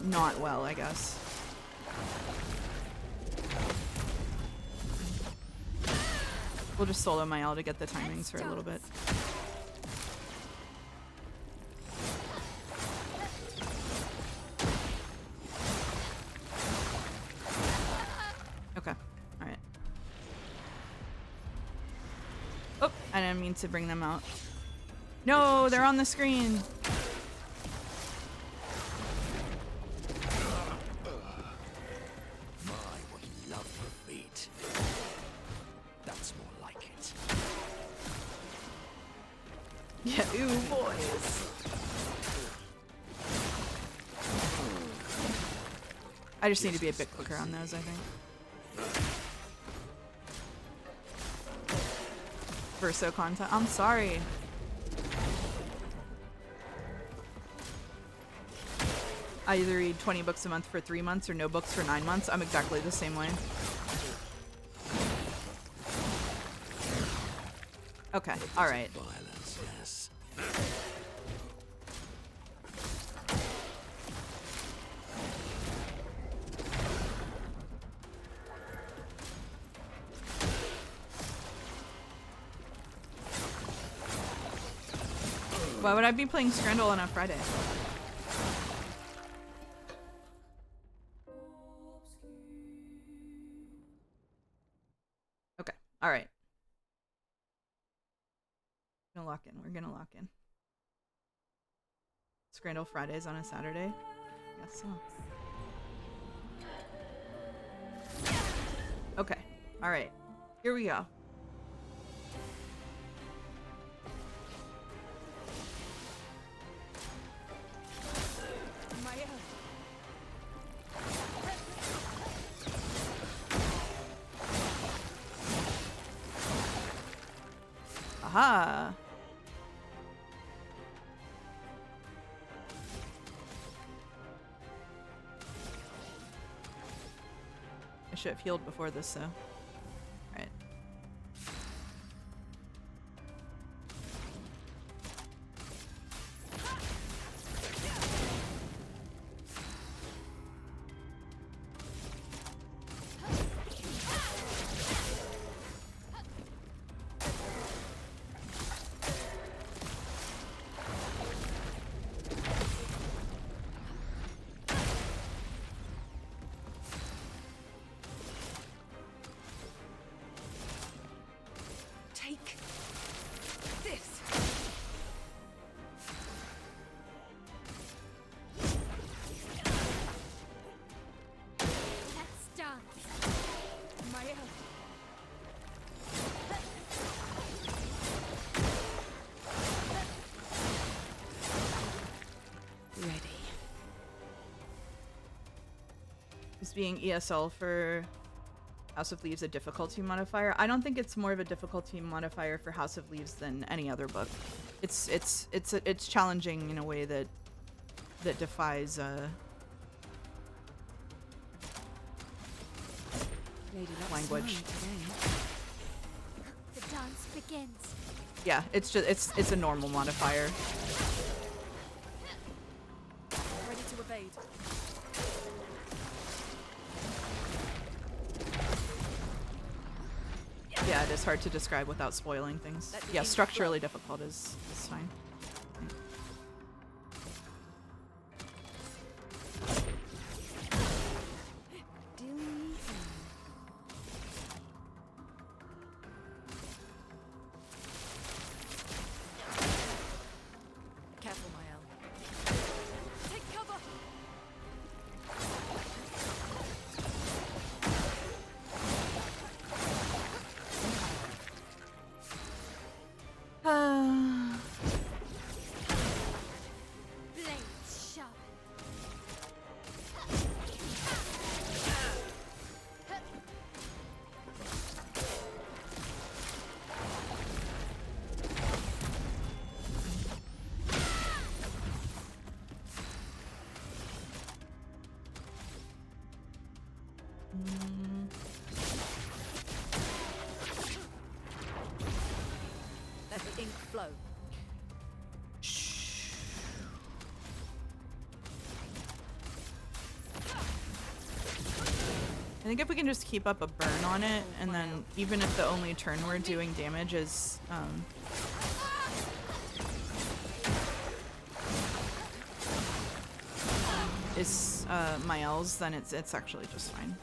[SPEAKER 1] not well, I guess. We'll just solo my L to get the timings for a little bit. didn't mean to bring them out. No, they're on the screen.
[SPEAKER 5] My, what love her feet. That's more like it.
[SPEAKER 1] Yeah, ooh, boys. I just need to be a bit quicker on those, I think. Verso content. I'm sorry. I either read 20 books a month for 3 months or no books for 9 months. I'm exactly the same way. Okay, alright.
[SPEAKER 5] Violence, yes.
[SPEAKER 1] Why would I be playing Scrandle on a Friday? Okay, alright. We're gonna lock in. We're gonna lock in. Scrandle Fridays on a Saturday? Guess so. Okay, alright. Here we go. Aha! I should have healed before this, though. Alright.
[SPEAKER 2] Take this.
[SPEAKER 3] Let's dance.
[SPEAKER 2] Maya. Ready.
[SPEAKER 1] Is being ESL for House of Leaves a difficulty modifier? I don't think it's more of a difficulty modifier for House of Leaves than any other book. It's challenging in a way that defies
[SPEAKER 2] Lady Luck's
[SPEAKER 1] language.
[SPEAKER 2] smiling today.
[SPEAKER 3] The dance begins.
[SPEAKER 1] Yeah, it's just it's a normal modifier.
[SPEAKER 2] Ready to evade.
[SPEAKER 1] Yeah, it is hard to describe without spoiling things.
[SPEAKER 2] Let the
[SPEAKER 1] Yeah,
[SPEAKER 2] ink
[SPEAKER 1] structurally difficult is fine.
[SPEAKER 2] Do me careful, Mael. Take cover.
[SPEAKER 3] Blades sharp.
[SPEAKER 2] Let the ink flow.
[SPEAKER 1] I think if we can just keep up a burn on it, and then even if the only turn we're doing damage is Mael's, then it's actually just fine.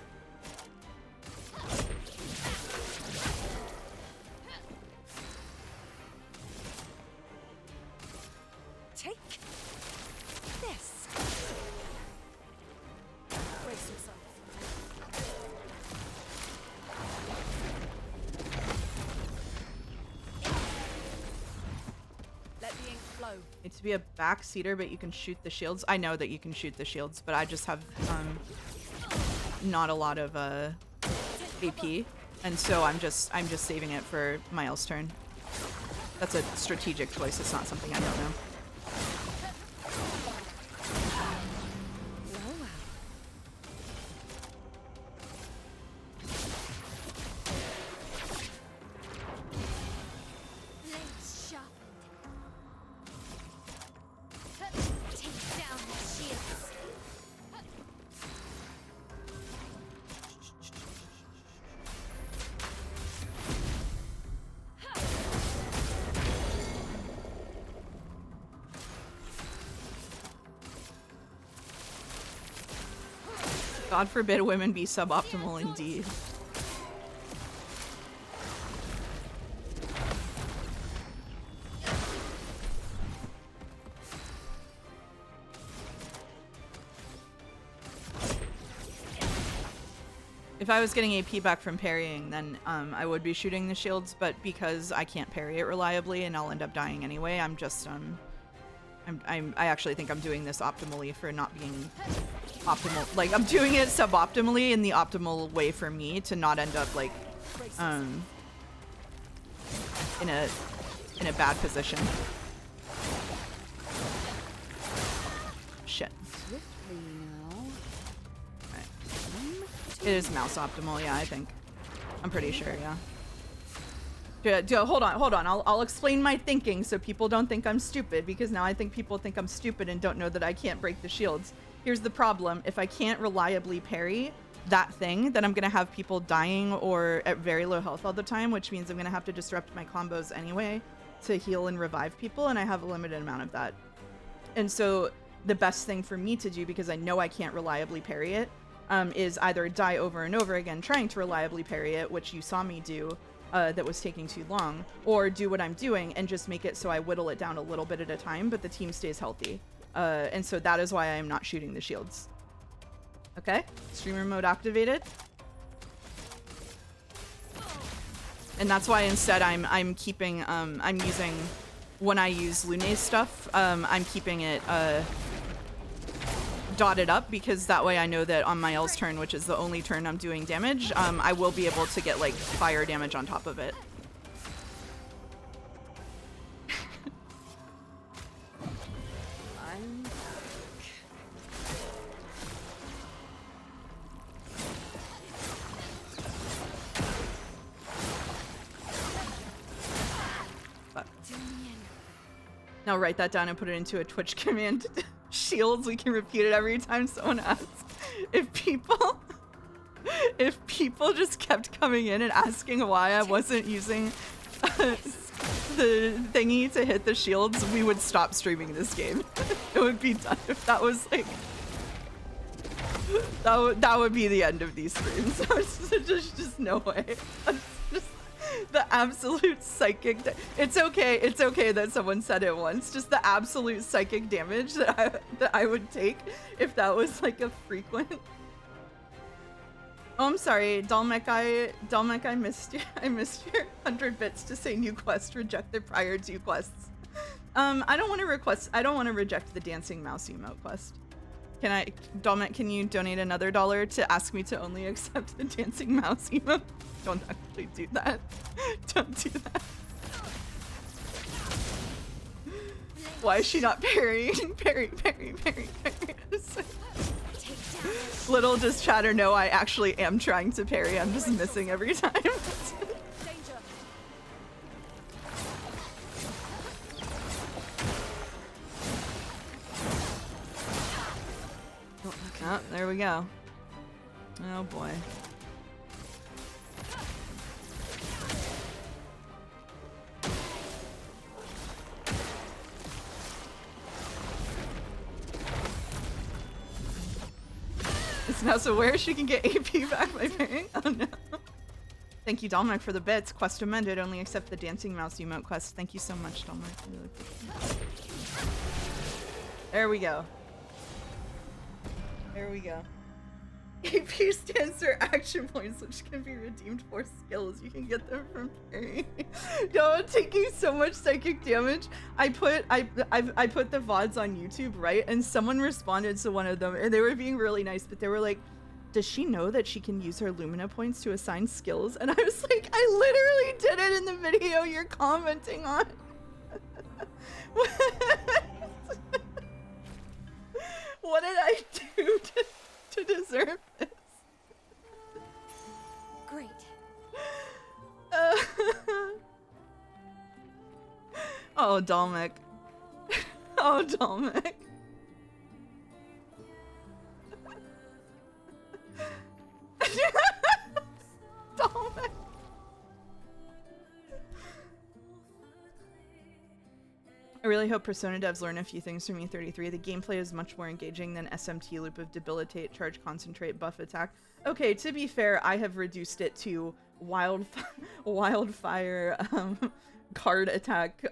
[SPEAKER 1] It's to be a backseater, but you can shoot the shields. I know that you can shoot the shields, but I just have not a lot of AP, and so I'm just saving it for Miles' turn. That's a strategic choice. It's not something I don't know. God forbid women be suboptimal indeed. If I was getting AP back from parrying, then I would be shooting the shields, but because I can't parry it reliably and I'll end up dying anyway, I'm just I actually think I'm doing this optimally for not being optimal. Like, I'm doing it suboptimally in the optimal way for me to not end up like in a bad position. Shit. Right. It is mouse optimal, yeah, I think. I'm pretty sure, yeah. Hold on. I'll explain my thinking so people don't think I'm stupid, because now I think people think I'm stupid and don't know that I can't break the shields. Here's the problem. If I can't reliably parry that thing, then I'm going to have people dying or at very low health all the time, which means I'm going to have to disrupt my combos anyway to heal and revive people, and I have a limited amount of that. And so the best thing for me to do, because I know I can't reliably parry it, is either die over and over again trying to reliably parry it, which you saw me do, that was taking too long, or do what I'm doing and just make it so I whittle it down a little bit at a time, but the team stays healthy. And so that is why I'm not shooting the shields. Okay, streamer mode activated. And that's why instead I'm keeping, I'm using, when I use Lune's stuff, I'm keeping it dotted up, because that way I know that on Miles' turn, which is the only turn I'm doing damage, I will be able to get like fire damage on top of it. Now write that down and put it into a Twitch command. Shields, we can repeat it every time someone asks. If people just kept coming in and asking why I wasn't using the thingy to hit the shields, we would stop streaming this game. It would be done if that was like... That would be the end of these streams. There's just no way. Just the absolute psychic... It's okay that someone said it once. Just the absolute psychic damage that I would take if that was like a frequent... Oh, I'm sorry, Dalmek, I missed you. I missed your 100 bits to say new quest, reject the prior 2 quests. I don't want to reject the dancing mouse emote quest. Dalmek, can you donate another $1 to ask me to only accept the dancing mouse emote? Don't actually do that. Don't do that. Why is she not parrying? Parry. Little does chatter know I actually am trying to parry. I'm just missing every time. Oh, there we go. Oh boy. It's now so where she can get AP back by parrying? Oh no. Thank you, Dalmek, for the bits. Quest amended. Only accept the dancing mouse emote quest. Thank you so much, Dalmek. I really appreciate it. There we go. There we go. AP stands for action points, which can be redeemed for skills. You can get them from parrying. No, I'm taking so much psychic damage. I put the VODs on YouTube, right? And someone responded to one of them, and they were being really nice, but they were like, does she know that she can use her Lumina points to assign skills? And I was like, I literally did it in the video you're commenting on. What did I do to deserve this?
[SPEAKER 3] Great.
[SPEAKER 1] Oh, Dalmek. Oh, Dalmek. Dalmek. I really hope Persona devs learn a few things from E33. The gameplay is much more engaging than SMT loop of debilitate, charge, concentrate, buff, attack. Okay, to be fair, I have reduced it to wildfire, card attack,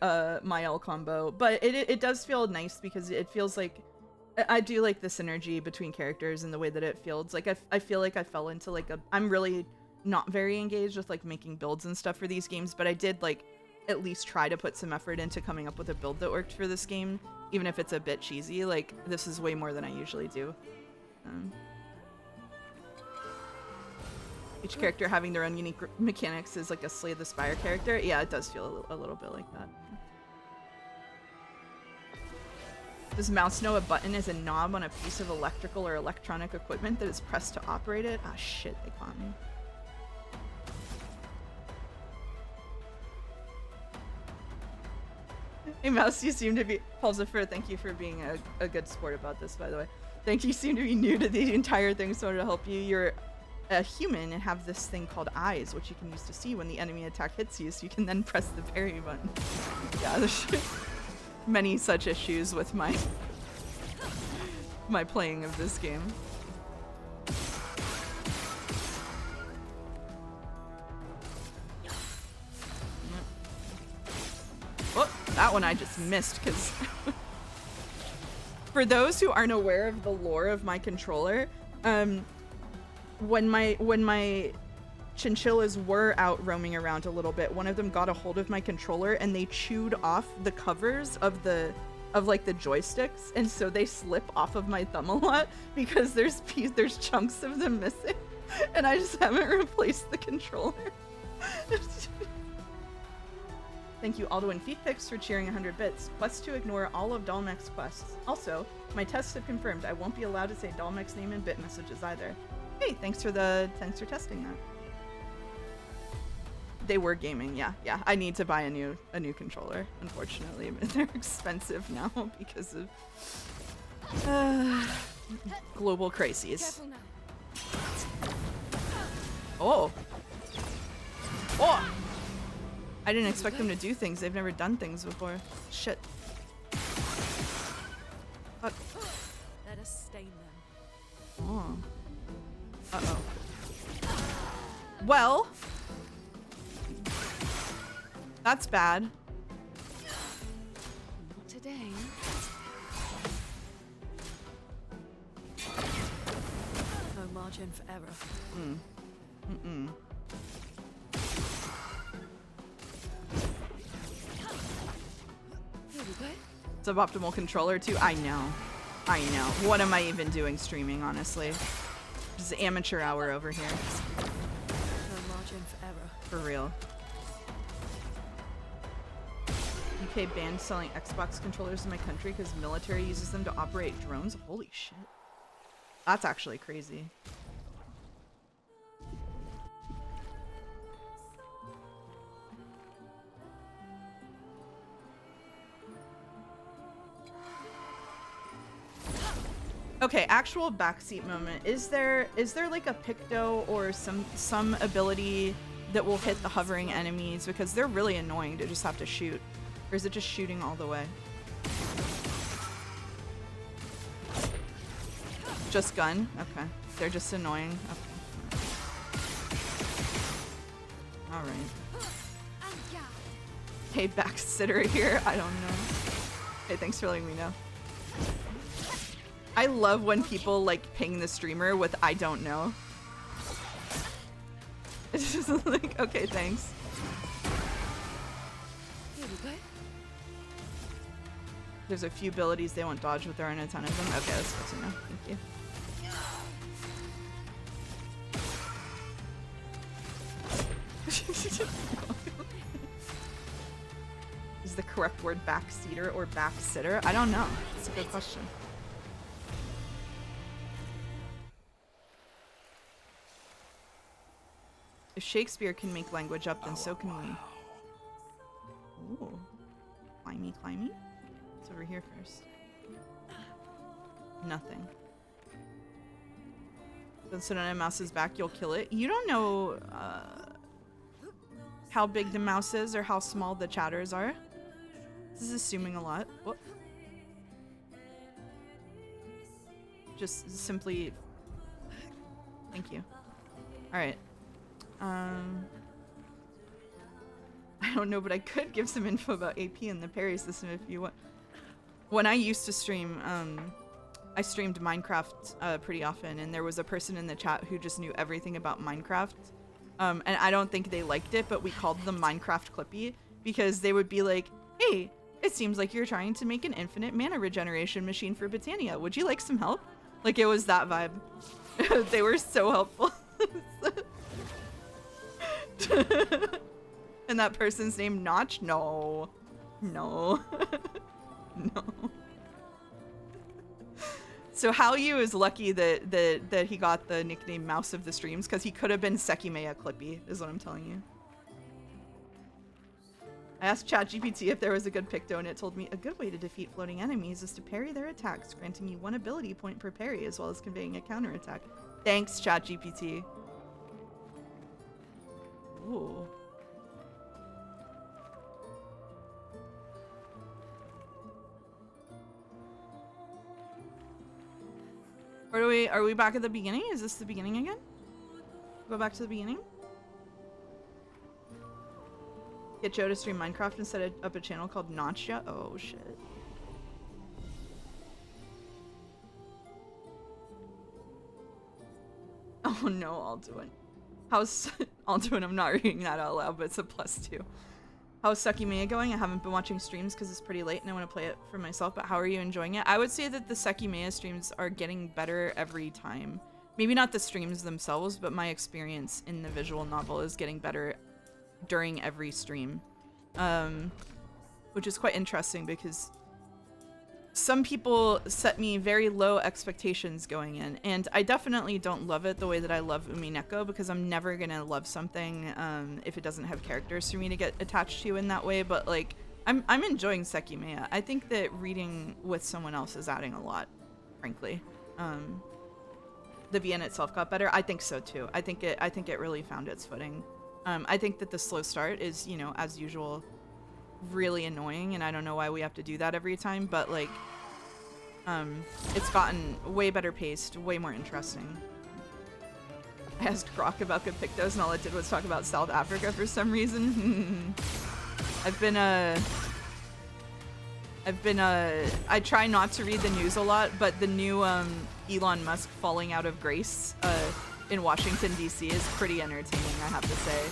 [SPEAKER 1] Mael combo, but it does feel nice because it feels like I do like the synergy between characters and the way that it feels. Like I feel like I fell into like I'm really not very engaged with like making builds and stuff for these games, but I did like at least try to put some effort into coming up with a build that worked for this game, even if it's a bit cheesy. Like, this is way more than I usually do. Each character having their own unique mechanics is like a Slay the Spire character. Yeah, it does feel a little bit like that. Does mouse know a button is a knob on a piece of electrical or electronic equipment that is pressed to operate it? Ah, shit, they caught me. Hey Mouse, you seem to be Pulsifer, thank you for being a good sport about this, by the way. Thank you, seem to be new to the entire thing, so to help you. You're a human and have this thing called eyes, which you can use to see when the enemy attack hits you, so you can then press the parry button. Yeah, there's many such issues with my playing of this game. Oh, that one I just missed because for those who aren't aware of the lore of my controller, when my chinchillas were out roaming around a little bit, one of them got a hold of my controller and they chewed off the covers of like the joysticks, and so they slip off of my thumb a lot because there's chunks of them missing, and I just haven't replaced the controller. Thank you, Aldo and Feetpix, for cheering 100 bits. Quest to ignore all of Dalmek's quests. Also, my tests have confirmed I won't be allowed to say Dalmek's name in bit messages either. Hey, thanks for testing that. They were gaming, yeah. I need to buy a new controller, unfortunately. They're expensive now because of global crises. Oh. I didn't expect them to do things. They've never done things before. Shit. Fuck.
[SPEAKER 2] Let us stain them.
[SPEAKER 1] Oh. Uh-oh. Well. That's bad.
[SPEAKER 2] Not today. No margin for error. Here we go.
[SPEAKER 1] Suboptimal controller too. I know. What am I even doing streaming, honestly? This is amateur hour over here.
[SPEAKER 2] No margin for error.
[SPEAKER 1] For real. UK banned selling Xbox controllers in my country because military uses them to operate drones. Holy shit. That's actually crazy. Okay, actual backseat moment. Is there like a Picto or some ability that will hit the hovering enemies, because they're really annoying to just have to shoot? Or is it just shooting all the way? Just gun? Okay. They're just annoying. Okay. Alright. Hey, backsitter here? I don't know. Hey, thanks for letting me know. I love when people like ping the streamer with "I don't know." It's just like, okay, thanks.
[SPEAKER 2] Here we go.
[SPEAKER 1] There's a few abilities they won't dodge, but there aren't a ton of them. Okay, that's good to know. Thank you. Is the correct word backseater or backsitter? I don't know. It's a good question. If Shakespeare can make language up, then so can we. Ooh. Climby, climby? What's over here first? Nothing. Then sit on a mouse's back, you'll kill it. You don't know how big the mouse is or how small the chatters are. This is assuming a lot. Whoop. Just simply... Thank you. Alright. I don't know, but I could give some info about AP and the parry system if you want. When I used to stream, I streamed Minecraft pretty often, and there was a person in the chat who just knew everything about Minecraft. And I don't think they liked it, but we called them Minecraft Clippy because they would be like, hey, it seems like you're trying to make an infinite mana regeneration machine for Botania. Would you like some help? Like, it was that vibe. They were so helpful. And that person's name Notch? No. No. No. So Hallyu is lucky that he got the nickname Mouse of the Streams, because he could have been Sekimeya Clippy, is what I'm telling you. I asked ChatGPT if there was a good picto, and it told me a good way to defeat floating enemies is to parry their attacks, granting you 1 ability point per parry, as well as conveying a counterattack. Thanks, ChatGPT. Ooh. Are we back at the beginning? Is this the beginning again? Go back to the beginning? Get Joe to stream Minecraft and set up a channel called Notcha? Oh shit. Oh no, Alduin. How's Alduin? I'm not reading that out loud, but it's a +2. How's Sekimeya going? I haven't been watching streams because it's pretty late and I want to play it for myself, but how are you enjoying it? I would say that the Sekimeya streams are getting better every time. Maybe not the streams themselves, but my experience in the visual novel is getting better during every stream. Which is quite interesting because some people set me very low expectations going in, and I definitely don't love it the way that I love Umineko, because I'm never gonna love something if it doesn't have characters for me to get attached to in that way. But like, I'm enjoying Sekimeya. I think that reading with someone else is adding a lot, frankly. The VN itself got better. I think so too. I think it really found its footing. I think that the slow start is, you know, as usual, really annoying, and I don't know why we have to do that every time, but like it's gotten way better paced, way more interesting. I asked Grok about good pictos and all it did was talk about South Africa for some reason. I try not to read the news a lot, but the new Elon Musk falling out of grace in Washington DC is pretty entertaining, I have to say.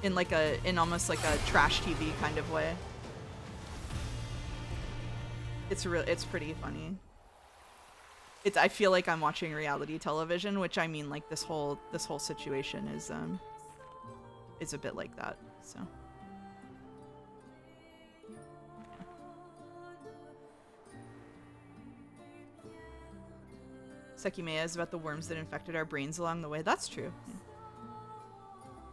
[SPEAKER 1] In almost like a trash TV kind of way. It's pretty funny. I feel like I'm watching reality television, which I mean, like this whole situation is a bit like that. So Sekimeya is about the worms that infected our brains along the way. That's true. Yeah.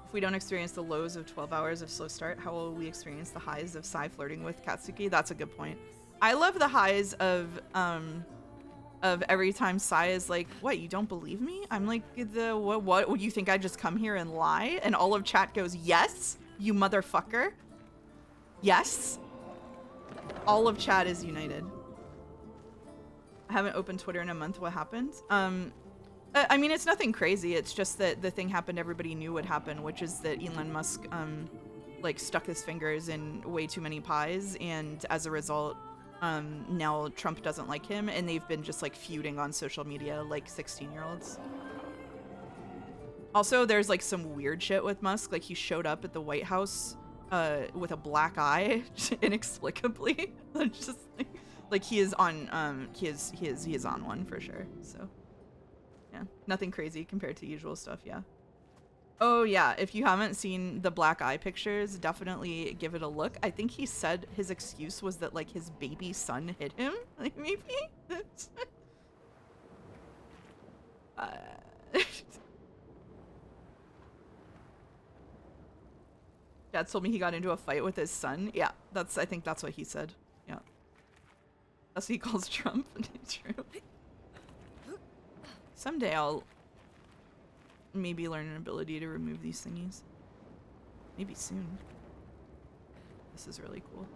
[SPEAKER 1] If we don't experience the lows of 12 hours of slow start, how will we experience the highs of Sai flirting with Katsuki? That's a good point. I love the highs of every time Sai is like, what, you don't believe me? I'm like, what would you think I just come here and lie? And all of chat goes, yes, you motherfucker. Yes. All of chat is united. I haven't opened Twitter in a month. What happened? I mean, it's nothing crazy. It's just that the thing happened everybody knew would happen, which is that Elon Musk, like, stuck his fingers in way too many pies, and as a result, now Trump doesn't like him, and they've been just like feuding on social media like 16-year-olds. Also, there's like some weird shit with Musk. Like he showed up at the White House with a black eye inexplicably. Just like he is on he is on one for sure. So yeah, nothing crazy compared to usual stuff. Yeah. Oh yeah, if you haven't seen the black eye pictures, definitely give it a look. I think he said his excuse was that like his baby son hit him. Like maybe. Dad told me he got into a fight with his son. Yeah, I think that's what he said. Yeah. That's what he calls Trump. True. Someday I'll maybe learn an ability to remove these thingies. Maybe soon. This is really cool.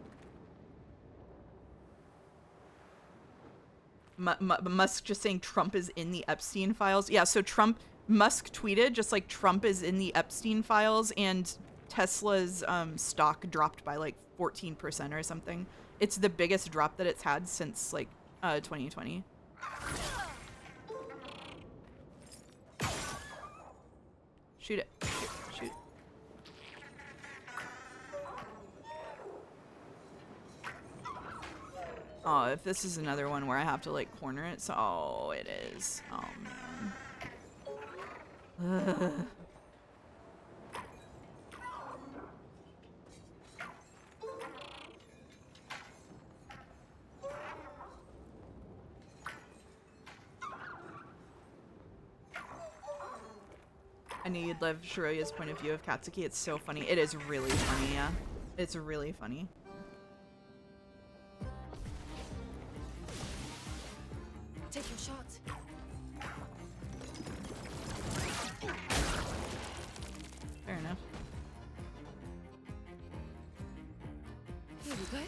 [SPEAKER 1] Musk just saying Trump is in the Epstein files. Yeah, so Musk tweeted just like Trump is in the Epstein files, and Tesla's stock dropped by like 14% or something. It's the biggest drop that it's had since like 2020. Shoot it. Shoot. Oh, if this is another one where I have to like corner it, so oh, it is. Oh man. Ugh. I knew you'd love Shiroya's point of view of Katsuki. It's so funny. It is really funny, yeah. It's really funny.
[SPEAKER 2] Take your shot.
[SPEAKER 1] Fair enough.
[SPEAKER 2] Here we go.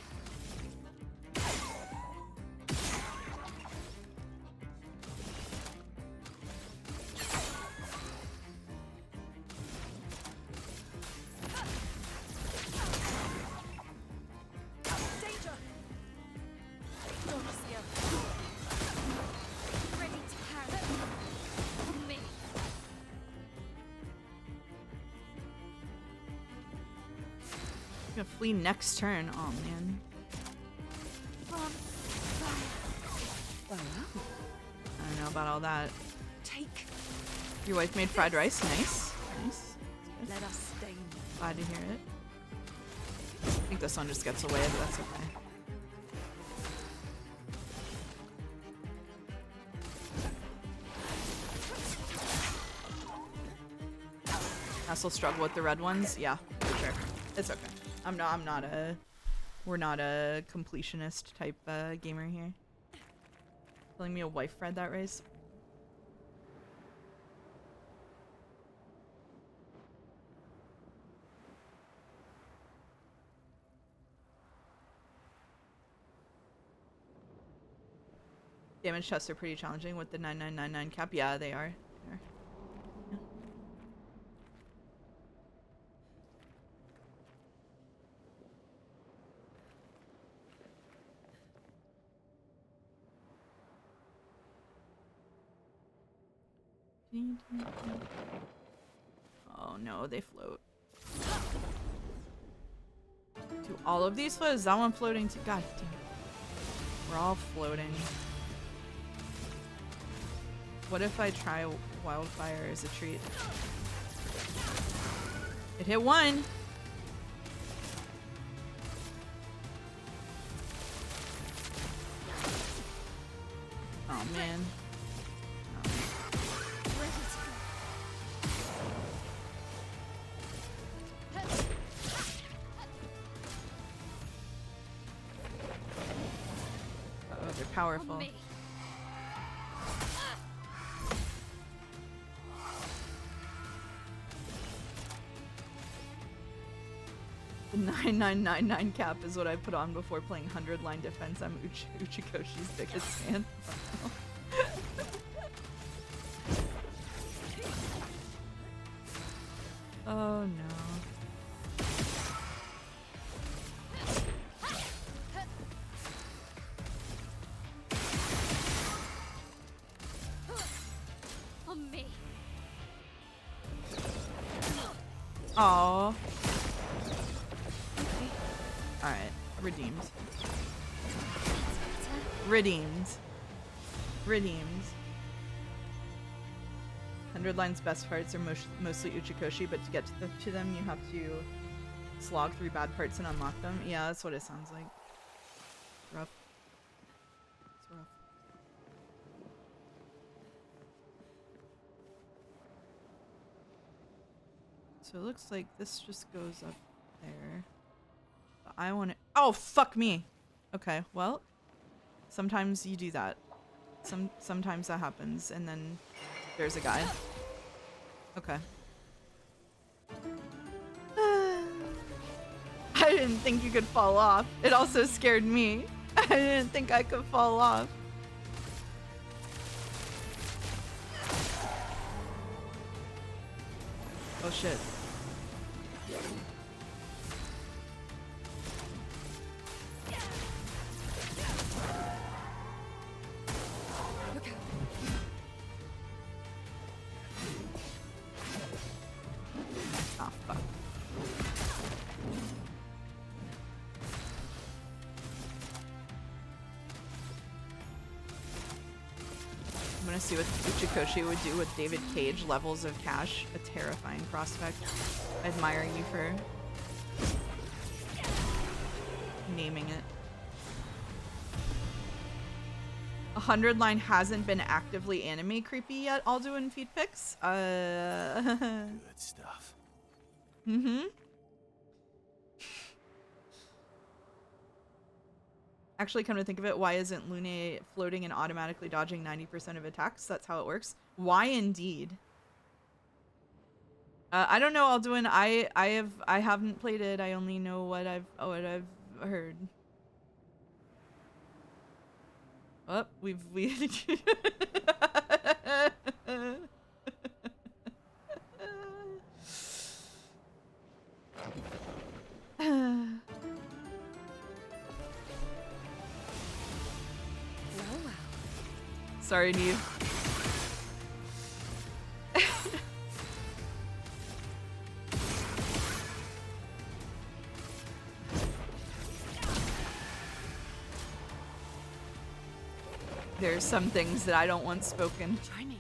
[SPEAKER 1] Gonna flee next turn. Oh man. I don't know about all that.
[SPEAKER 2] Take.
[SPEAKER 1] Your wife made fried rice. Nice. Nice.
[SPEAKER 2] Let us stain.
[SPEAKER 1] Glad to hear it. I think this one just gets away, but that's okay. I still struggle with the red ones. Yeah, for sure. It's okay. We're not a completionist type gamer here. Telling me a wife fried that rice. Damage tests are pretty challenging with the 9999 cap. Yeah, they are. They are. Yeah. Oh no, they float. Do all of these float? Is that one floating too? God damn it. We're all floating. What if I try wildfire as a treat? It hit one! Oh man. Oh, they're powerful. The 9999 cap is what I put on before playing 100 line defense. I'm Uchikoshi's biggest fan. Oh no. Aww. Alright, redeemed. Redeemed. Redeemed. 100 Line's best parts are mostly Uchikoshi, but to get to them, you have to slog through bad parts and unlock them. Yeah, that's what it sounds like. Rough. It's rough. So it looks like this just goes up there. But I want to... Oh, fuck me! Okay, well... Sometimes you do that. Sometimes that happens, and then there's a guy. Okay. I didn't think you could fall off. It also scared me. I didn't think I could fall off. Oh shit. Oh fuck. I'm gonna see what Uchikoshi would do with David Cage levels of cash. A terrifying prospect. I admire you for naming it. 100 Line hasn't been actively anime creepy yet. I'll do in feed pics.
[SPEAKER 4] Good stuff.
[SPEAKER 1] Mm-hmm. Actually, come to think of it, why isn't Lune floating and automatically dodging 90% of attacks? That's how it works. Why indeed? I don't know, Alduin. I haven't played it. I only know what I've heard. Oh, we Sorry, Neve. There's some things that I don't want spoken.
[SPEAKER 2] Try me.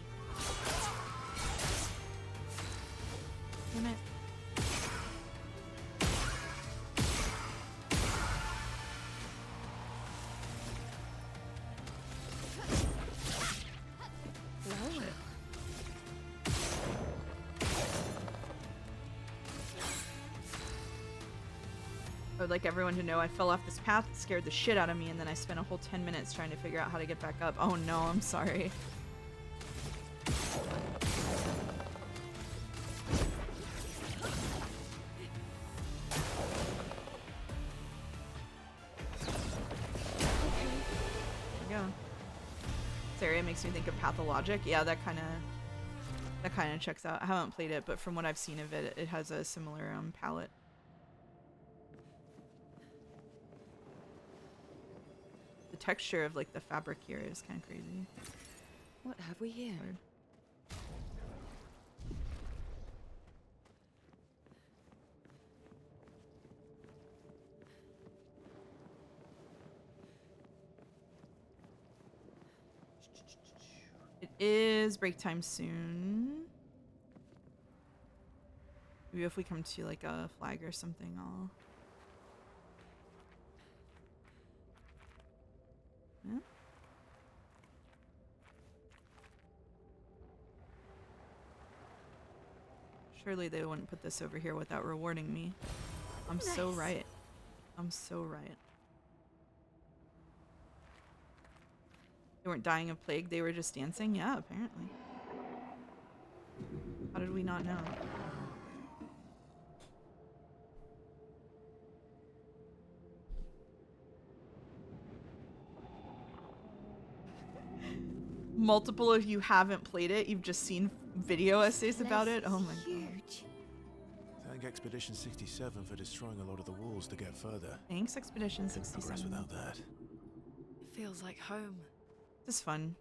[SPEAKER 1] Damn it. I would like everyone to know I fell off this path, it scared the shit out of me, and then I spent a whole 10 minutes trying to figure out how to get back up. Oh no, I'm sorry. There we go. This area makes me think of Pathologic. Yeah, that kind of checks out. I haven't played it, but from what I've seen of it, it has a similar palette. Texture of like the fabric here is kind of crazy.
[SPEAKER 2] What have we here?
[SPEAKER 1] Hard. It is break time soon. Maybe if we come to like a flag or something, I'll... Yeah. Surely they wouldn't put this over here without rewarding me. I'm so right. I'm so right. They weren't dying of plague, they were just dancing? Yeah, apparently. How did we not know? Multiple of you haven't played it, you've just seen video essays about it. Oh my god.
[SPEAKER 4] Thank Expedition 67 for destroying a lot of the walls to get further.
[SPEAKER 1] Thanks, Expedition
[SPEAKER 4] Couldn't progress
[SPEAKER 1] 67.
[SPEAKER 4] without that.
[SPEAKER 2] It feels like home.
[SPEAKER 1] This is fun.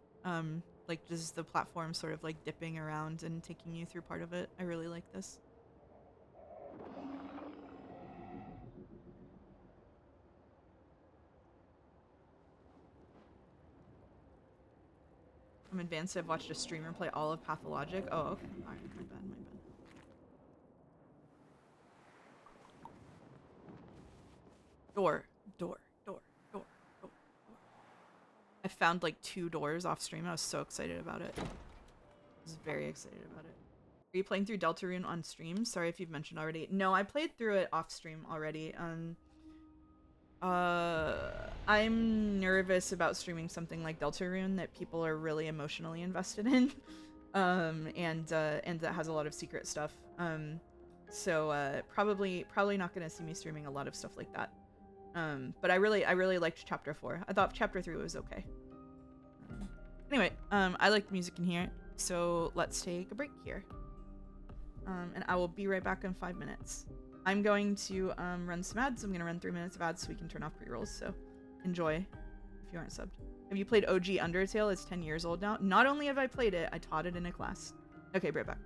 [SPEAKER 1] Like just the platform sort of like dipping around and taking you through part of it. I really like this. I'm advanced. I've watched a streamer play all of Pathologic. Oh, okay. Alright, my bad, my bad. Door, door, door, door, door, door. I found like 2 doors off stream. I was so excited about it. I was very excited about it. Are you playing through Deltarune on stream? Sorry if you've mentioned already. No, I played through it off stream already. I'm nervous about streaming something like Deltarune that people are really emotionally invested in. And that has a lot of secret stuff. So probably not gonna see me streaming a lot of stuff like that. But I really liked chapter 4. I thought chapter 3 was okay. Anyway, I like music in here, so let's take a break here. And I will be right back in 5 minutes. I'm going to run some ads. I'm gonna run 3 minutes of ads so we can turn off pre-rolls. So enjoy if you aren't subbed. Have you played OG Undertale? It's 10 years old now. Not only have I played it, I taught it in a class. Okay, right back.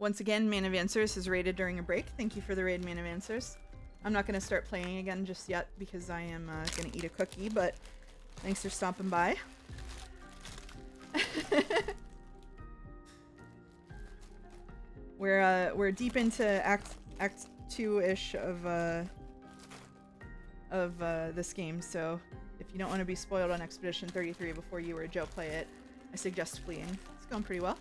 [SPEAKER 1] Once again, Man of Answers has raided during a break. Thank you for the raid, Man of Answers. I'm not going to start playing again just yet because I am going to eat a cookie, but thanks for stopping by. We're deep into Act 2-ish of this game, so if you don't want to be spoiled on Expedition 33 before you or Joe play it, I suggest fleeing. It's going pretty well.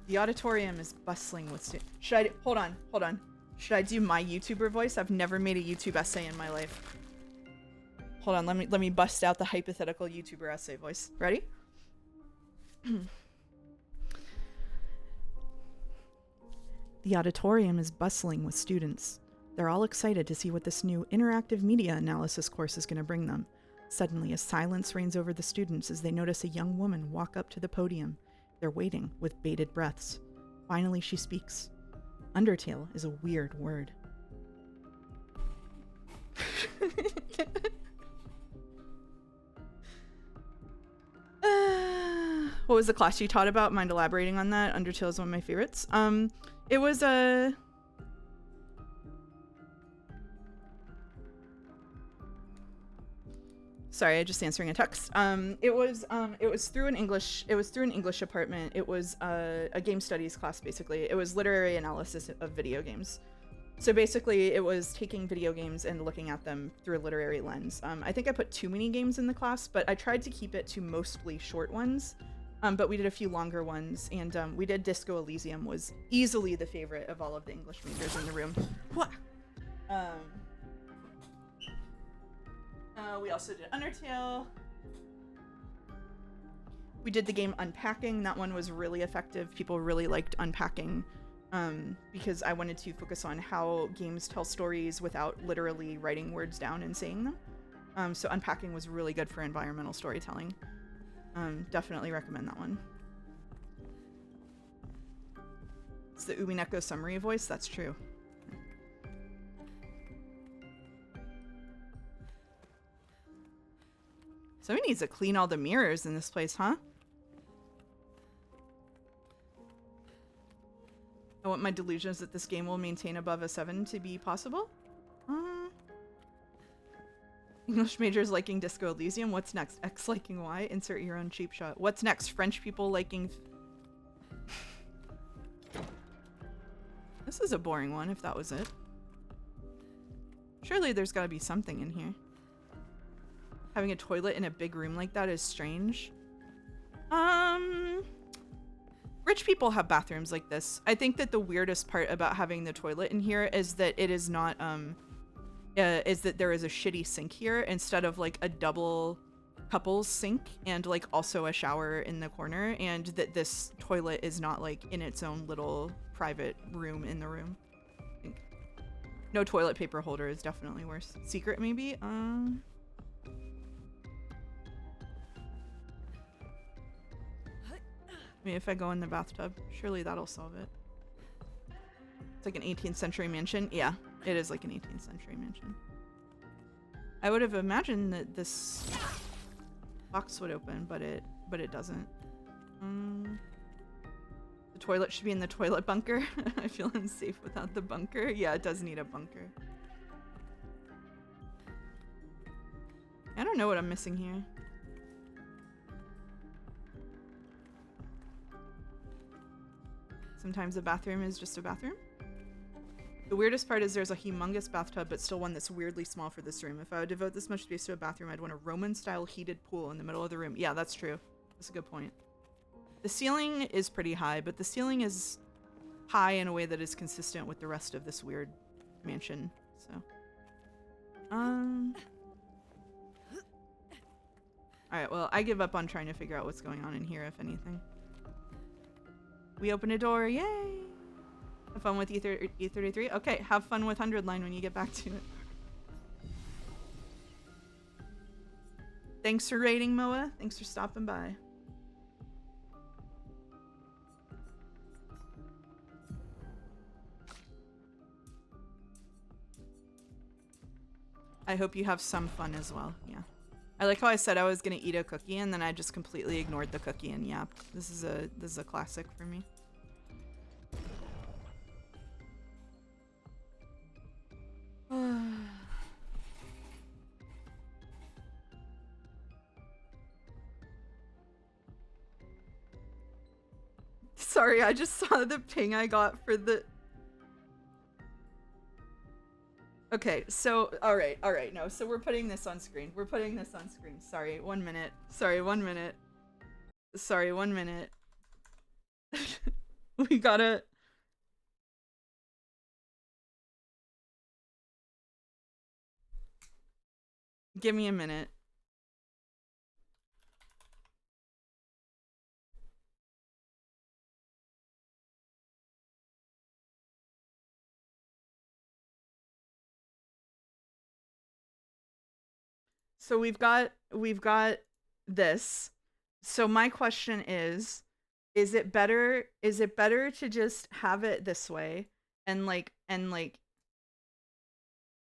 [SPEAKER 1] The auditorium is bustling with students. Should I hold on. Should I do my YouTuber voice? I've never made a YouTube essay in my life. Hold on, let me bust out the hypothetical YouTuber essay voice. Ready? The auditorium is bustling with students. They're all excited to see what this new interactive media analysis course is going to bring them. Suddenly, a silence reigns over the students as they notice a young woman walk up to the podium. They're waiting with bated breaths. Finally, she speaks. Undertale is a weird word. What was the class you taught about? Mind elaborating on that? Undertale is one of my favorites. It was a... Sorry, just answering a text. It was through an English department. It was a game studies class, basically. It was literary analysis of video games. So basically, it was taking video games and looking at them through a literary lens. I think I put too many games in the class, but I tried to keep it to mostly short ones. But we did a few longer ones, and we did Disco Elysium, was easily the favorite of all of the English majors in the room. What? We also did Undertale. We did the game Unpacking. That one was really effective. People really liked Unpacking because I wanted to focus on how games tell stories without literally writing words down and saying them. So Unpacking was really good for environmental storytelling. Definitely recommend that one. It's the Ubineko summary voice. That's true. Somebody needs to clean all the mirrors in this place, huh? I want my delusions that this game will maintain above a 7 to be possible. English majors liking Disco Elysium. What's next? X liking Y? Insert your own cheap shot. What's next? French people liking... This is a boring one, if that was it. Surely there's gotta be something in here. Having a toilet in a big room like that is strange. Rich people have bathrooms like this. I think that the weirdest part about having the toilet in here is that it is not, is that there is a shitty sink here instead of like a double couples sink and like also a shower in the corner, and that this toilet is not like in its own little private room in the room. I think. No toilet paper holder is definitely worse. Secret maybe? Maybe if I go in the bathtub, surely that'll solve it. It's like an 18th century mansion. Yeah, it is like an 18th century mansion. I would have imagined that this box would open, but it doesn't. The toilet should be in the toilet bunker. I feel unsafe without the bunker. Yeah, it does need a bunker. I don't know what I'm missing here. Sometimes a bathroom is just a bathroom. The weirdest part is there's a humongous bathtub, but still one that's weirdly small for this room. If I would devote this much space to a bathroom, I'd want a Roman-style heated pool in the middle of the room. Yeah, that's true. That's a good point. The ceiling is pretty high, but the ceiling is high in a way that is consistent with the rest of this weird mansion. So, Alright, well, I give up on trying to figure out what's going on in here, if anything. We open a door, yay! Have fun with E33? Okay, have fun with 100 line when you get back to it. Thanks for raiding, Moa. Thanks for stopping by. I hope you have some fun as well, yeah. I like how I said I was gonna eat a cookie and then I just completely ignored the cookie and yapped. This is a classic for me. Sorry, I just saw the ping I got for the... Okay, so, alright, no, so we're putting this on screen. We're putting this on screen. Sorry, 1 minute. Sorry, 1 minute. Sorry, 1 minute. We gotta... Give me a minute. So we've got this. So my question is it better to just have it this way and like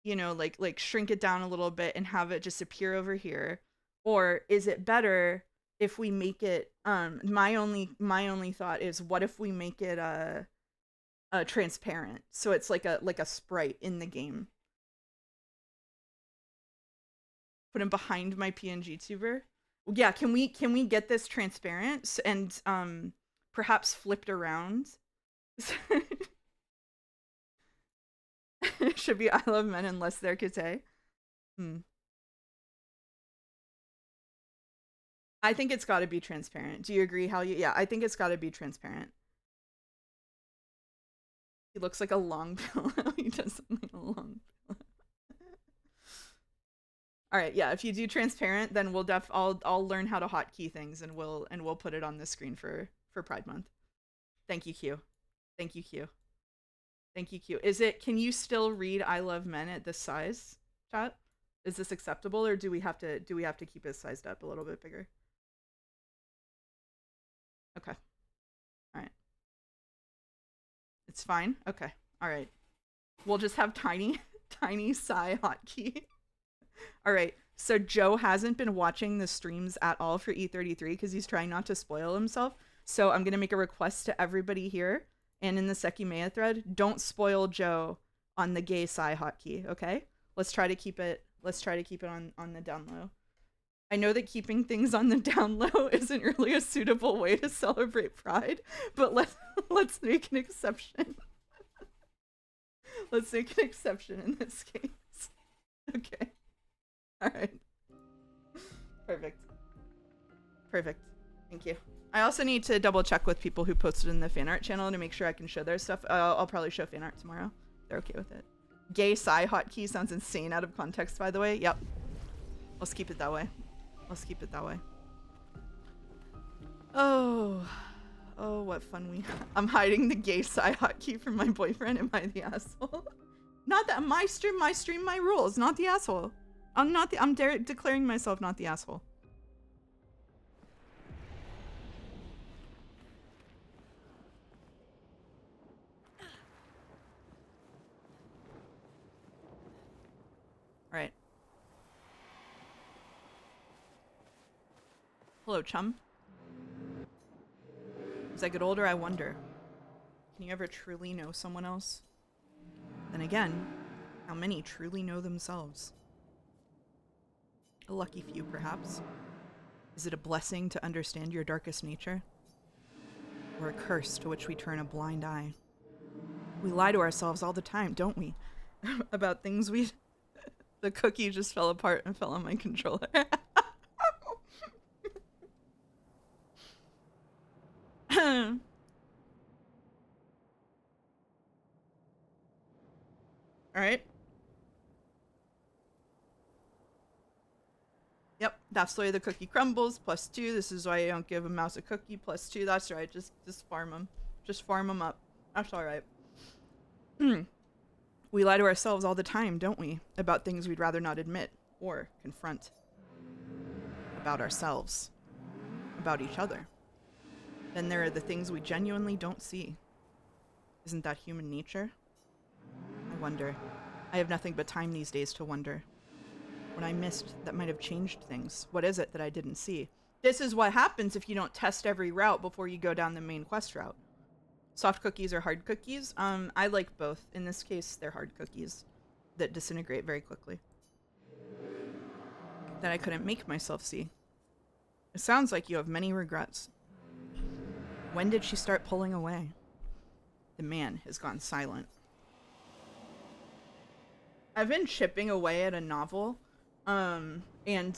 [SPEAKER 1] you know, like shrink it down a little bit and have it just appear over here? Or is it better if we make it my only thought is, what if we make it transparent, so it's like a sprite in the game? Put him behind my PNG tuber. Yeah, can we get this transparent and perhaps flipped around? It should be I love men unless they're kate. I think it's got to be transparent. Do you agree, Hal? Yeah, I think it's got to be transparent. He looks like a long pillow. He does look like a long pillow. All right, yeah. If you do transparent, then we'll I'll learn how to hotkey things and we'll put it on the screen for Pride Month. Thank you, Q. Thank you, Q. Thank you, Q. Can you still read I love men at this size, chat? Is this acceptable, or do we have to keep it sized up a little bit bigger? Okay. All right. It's fine. Okay. All right. We'll just have tiny sigh hotkey. All right. So Joe hasn't been watching the streams at all for E33 because he's trying not to spoil himself. So I'm going to make a request to everybody here and in the Sekimea thread, don't spoil Joe on the gay sigh hotkey, okay? Let's try to keep it on the down low. I know that keeping things on the down low isn't really a suitable way to celebrate Pride, but let's make an exception. Let's make an exception in this case. Okay. All right. Perfect. Perfect. Thank you. I also need to double check with people who posted in the fan art channel to make sure I can show their stuff. I'll probably show fan art tomorrow. They're okay with it. Gay sigh hotkey sounds insane out of context, by the way. Yep. Let's keep it that way. Let's keep it that way. Oh, what fun we have. I'm hiding the gay sigh hotkey from my boyfriend. Am I the asshole? Not that my stream, my rules. Not the asshole. I'm declaring myself not the asshole. All right. Hello, chum. As I get older, I wonder, can you ever truly know someone else? Then again, how many truly know themselves? A lucky few, perhaps. Is it a blessing to understand your darkest nature? Or a curse to which we turn a blind eye? We lie to ourselves all the time, don't we? About things we... The cookie just fell apart and fell on my controller. Alright. Yep, that's the way the cookie crumbles. +2. This is why I don't give a mouse a cookie. +2. That's right. Just farm them. Just farm them up. That's alright. We lie to ourselves all the time, don't we? About things we'd rather not admit or confront. About ourselves. About each other. Then there are the things we genuinely don't see. Isn't that human nature? I wonder. I have nothing but time these days to wonder. What I missed that might have changed things. What is it that I didn't see? This is what happens if you don't test every route before you go down the main quest route. Soft cookies or hard cookies? I like both. In this case, they're hard cookies that disintegrate very quickly. That I couldn't make myself see. It sounds like you have many regrets. When did she start pulling away? The man has gone silent. I've been chipping away at a novel, and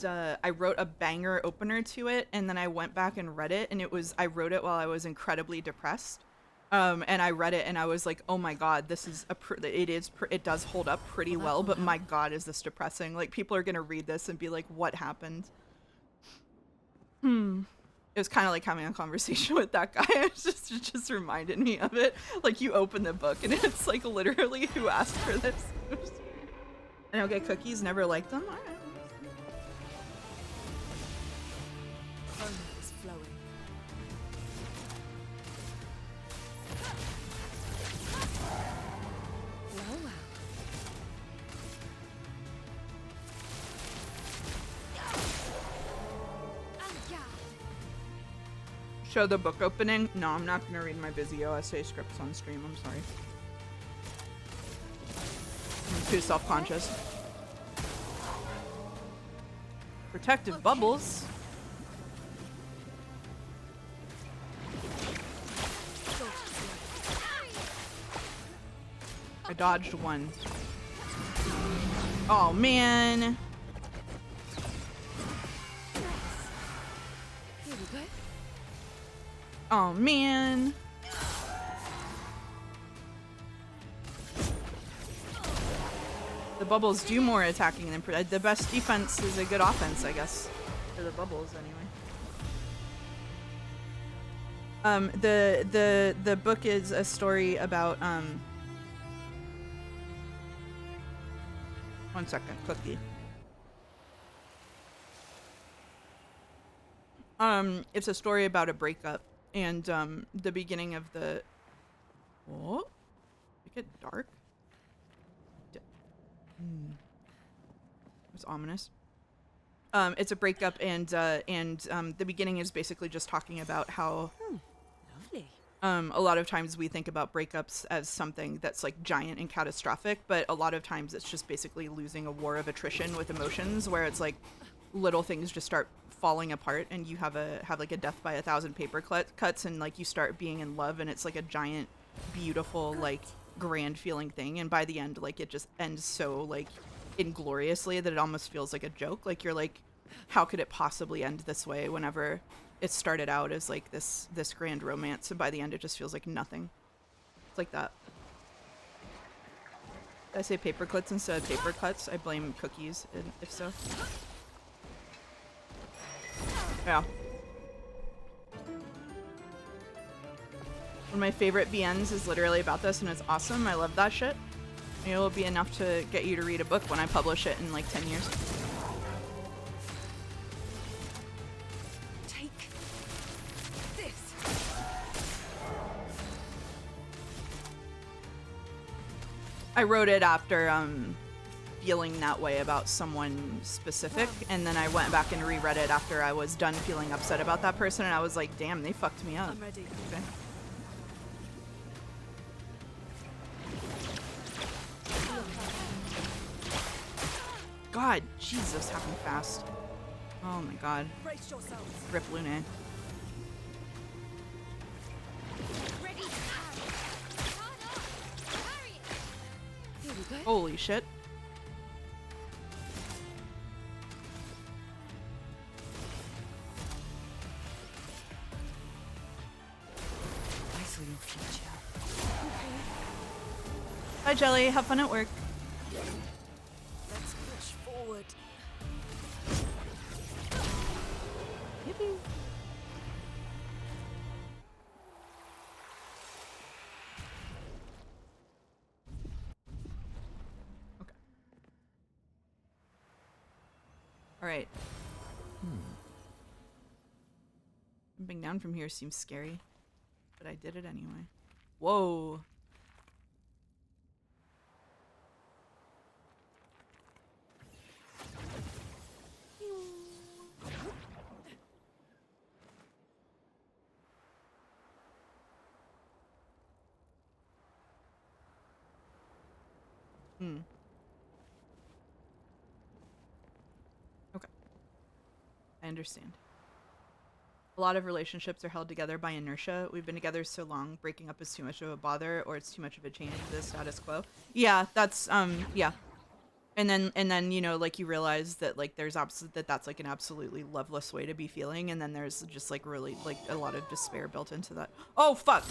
[SPEAKER 1] I wrote a banger opener to it, and then I went back and read it, and I wrote it while I was incredibly depressed. And I read it and I was like, oh my god, this is it does hold up pretty well, but my god, is this depressing. Like, people are gonna read this and be like, what happened? It was kind of like having a conversation with that guy. It just reminded me of it. Like, you open the book and it's like literally, who asked for this? I don't get cookies, never liked them. All right.
[SPEAKER 2] Is flowing.
[SPEAKER 1] Show the book opening? No, I'm not gonna read my Vizio essay scripts on stream, I'm sorry. I'm too self-conscious. Protective bubbles? I dodged one. Oh man!
[SPEAKER 2] Here we go.
[SPEAKER 1] Oh man! The bubbles do more attacking than the best defense is a good offense, I guess. For the bubbles, anyway. The book is a story about 1 second, cookie. It's a story about a breakup and the beginning of the. What? Make it dark. It's ominous. It's a breakup, and the beginning is basically just talking about how
[SPEAKER 2] Lovely.
[SPEAKER 1] a lot of times we think about breakups as something that's like giant and catastrophic, but a lot of times it's just basically losing a war of attrition with emotions, where it's like little things just start falling apart, and you have like a death by 1,000 paper cuts, and like you start being in love, and it's like a giant, beautiful, like grand feeling thing, and by the end, like it just ends so like ingloriously that it almost feels like a joke. Like, you're like, how could it possibly end this way, whenever it started out as like this grand romance, and by the end it just feels like nothing. It's like that. Did I say paper clips instead of paper cuts? I blame cookies, if so. Yeah. One of my favorite BNs is literally about this, and it's awesome. I love that shit. Maybe it'll be enough to get you to read a book when I publish it in like 10 years.
[SPEAKER 2] Take this.
[SPEAKER 1] I wrote it after feeling that way about someone specific, and then I went back and reread it after I was done feeling upset about that person, and I was like, damn, they fucked me up.
[SPEAKER 2] I'm ready.
[SPEAKER 1] Okay. God, Jesus, happened fast. Oh my god.
[SPEAKER 2] Brace yourselves.
[SPEAKER 1] Rip Lune.
[SPEAKER 3] Ready? Turn up! Hurry!
[SPEAKER 2] Here we go.
[SPEAKER 1] Holy shit.
[SPEAKER 2] I saw your future.
[SPEAKER 1] Bye, Jelly. Have fun at work.
[SPEAKER 2] Let's push forward.
[SPEAKER 1] Yippee. Okay. All right. Jumping down from here seems scary, but I did it anyway. Whoa. Hmm. Okay. I understand. A lot of relationships are held together by inertia. We've been together so long, breaking up is too much of a bother, or it's too much of a change to the status quo. Yeah, that's yeah. And then you know, like, you realize that like there's that's like an absolutely loveless way to be feeling, and then there's just like really like a lot of despair built into that. Oh fuck.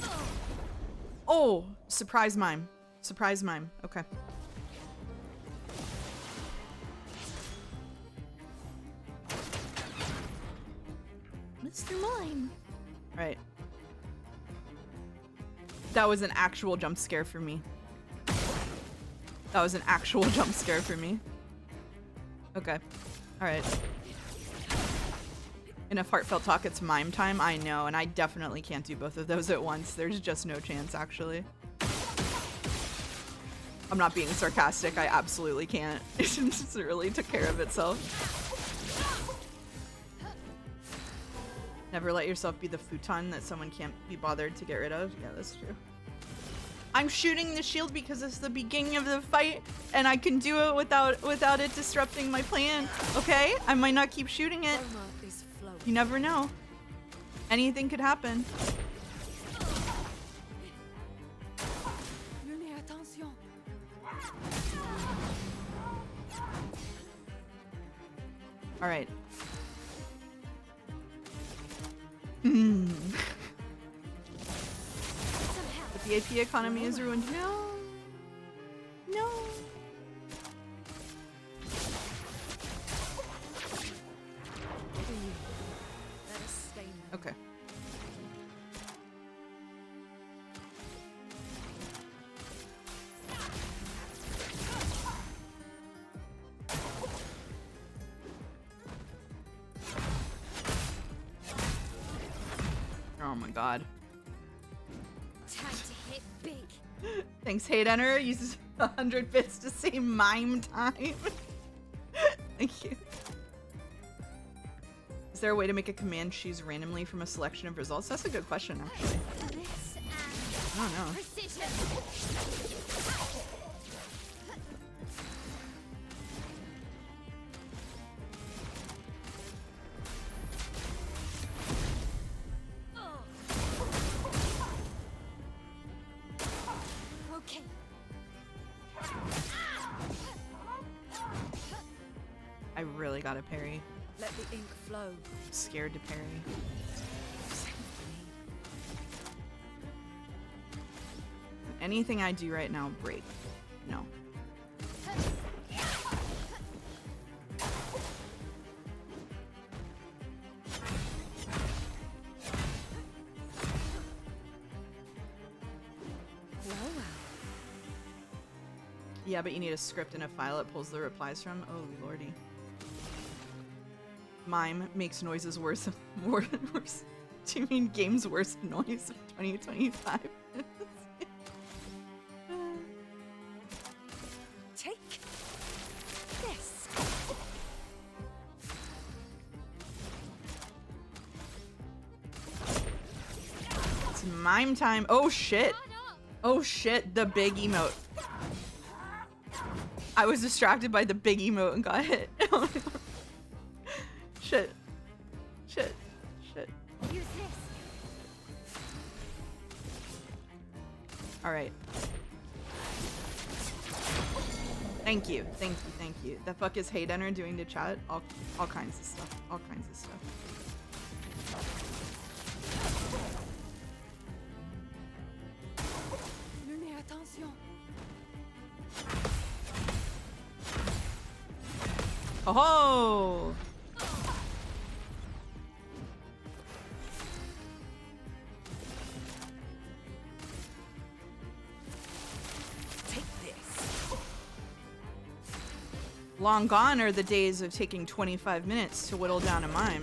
[SPEAKER 1] Oh, surprise mime. Surprise mime. Okay.
[SPEAKER 3] Mr. Mime.
[SPEAKER 1] Right. That was an actual jump scare for me. That was an actual jump scare for me. Okay. Alright. Enough heartfelt talk, it's mime time. I know, and I definitely can't do both of those at once. There's just no chance, actually. I'm not being sarcastic. I absolutely can't. It just really took care of itself. Never let yourself be the futon that someone can't be bothered to get rid of. Yeah, that's true. I'm shooting the shield because it's the beginning of the fight, and I can do it without it disrupting my plan. Okay? I might not keep shooting it. You never know. Anything could happen. All right. But the AP economy is ruined. No. No. Okay. Oh my god.
[SPEAKER 3] Time to hit big.
[SPEAKER 1] Thanks, Hate Enter. Uses 100 bits to say mime time. Thank you. Is there a way to make a command choose randomly from a selection of results? That's a good question, actually. I don't know.
[SPEAKER 3] Okay.
[SPEAKER 1] I really gotta parry.
[SPEAKER 2] Let the ink flow.
[SPEAKER 1] I'm scared to parry. Anything I do right now, break. No. Yeah, but you need a script and a file it pulls the replies from. Oh, lordy. Mime makes noises worse. Worse. Do you mean game's worst noise of 2025?
[SPEAKER 2] Take this.
[SPEAKER 1] It's mime time. Oh shit. Oh shit, the big emote. I was distracted by the big emote and got hit. Shit. Shit. Shit.
[SPEAKER 3] Use this.
[SPEAKER 1] Alright. Thank you. Thank you. Thank you. The fuck is Hate Enter doing to chat? All kinds of stuff. All kinds of stuff. Oh ho!
[SPEAKER 2] Take this.
[SPEAKER 1] Long gone are the days of taking 25 minutes to whittle down a mime.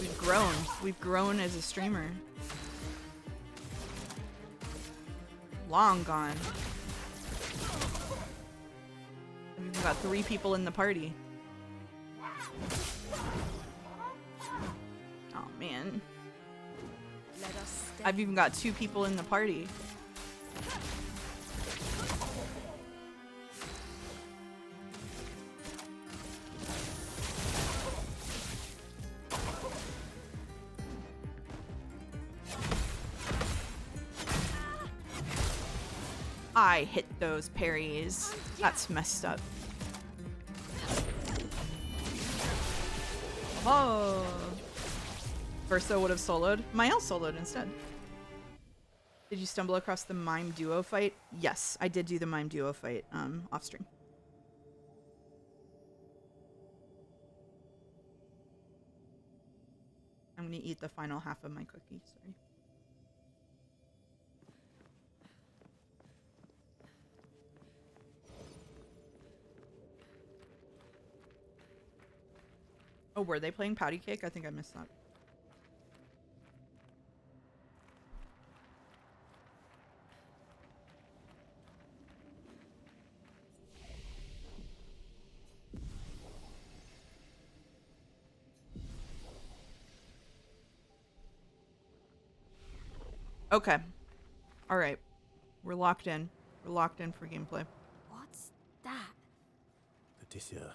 [SPEAKER 1] We've grown. We've grown as a streamer. Long gone. We've got 3 people in the party. Oh man.
[SPEAKER 2] Let us stay.
[SPEAKER 1] I've even got 2 people in the party. I hit those parries. That's messed up. Oh. Verso would have soloed. Mael soloed instead. Did you stumble across the mime duo fight? Yes, I did do the mime duo fight off stream. I'm gonna eat the final half of my cookie, sorry. Oh, were they playing patty cake? I think I missed that. Okay. Alright. We're locked in. We're locked in for gameplay.
[SPEAKER 3] What's that?
[SPEAKER 4] Leticia.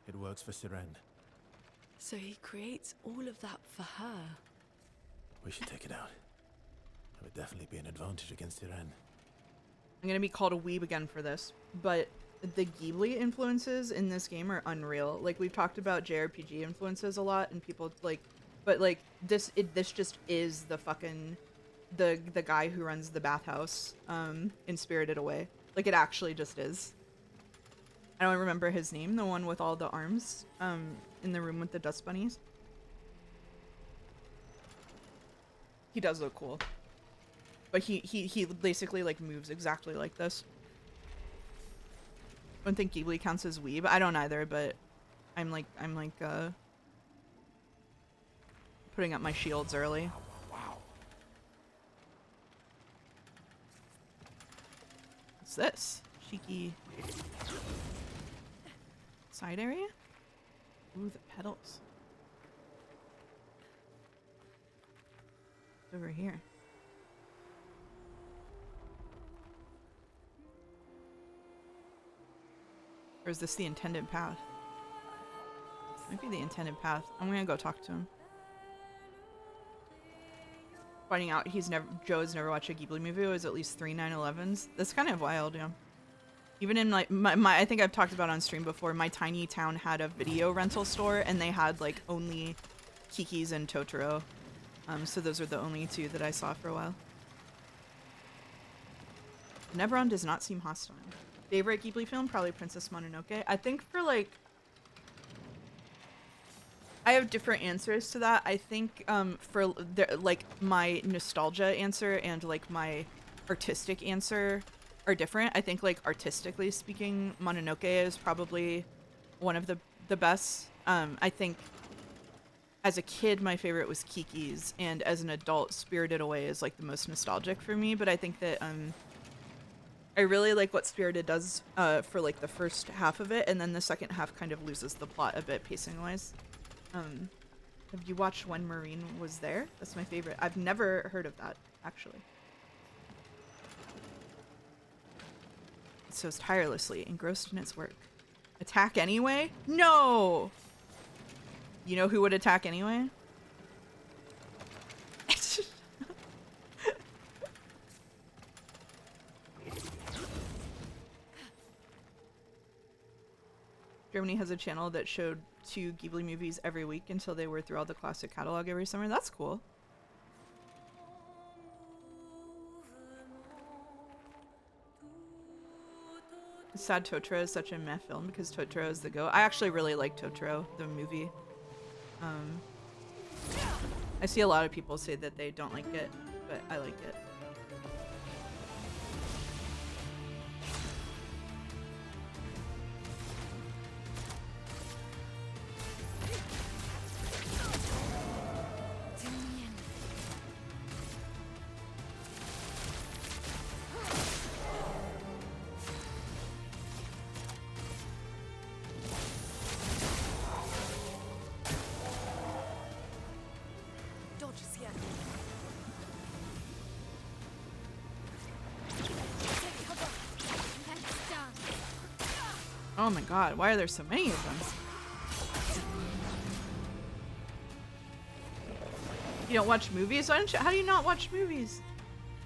[SPEAKER 4] It works for Siren.
[SPEAKER 8] So he creates all of that for her.
[SPEAKER 4] We should take it out. It would definitely be an advantage against Siren.
[SPEAKER 1] I'm gonna be called a weeb again for this, but the Ghibli influences in this game are unreal. Like, we've talked about JRPG influences a lot, and people, like... But, like, this just is the fucking... The guy who runs the bathhouse in Spirited Away. Like, it actually just is. I don't remember his name, the one with all the arms in the room with the dust bunnies. He does look cool. But he basically, like, moves exactly like this. I don't think Ghibli counts as weeb. I don't either, but I'm like putting up my shields early. What's this? Cheeky side area? Ooh, the petals. It's over here. Or is this the intended path? Might be the intended path. I'm gonna go talk to him. Finding out Joe's never watched a Ghibli movie. It was at least 3 9/11s. That's kind of wild, yeah. Even in like my I think I've talked about on stream before, my tiny town had a video rental store and they had like only Kiki's and Totoro. So those are the only two that I saw for a while. Neveron does not seem hostile. Favorite Ghibli film? Probably Princess Mononoke. I think for like... I have different answers to that. I think for like my nostalgia answer and like my artistic answer are different. I think like artistically speaking, Mononoke is probably one of the best. I think as a kid, my favorite was Kiki's, and as an adult, Spirited Away is like the most nostalgic for me. But I think that I really like what Spirited does for like the first half of it, and then the second half kind of loses the plot a bit pacing wise. Have you watched When Marine Was There? That's my favorite. I've never heard of that, actually. It sows tirelessly, engrossed in its work. Attack anyway? No! You know who would attack anyway? Germany has a channel that showed 2 Ghibli movies every week until they were through all the classic catalog every summer. That's cool. Sad Totoro is such a meh film because Totoro is the GOAT. I actually really like Totoro, the movie. I see a lot of people say that they don't like it, but I like it. Oh my god, why are there so many of them? You don't watch movies? How do you not watch movies?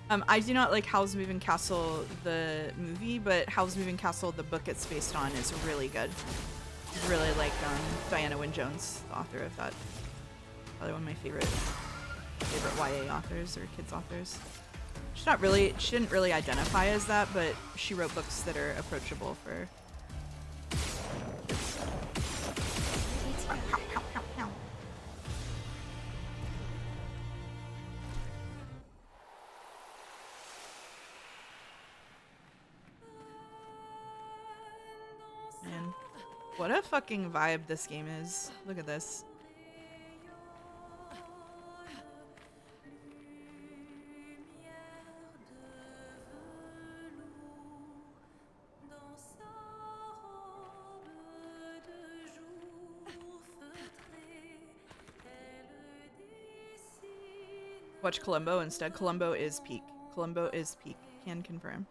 [SPEAKER 1] I do not like Howl's Moving Castle, the movie, but Howl's Moving Castle, the book it's based on, is really good. Really like Diana Wynne Jones, the author of that. Probably one of my favorite YA authors or kids authors. She didn't really identify as that, but she wrote books that are approachable for kids. Man, what a fucking vibe this game is. Look at this. Watch Columbo instead. Columbo is peak. Columbo is peak. Can confirm.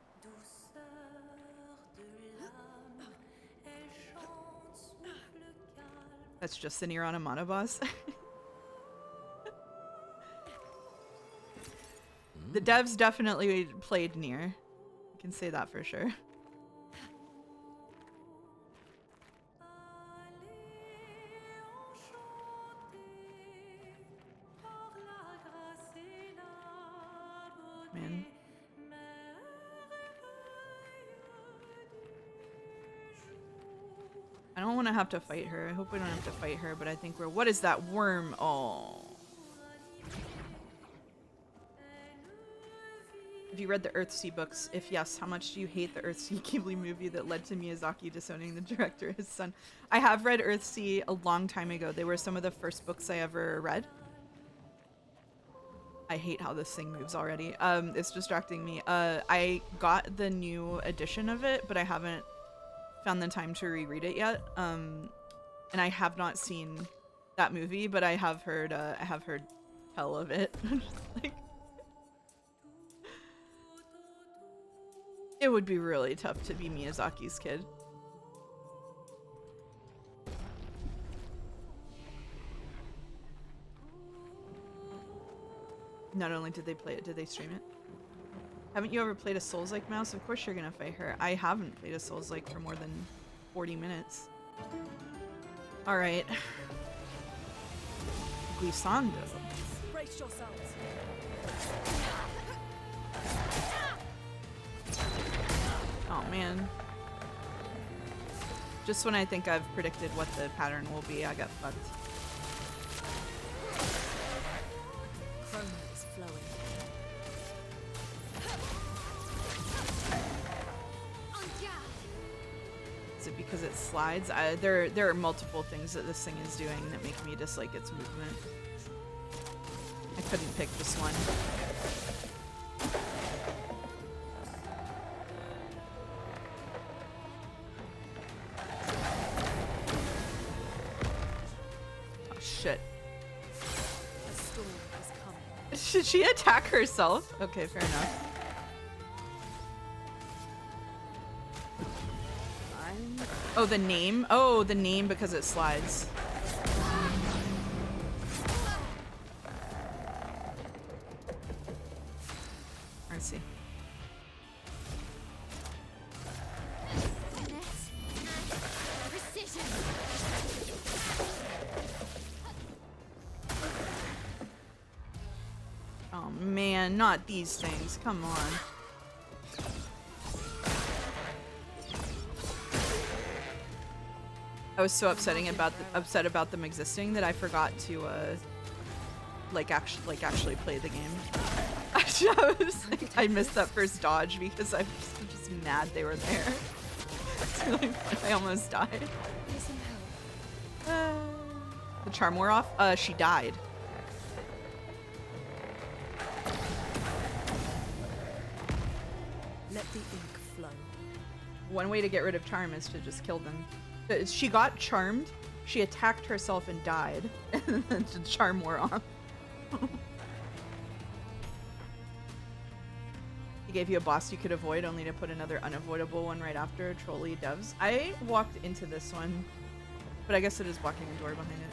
[SPEAKER 1] That's just the Nier Automata boss. The devs definitely played Nier. I can say that for sure. Man. I don't want to have to fight her. I hope we don't have to fight her, but I think we're... What is that worm? Oh. Have you read the Earthsea books? If yes, how much do you hate the Earthsea Ghibli movie that led to Miyazaki disowning the director, his son? I have read Earthsea a long time ago. They were some of the first books I ever read. I hate how this thing moves already. It's distracting me. I got the new edition of it, but I haven't found the time to reread it yet. And I have not seen that movie, but I have heard tell of it. Like, it would be really tough to be Miyazaki's kid. Not only did they play it, did they stream it? Haven't you ever played a Souls-like mouse? Of course you're gonna fight her. I haven't played a Souls-like for more than 40 minutes. Alright. Glissando.
[SPEAKER 8] Brace yourselves.
[SPEAKER 1] Oh man. Just when I think I've predicted what the pattern will be, I got fucked.
[SPEAKER 8] Chroma is flowing.
[SPEAKER 1] Is it because it slides? There are multiple things that this thing is doing that make me dislike its movement. I couldn't pick just one. Oh shit.
[SPEAKER 8] A storm is coming.
[SPEAKER 1] Should she attack herself? Okay, fair enough. Oh, the name? Oh, the name because it slides. I see.
[SPEAKER 3] Precision.
[SPEAKER 1] Oh man, not these things. Come on. I was so upset about them existing that I forgot to actually play the game. I missed that first dodge because I'm just mad they were there. It's really fun. I almost died. The charm wore off? She died.
[SPEAKER 8] Let the ink flow.
[SPEAKER 1] One way to get rid of charm is to just kill them. She got charmed, she attacked herself and died, and then the charm wore off. He gave you a boss you could avoid, only to put another unavoidable one right after. Trolley devs. I walked into this one, but I guess it is blocking a door behind it.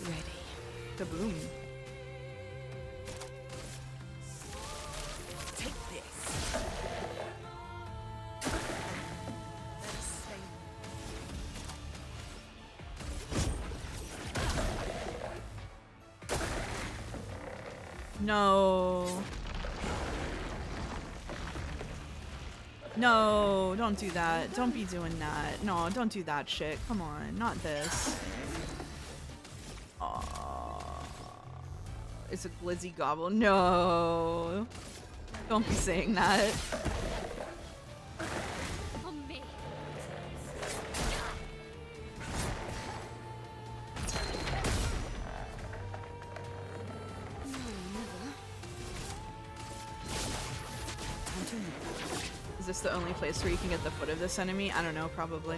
[SPEAKER 8] Ready.
[SPEAKER 1] Kaboom.
[SPEAKER 2] Take this. Let us slay
[SPEAKER 1] No. No, don't do that. Don't be doing that. No, don't do that shit. Come on, not this. Aww. It's a glizzy gobble. No. Don't be saying that.
[SPEAKER 3] On me.
[SPEAKER 1] Is this the only place where you can get the foot of this enemy? I don't know, probably.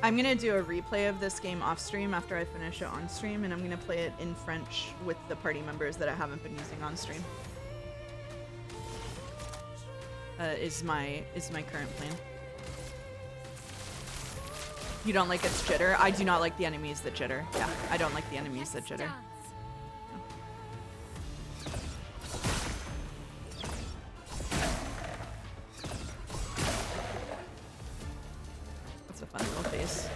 [SPEAKER 1] I'm gonna do a replay of this game off stream after I finish it on stream, and I'm gonna play it in French with the party members that I haven't been using on stream. Is my current plan. You don't like its jitter? I do not like the enemies that jitter. Yeah, I don't like the enemies that jitter. That's a fun little face.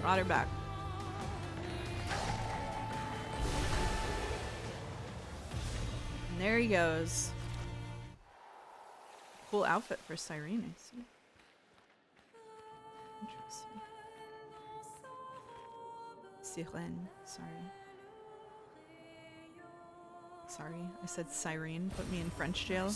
[SPEAKER 1] Brought her back. And there he goes. Cool outfit for Cyrene, I see. Interesting. Sirene, sorry. Sorry, I said Cyrene. Put me in French jail.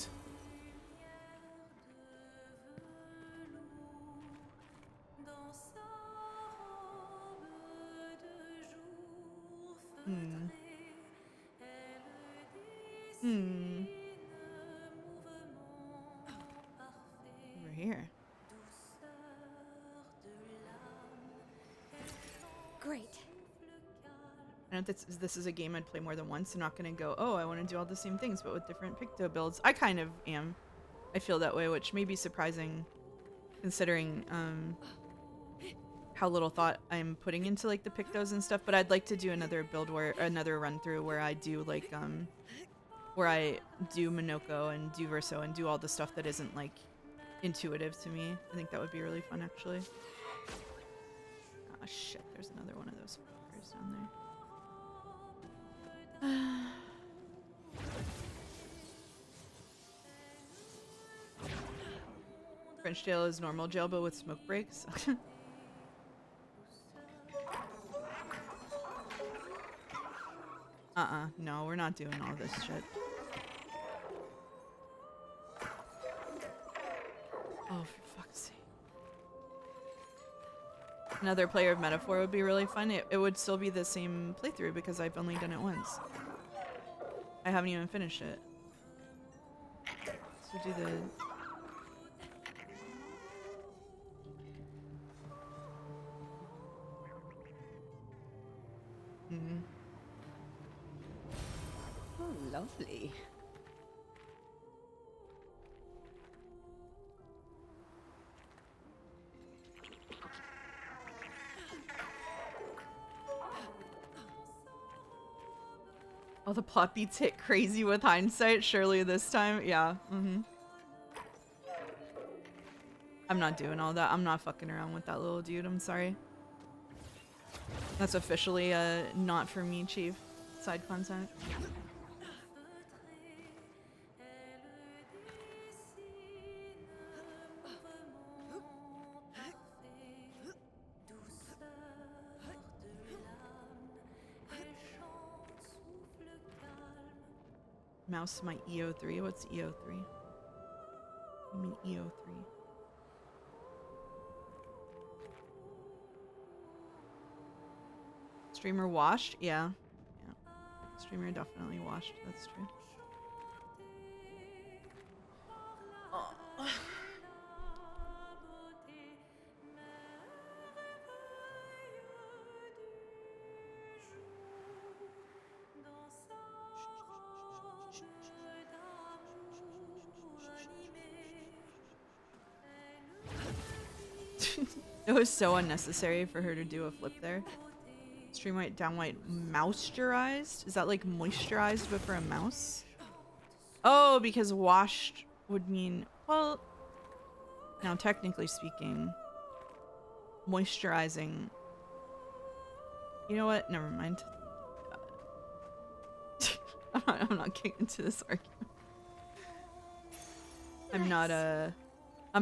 [SPEAKER 1] Over here.
[SPEAKER 3] Great.
[SPEAKER 1] I know this is a game I'd play more than once. I'm not gonna go, oh, I want to do all the same things, but with different Picto builds. I kind of am. I feel that way, which may be surprising, considering how little thought I'm putting into like the Pictos and stuff. But I'd like to do another build another run through where I do like where I do Minoko and do Verso and do all the stuff that isn't like intuitive to me. I think that would be really fun, actually. Ah, shit, there's another one of those fuckers down there. French jail is normal jail, but with smoke breaks. No, we're not doing all this shit. Oh, for fuck's sake. Another player of Metaphor would be really fun. It would still be the same playthrough because I've only done it once. I haven't even finished it. So do the...
[SPEAKER 2] Oh, lovely.
[SPEAKER 1] Oh, the plot beats hit crazy with hindsight. Surely this time, yeah. I'm not doing all that. I'm not fucking around with that little dude. I'm sorry. That's officially not for me, Chief. Side content. Mouse my EO3. What's EO3? I mean EO3. Streamer washed? Yeah. Yeah. Streamer definitely washed. That's true. Oh. It was so unnecessary for her to do a flip there. Stream white, down white, moisturized? Is that like moisturized but for a mouse? Oh, because washed would mean, well, now technically speaking, moisturizing. You know what? Never mind. I'm not getting into this argument. I'm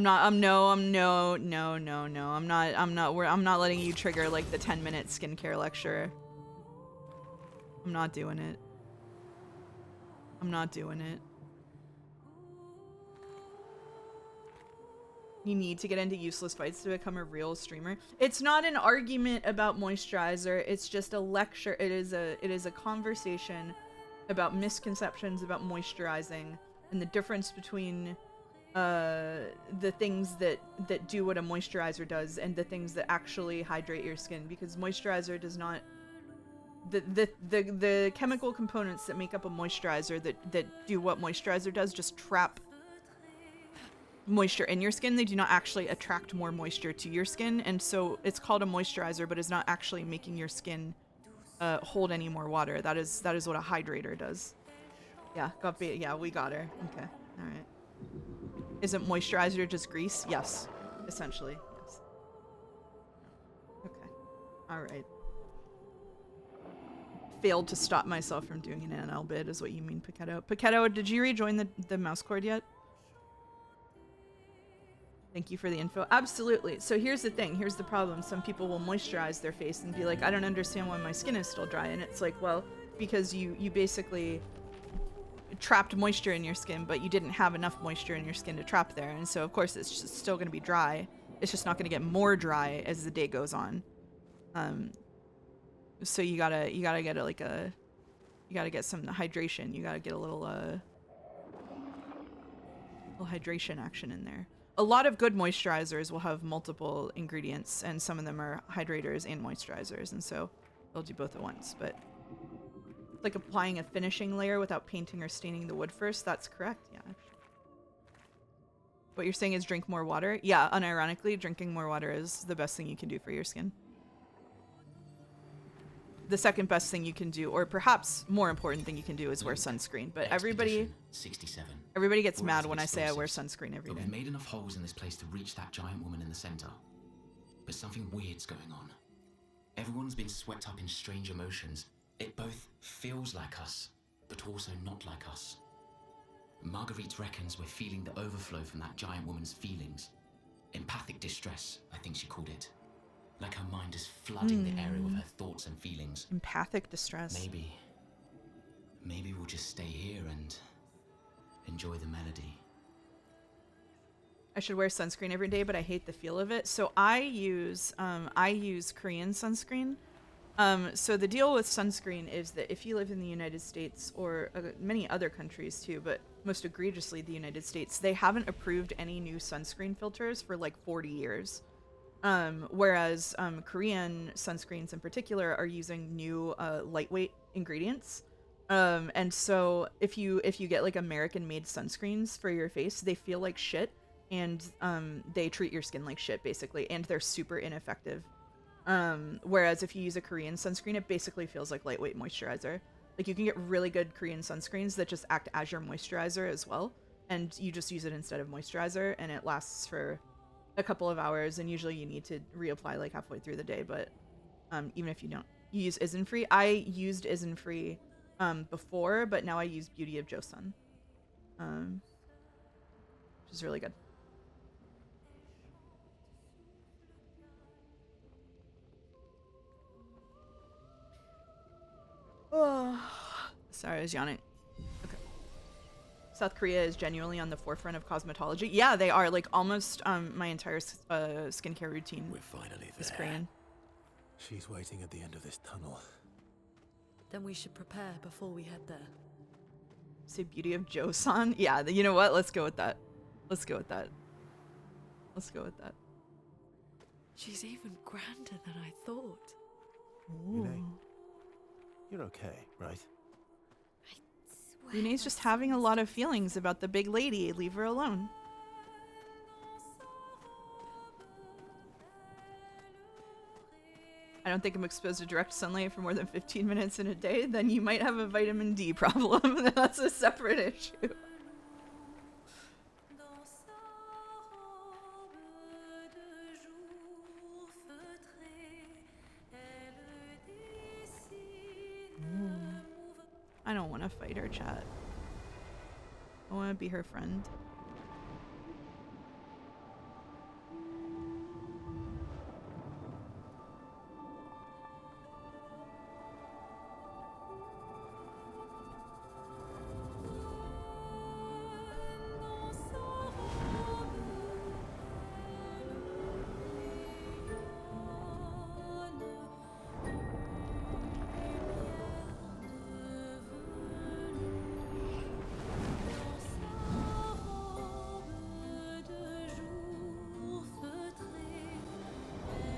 [SPEAKER 1] not letting you trigger like the 10-minute skincare lecture. I'm not doing it. I'm not doing it. You need to get into useless fights to become a real streamer. It's not an argument about moisturizer. It's just a lecture. It is a conversation about misconceptions about moisturizing and the difference between the things that do what a moisturizer does and the things that actually hydrate your skin, because moisturizer does not, the chemical components that make up a moisturizer that do what moisturizer does just trap moisture in your skin. They do not actually attract more moisture to your skin, and so it's called a moisturizer, but it's not actually making your skin hold any more water. That is what a hydrator does. Yeah, yeah, we got her. Okay, all right. Isn't moisturizer just grease? Yes, essentially, yes. Okay, all right. Failed to stop myself from doing an NL bid is what you mean, Paquetto. Paquetto, did you rejoin the mouse cord yet? Thank you for the info. Absolutely. So here's the thing. Here's the problem. Some people will moisturize their face and be like, I don't understand why my skin is still dry. And it's like, well, because you basically trapped moisture in your skin, but you didn't have enough moisture in your skin to trap there. And so, of course, it's just still going to be dry. It's just not going to get more dry as the day goes on. So you gotta get you gotta get some hydration. You gotta get a little hydration action in there. A lot of good moisturizers will have multiple ingredients, and some of them are hydrators and moisturizers, and so they'll do both at once. But it's like applying a finishing layer without painting or staining the wood first. That's correct, yeah. What you're saying is drink more water? Yeah, unironically, drinking more water is the best thing you can do for your skin. The second best thing you can do, or perhaps more important thing you can do, is wear sunscreen. But everybody
[SPEAKER 7] 67.
[SPEAKER 1] Everybody gets mad when I say I wear sunscreen every day.
[SPEAKER 7] We've made enough holes in this place to reach that giant woman in the center. But something weird's going on. Everyone's been swept up in strange emotions. It both feels like us, but also not like us. Marguerite reckons we're feeling the overflow from that giant woman's feelings. Empathic distress, I think she called it. Like her mind is flooding the area with her thoughts and feelings.
[SPEAKER 1] Empathic distress.
[SPEAKER 7] Maybe we'll just stay here and enjoy the melody.
[SPEAKER 1] I should wear sunscreen every day, but I hate the feel of it. So I use Korean sunscreen. So the deal with sunscreen is that if you live in the United States, or many other countries too, but most egregiously the United States, they haven't approved any new sunscreen filters for like 40 years. Whereas Korean sunscreens in particular are using new lightweight ingredients. And so if you get like American-made sunscreens for your face, they feel like shit, and they treat your skin like shit basically, and they're super ineffective. Whereas if you use a Korean sunscreen, it basically feels like lightweight moisturizer. Like you can get really good Korean sunscreens that just act as your moisturizer as well, and you just use it instead of moisturizer, and it lasts for a couple of hours, and usually you need to reapply like halfway through the day. But even if you don't, you use Isnfree. I used Isnfree before, but now I use Beauty of Joseon, which is really good. Oh, sorry, I was yawning. Okay. South Korea is genuinely on the forefront of cosmetology. Yeah, they are. Like almost my entire skincare routine
[SPEAKER 5] We're finally
[SPEAKER 1] is
[SPEAKER 5] there.
[SPEAKER 1] Korean.
[SPEAKER 4] She's waiting at the end of this tunnel.
[SPEAKER 8] Then we should prepare before we head there.
[SPEAKER 1] Say beauty of Joseon. Yeah, you know what? Let's go with that. Let's go with that. Let's go with that.
[SPEAKER 8] She's even grander than I thought.
[SPEAKER 4] Renee, you're okay, right?
[SPEAKER 1] Renee's just having a lot of feelings about the big lady. Leave her alone. I don't think I'm exposed to direct sunlight for more than 15 minutes in a day. Then you might have a vitamin D problem. That's a separate issue. I don't want to fight her, chat. I want to be her friend.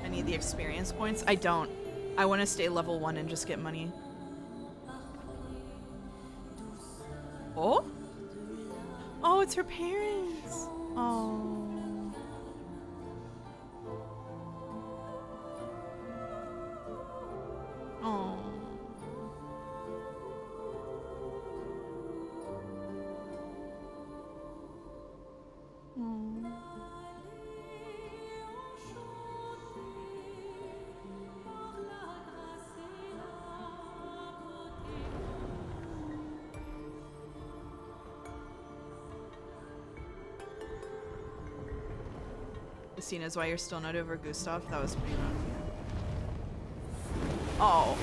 [SPEAKER 1] I need the experience points. I don't. I want to stay level 1 and just get money. Oh? Oh, it's her parents. Oh. Oh. Oh. The scene is why you're still not over Gustav. That was pretty rough, yeah. Oh.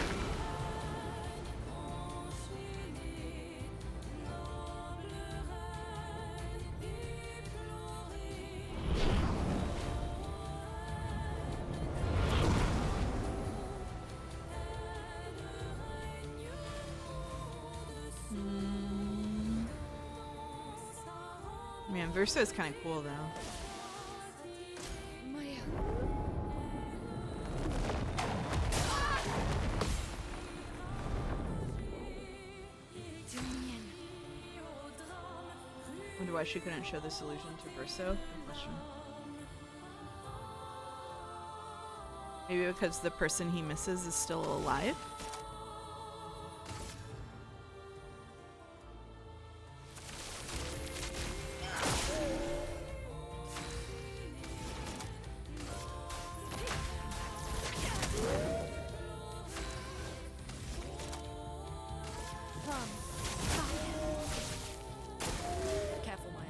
[SPEAKER 1] Man, Verso is kind of cool though. Wonder why she couldn't show this illusion to Verso? Good question. Maybe because the person he misses is still alive?
[SPEAKER 2] Careful, my own.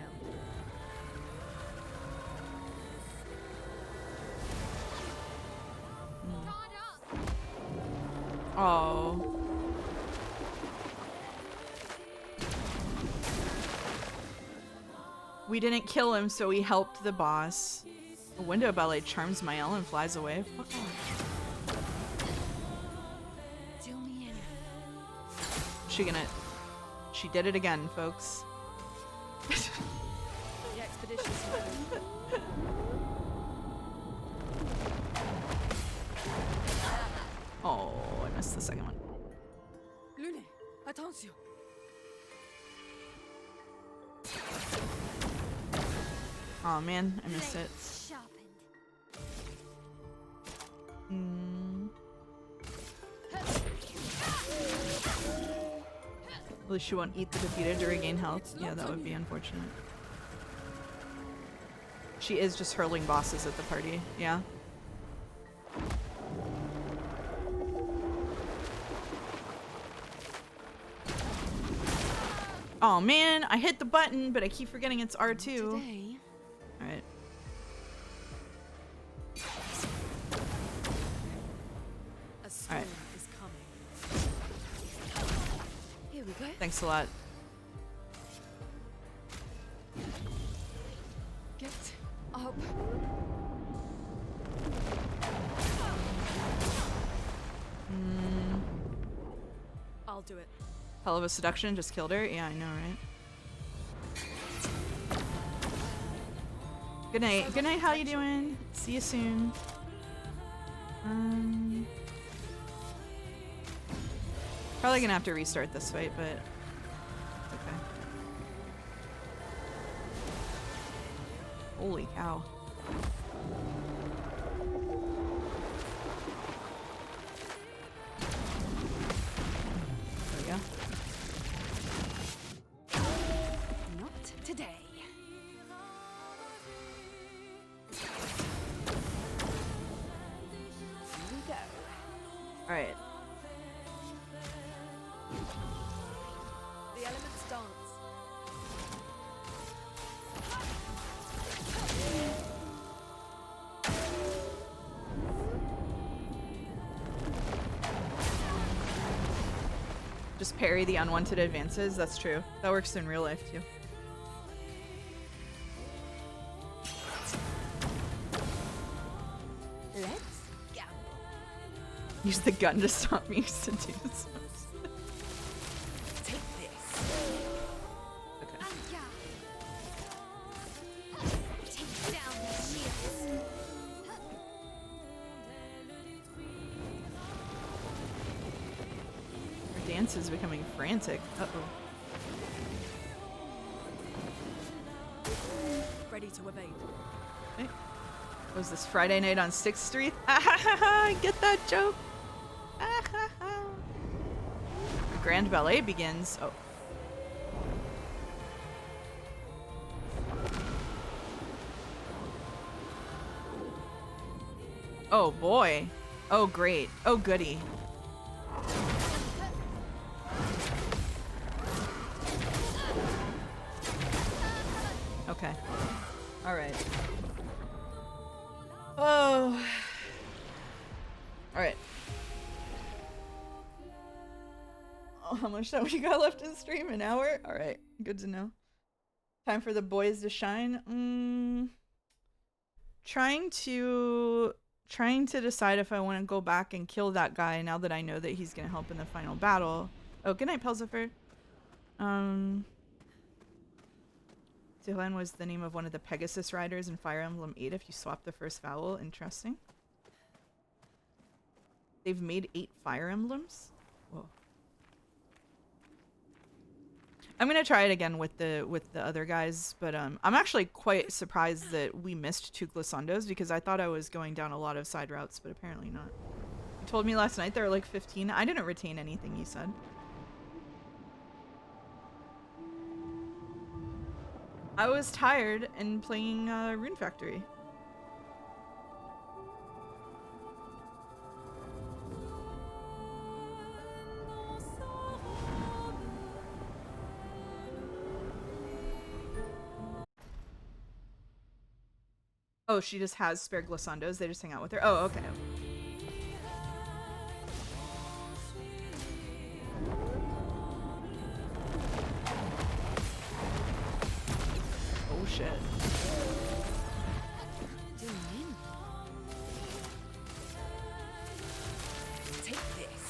[SPEAKER 1] Oh. We didn't kill him, so we helped the boss. A window ballet charms Mael and flies away. Fuck off. She did it again, folks.
[SPEAKER 2] The expedition's
[SPEAKER 1] Oh, I missed the second one.
[SPEAKER 2] Lune, attention.
[SPEAKER 1] Oh man, I missed it. At least she won't eat the defeated to regain health. Yeah, that would be unfortunate. She is just hurling bosses at the party. Yeah. Oh man, I hit the button, but I keep forgetting it's R2.
[SPEAKER 2] Today,
[SPEAKER 1] Alright.
[SPEAKER 2] a storm
[SPEAKER 1] Alright.
[SPEAKER 2] is coming. Here we go.
[SPEAKER 1] Thanks a lot.
[SPEAKER 2] Get up. I'll do it.
[SPEAKER 1] Hell of a seduction, just killed her. Yeah, I know, right? Good night. Good night, how you doing? See you soon. Probably gonna have to restart this fight, but it's okay. Holy cow. There we go.
[SPEAKER 2] Not today. Here we go.
[SPEAKER 1] Alright.
[SPEAKER 2] The elements dance.
[SPEAKER 1] Just parry the unwanted advances. That's true. That works in real life too.
[SPEAKER 2] Let's gamble.
[SPEAKER 1] Use the gun to stop me seduce.
[SPEAKER 2] Take this.
[SPEAKER 1] Okay.
[SPEAKER 3] Take down their shields.
[SPEAKER 1] Her dance is becoming frantic. Uh-oh.
[SPEAKER 2] Ready to evade.
[SPEAKER 1] Okay. Was this Friday night on 6th Street? Get that joke? The grand ballet begins. Oh. Oh boy. Oh great. Oh goody. Okay. All right. Oh. All right. Oh, how much time we got left in stream? An hour? All right. Good to know. Time for the boys to shine. Trying to decide if I want to go back and kill that guy now that I know that he's going to help in the final battle. Oh, good night, Pelzifer. Dylan was the name of one of the Pegasus riders in Fire Emblem 8 if you swap the first vowel. Interesting. They've made 8 Fire Emblems? Whoa. I'm gonna try it again with the other guys, but I'm actually quite surprised that we missed 2 glissandos because I thought I was going down a lot of side routes, but apparently not. You told me last night there were like 15. I didn't retain anything you said. I was tired and playing Rune Factory. Oh, she just has spare glissandos. They just hang out with her. Oh, okay. Oh shit.
[SPEAKER 2] Take this.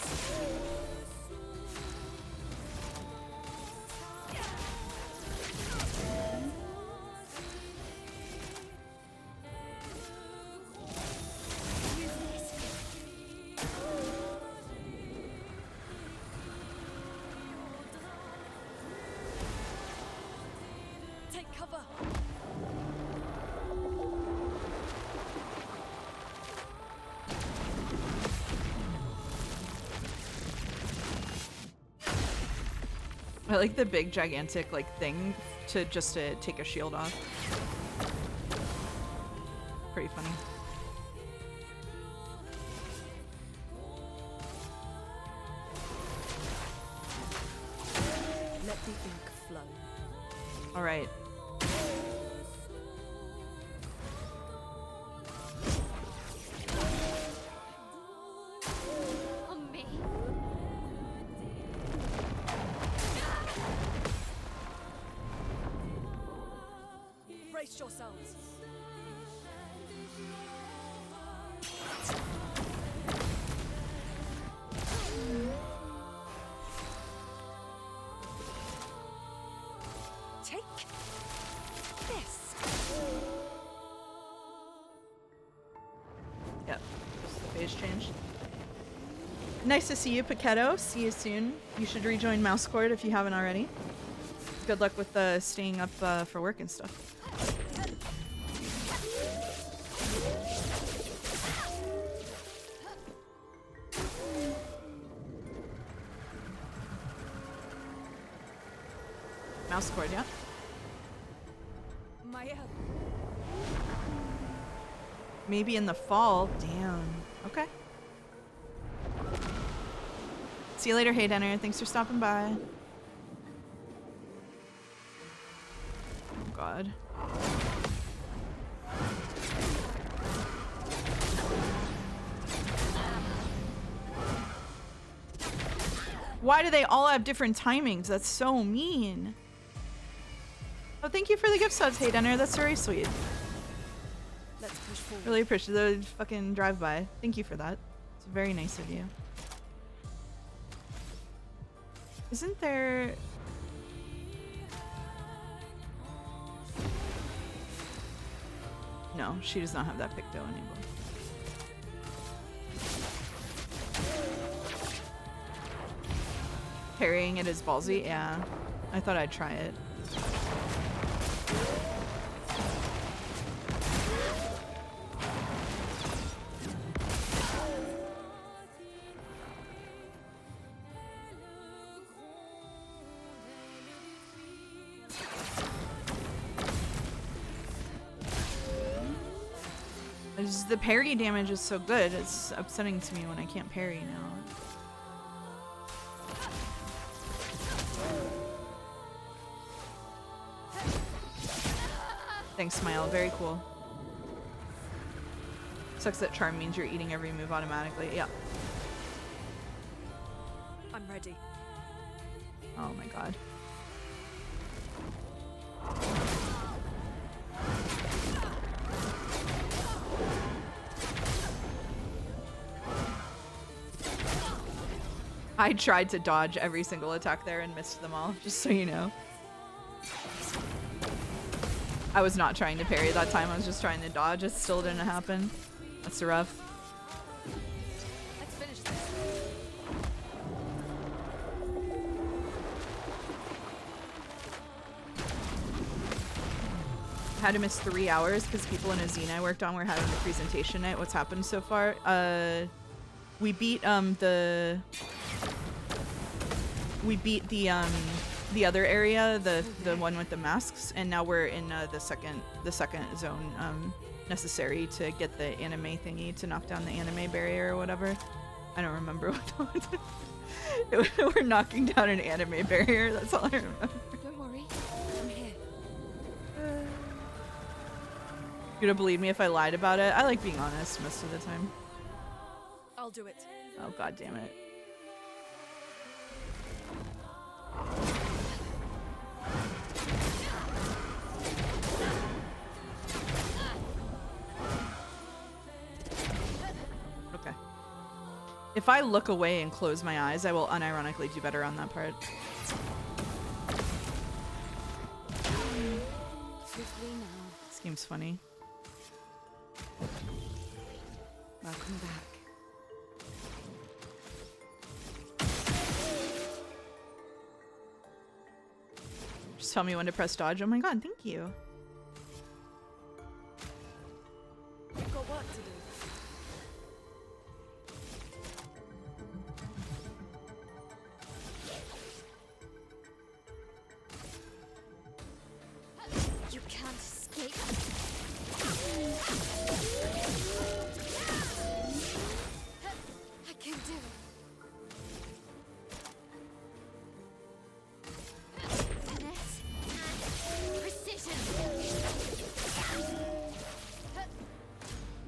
[SPEAKER 2] Take cover.
[SPEAKER 1] I like the big gigantic like thing to take a shield off. Pretty funny.
[SPEAKER 2] Let the ink flow.
[SPEAKER 1] All right.
[SPEAKER 3] On me.
[SPEAKER 2] Break
[SPEAKER 8] Brace yourselves. Take this.
[SPEAKER 1] Yep. Just the phase change. Nice to see you, Paquetto. See you soon. You should rejoin Mouse Court if you haven't already. Good luck with staying up for work and stuff. Mouse Court, yeah.
[SPEAKER 8] My help.
[SPEAKER 1] Maybe in the fall. Damn. Okay. See you later, Hey Denner. Thanks for stopping by. Oh god. Why do they all have different timings? That's so mean. Oh, thank you for the gift subs, Hey Denner. That's very sweet.
[SPEAKER 8] Let's push forward.
[SPEAKER 1] Really appreciate the fucking drive-by. Thank you for that. It's very nice of you. Isn't there... No, she does not have that Picto enabled. Parrying it is ballsy? Yeah. I thought I'd try it. The parry damage is so good, it's upsetting to me when I can't parry now. Thanks, Smile. Very cool. Sucks that charm means you're eating every move automatically. Yeah.
[SPEAKER 8] I'm ready.
[SPEAKER 1] Oh my god. I tried to dodge every single attack there and missed them all, just so you know. I was not trying to parry that time, I was just trying to dodge. It still didn't happen. That's rough.
[SPEAKER 8] Let's finish this.
[SPEAKER 1] I had to miss 3 hours because people in a zine I worked on were having the presentation night. What's happened so far? We beat the other area, the one with the masks, and now we're in the second zone necessary to get the anime thingy to knock down the anime barrier or whatever. I don't remember what we're knocking down an anime barrier. That's all I remember.
[SPEAKER 8] Don't worry, I'm here.
[SPEAKER 1] You're gonna believe me if I lied about it? I like being honest most of the time.
[SPEAKER 8] I'll do it.
[SPEAKER 1] Oh god damn it. Okay. If I look away and close my eyes, I will unironically do better on that part. This game's funny.
[SPEAKER 2] Welcome back.
[SPEAKER 1] Just tell me when to press dodge. Oh my god, thank you.
[SPEAKER 8] We've got work to do.
[SPEAKER 3] You can't escape. I can do it. Finesse and precision.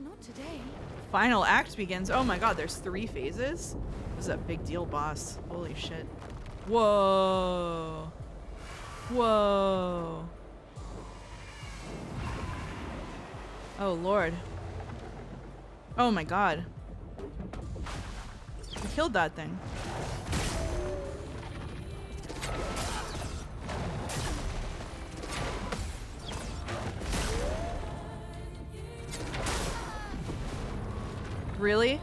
[SPEAKER 2] Not today.
[SPEAKER 1] Final act begins. Oh my god, there's 3 phases? This is a big deal, boss. Holy shit. Whoa. Whoa. Oh, Lord. Oh my god. I killed that thing. Really?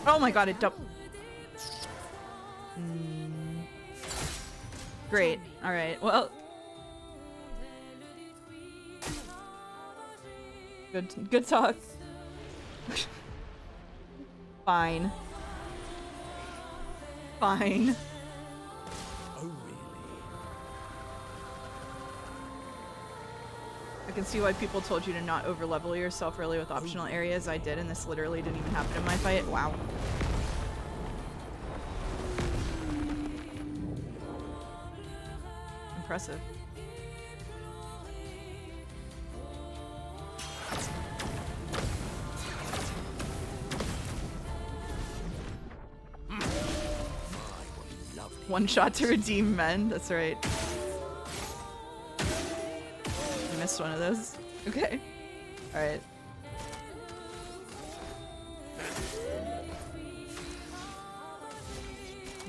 [SPEAKER 1] Oh my god, it double. Great. Alright, well. Good talk. Fine. Fine.
[SPEAKER 5] Oh, really?
[SPEAKER 1] I can see why people told you to not overlevel yourself early with optional areas. I did, and this literally didn't even happen in my fight. Wow. Impressive. One shot to redeem men. That's right. I missed one of those. Okay. Alright.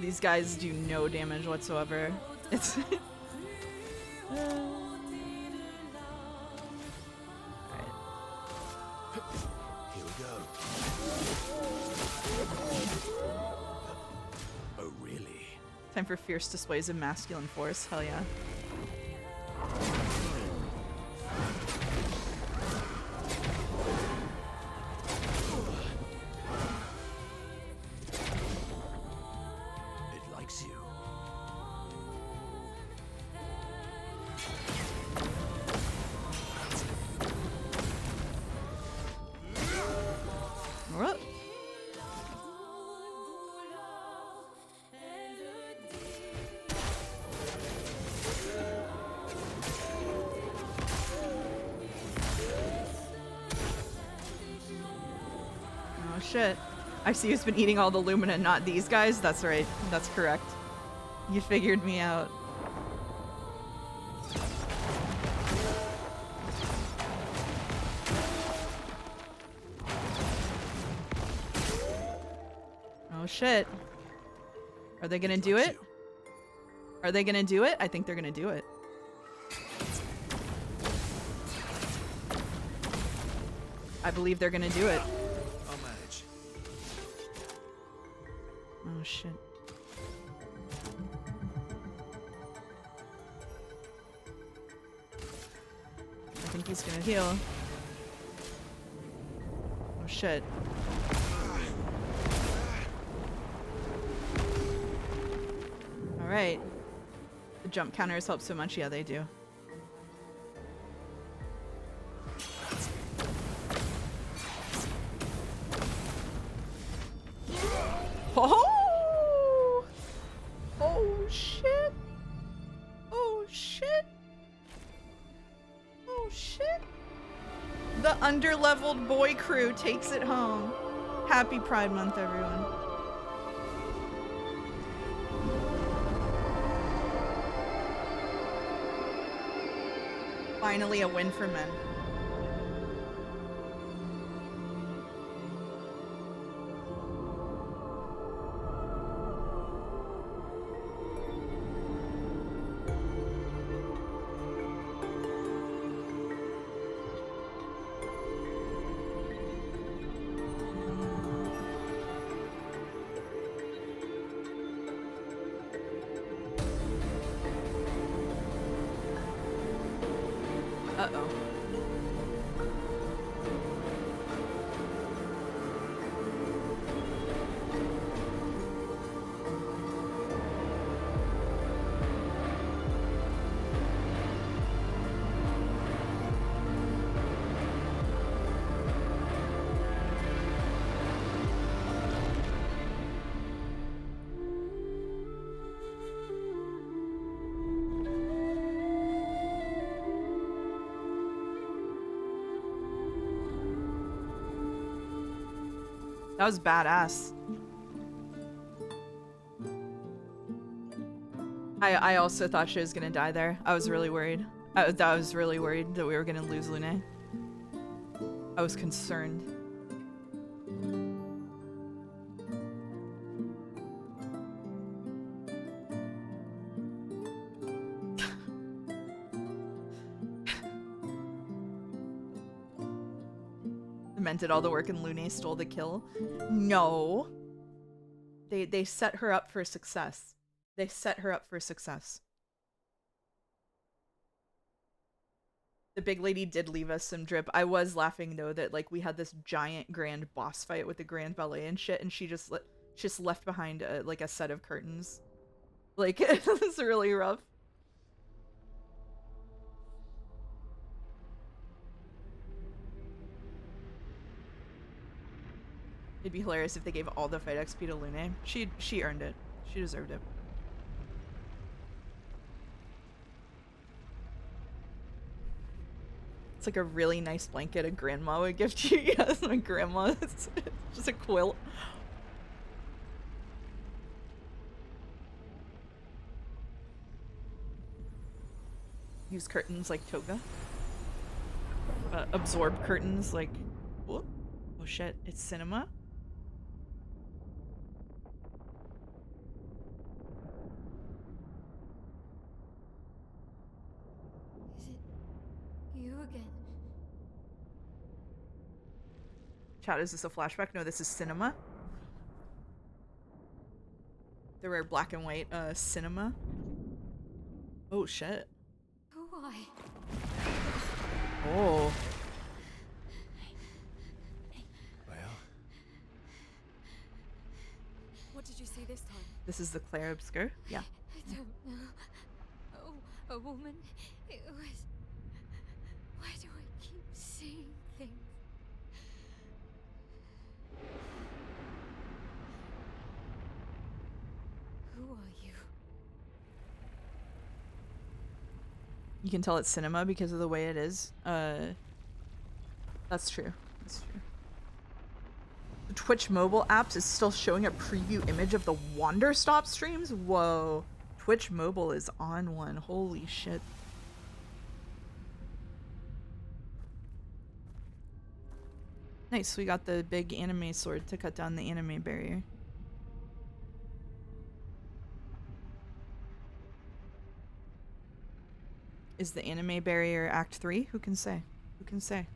[SPEAKER 1] These guys do no damage whatsoever. It's...
[SPEAKER 5] Here we go. Oh, really?
[SPEAKER 1] Time for fierce displays of masculine force. Hell yeah.
[SPEAKER 5] It likes you.
[SPEAKER 1] What? Oh shit. I see who's been eating all the Lumina, not these guys. That's right. That's correct. You figured me out. Oh shit. Are they gonna do it? Are they gonna do it? I think they're gonna do it. I believe they're gonna do it.
[SPEAKER 5] I'll manage.
[SPEAKER 1] Oh shit. I think he's gonna heal. Oh shit. Alright. The jump counters help so much. Yeah, they do. Oh! Oh shit! Oh shit! Oh shit! The underleveled boy crew takes it home. Happy Pride Month, everyone. Finally a win for men. Uh-oh. That was badass. I also thought she was gonna die there. I was really worried. I was really worried that we were gonna lose Lune. I was concerned. The men did all the work and Lune stole the kill. No. They set her up for success. They set her up for success. The big lady did leave us some drip. I was laughing though that like we had this giant grand boss fight with the grand ballet and shit, and she just left behind like a set of curtains. Like it was really rough. It'd be hilarious if they gave all the fight XP to Lune. She earned it. She deserved it. It's like a really nice blanket a grandma would gift you. Yes, my grandma. It's just a quilt. Use curtains like toga. Absorb curtains like... Oh shit, it's cinema?
[SPEAKER 3] Is it you again?
[SPEAKER 1] Chat, is this a flashback? No, this is cinema. The rare black and white cinema. Oh shit.
[SPEAKER 3] Why?
[SPEAKER 1] Oh.
[SPEAKER 4] Well,
[SPEAKER 2] What did you see this time?
[SPEAKER 1] This is the Clair Obscur? Yeah.
[SPEAKER 3] I don't know. Oh, a woman. It was... Why do I keep seeing things? Who are you?
[SPEAKER 1] You can tell it's cinema because of the way it is. That's true. That's true. The Twitch mobile apps is still showing a preview image of the Wanderstop streams? Whoa. Twitch mobile is on one. Holy shit. Nice, we got the big anime sword to cut down the anime barrier. Is the anime barrier Act 3? Who can say? Who can say?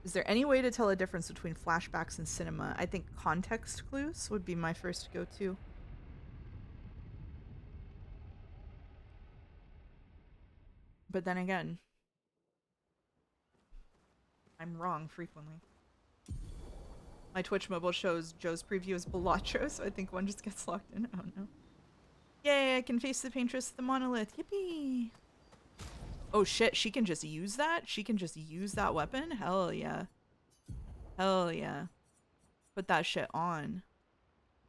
[SPEAKER 1] Is there any way to tell a difference between flashbacks and cinema? I think context clues would be my first go-to. But then again, I'm wrong frequently. My Twitch mobile shows Joe's preview as Balatro, so I think one just gets locked in. Oh no. Yay, I can face the paintress of the monolith. Yippee! Oh shit, she can just use that? She can just use that weapon? Hell yeah. Hell yeah. Put that shit on.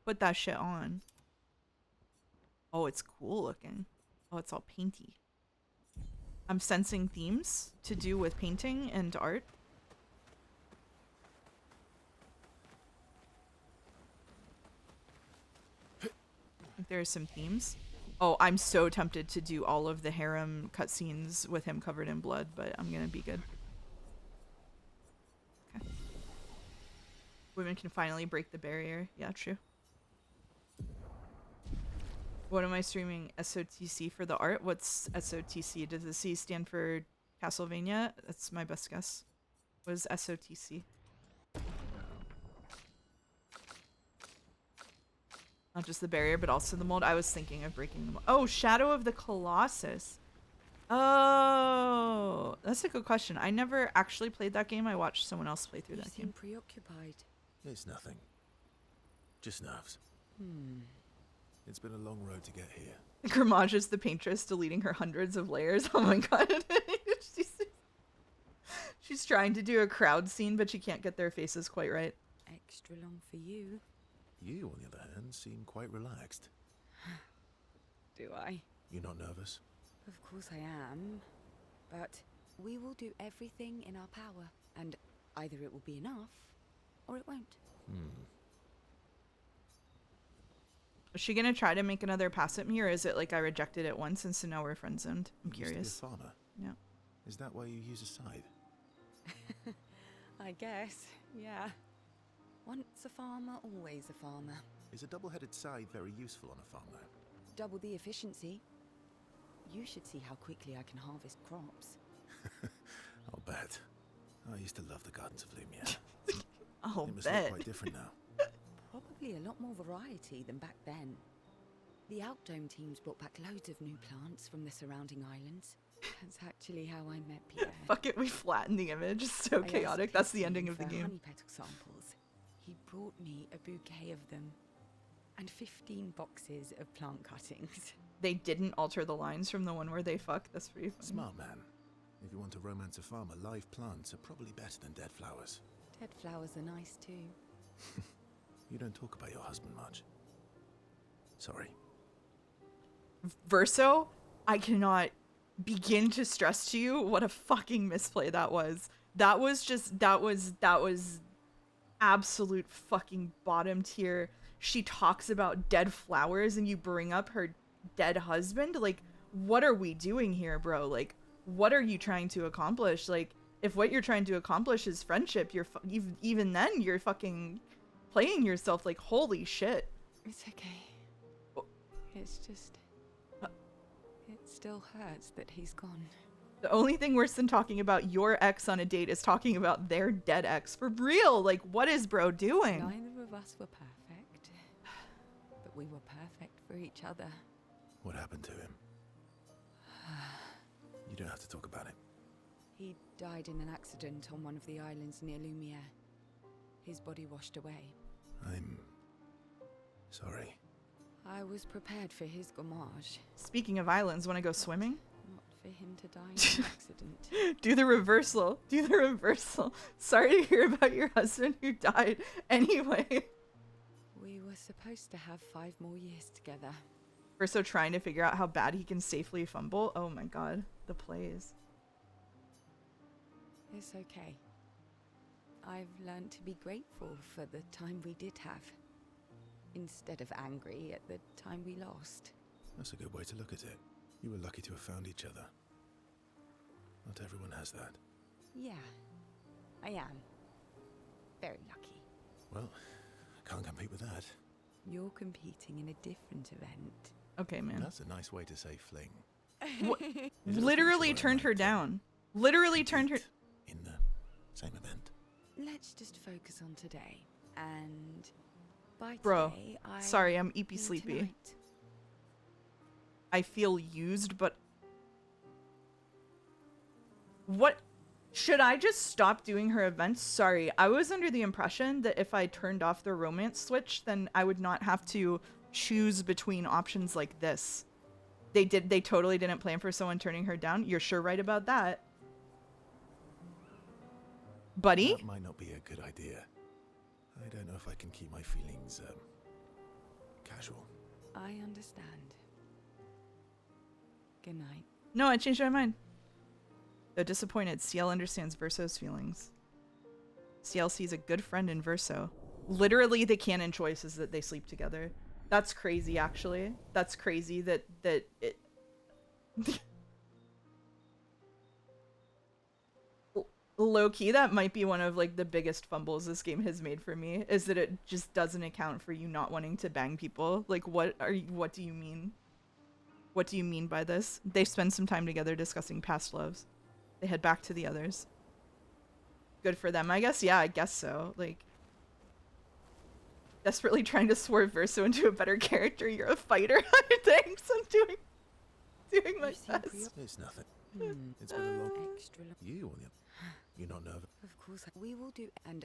[SPEAKER 1] Put that shit on. Oh, it's cool looking. Oh, it's all painty. I'm sensing themes to do with painting and art. I think there are some themes. Oh, I'm so tempted to do all of the harem cutscenes with him covered in blood, but I'm gonna be good. Okay. Women can finally break the barrier. Yeah, true. What am I streaming? SOTC for the art? What's SOTC? Does the C stand for Castlevania? That's my best guess. What is SOTC? Not just the barrier, but also the mold. I was thinking of breaking the mold. Oh, Shadow of the Colossus. Oh, that's a good question. I never actually played that game. I watched someone else play through that game.
[SPEAKER 2] Preoccupied.
[SPEAKER 4] it's nothing. Just nerves. It's been a long road to get here.
[SPEAKER 1] Gramage is the paintress deleting her hundreds of layers. Oh my god. She's trying to do a crowd scene, but she can't get their faces quite right.
[SPEAKER 2] Extra long for you.
[SPEAKER 4] You, on the other hand, seem quite relaxed.
[SPEAKER 2] Do I?
[SPEAKER 4] You're not nervous?
[SPEAKER 2] Of course I am. But we will do everything in our power. And either it will be enough, or it won't.
[SPEAKER 1] Is she gonna try to make another pass at me, or is it like I rejected it once and so now we're friend zoned? I'm
[SPEAKER 4] You used to be
[SPEAKER 1] curious.
[SPEAKER 4] a farmer.
[SPEAKER 1] Yeah.
[SPEAKER 4] Is that why you use a scythe?
[SPEAKER 2] I guess, yeah. Once a farmer, always a farmer.
[SPEAKER 4] Is a double-headed scythe very useful on a farm, though?
[SPEAKER 2] Double the efficiency. You should see how quickly I can harvest crops.
[SPEAKER 4] I'll bet. I used to love the gardens of Lumia.
[SPEAKER 1] I'll
[SPEAKER 4] It must
[SPEAKER 1] bet.
[SPEAKER 4] look quite different now.
[SPEAKER 2] Probably a lot more variety than back then. The Outdome teams brought back loads of new plants from the surrounding islands. That's actually how I met Pierre.
[SPEAKER 1] Fuck it, we flattened the image. It's so
[SPEAKER 2] I asked
[SPEAKER 1] chaotic. That's the
[SPEAKER 2] Pixie
[SPEAKER 1] ending of the
[SPEAKER 2] for
[SPEAKER 1] game.
[SPEAKER 2] honey petal samples. He brought me a bouquet of them. And 15 boxes of plant cuttings.
[SPEAKER 1] They didn't alter the lines from the one where they fuck. That's pretty funny.
[SPEAKER 4] Smart man. If you want to romance a farmer, live plants are probably better than dead flowers.
[SPEAKER 2] Dead flowers are nice too.
[SPEAKER 4] You don't talk about your husband much. Sorry.
[SPEAKER 1] Verso, I cannot begin to stress to you what a fucking misplay that was. That was absolute fucking bottom tier. She talks about dead flowers and you bring up her dead husband. Like, what are we doing here, bro? Like, what are you trying to accomplish? Like, if what you're trying to accomplish is friendship, even then you're fucking playing yourself. Like, holy shit.
[SPEAKER 2] It's okay. It's just... It still hurts that he's gone.
[SPEAKER 1] The only thing worse than talking about your ex on a date is talking about their dead ex. For real. Like, what is bro doing?
[SPEAKER 2] Neither of us were perfect. But we were perfect for each other.
[SPEAKER 4] What happened to him? You don't have to talk about it.
[SPEAKER 2] He died in an accident on one of the islands near Lumiere. His body washed away.
[SPEAKER 4] I'm sorry.
[SPEAKER 2] I was prepared for his gomage,
[SPEAKER 1] Speaking of islands, want to go swimming?
[SPEAKER 2] not for him to die in an accident.
[SPEAKER 1] Do the reversal. Do the reversal. Sorry to hear about your husband who died. Anyway.
[SPEAKER 2] We were supposed to have 5 more years together.
[SPEAKER 1] Verso trying to figure out how bad he can safely fumble. Oh my god. The plays.
[SPEAKER 2] It's okay. I've learned to be grateful for the time we did have, instead of angry at the time we lost.
[SPEAKER 4] That's a good way to look at it. You were lucky to have found each other. Not everyone has that.
[SPEAKER 2] Yeah, I am. Very lucky.
[SPEAKER 4] Well, I can't compete with that.
[SPEAKER 2] You're competing in a different event.
[SPEAKER 1] Okay, man.
[SPEAKER 4] That's a nice way to say fling.
[SPEAKER 1] Literally turned her down. Literally turned her...
[SPEAKER 4] In the same event.
[SPEAKER 2] Let's just focus on today. And by
[SPEAKER 1] Bro,
[SPEAKER 2] today, I
[SPEAKER 1] sorry, I'm eepy
[SPEAKER 2] mean
[SPEAKER 1] sleepy.
[SPEAKER 2] tonight.
[SPEAKER 1] I feel used, but... What? Should I just stop doing her events? Sorry, I was under the impression that if I turned off the romance switch, then I would not have to choose between options like this. They totally didn't plan for someone turning her down. You're sure right about that. Buddy?
[SPEAKER 4] That might not be a good idea. I don't know if I can keep my feelings, casual.
[SPEAKER 2] I understand. Good night.
[SPEAKER 1] No, I changed my mind. Though disappointed, CL understands Verso's feelings. CL sees a good friend in Verso. Literally, the canon choice is that they sleep together. That's crazy, actually. That's crazy that it... Low-key, that might be one of, like, the biggest fumbles this game has made for me, is that it just doesn't account for you not wanting to bang people. Like, what do you mean? What do you mean by this? They spend some time together discussing past loves. They head back to the others. Good for them, I guess. Yeah, I guess so. Like, desperately trying to swerve Verso into a better character. You're a fighter. Thanks, I'm doing my
[SPEAKER 2] You seem
[SPEAKER 1] best.
[SPEAKER 4] It's nothing.
[SPEAKER 2] Hmm.
[SPEAKER 4] It's been a long...
[SPEAKER 2] Extra long.
[SPEAKER 4] You on the... You're not nervous?
[SPEAKER 2] Of course, we will do. And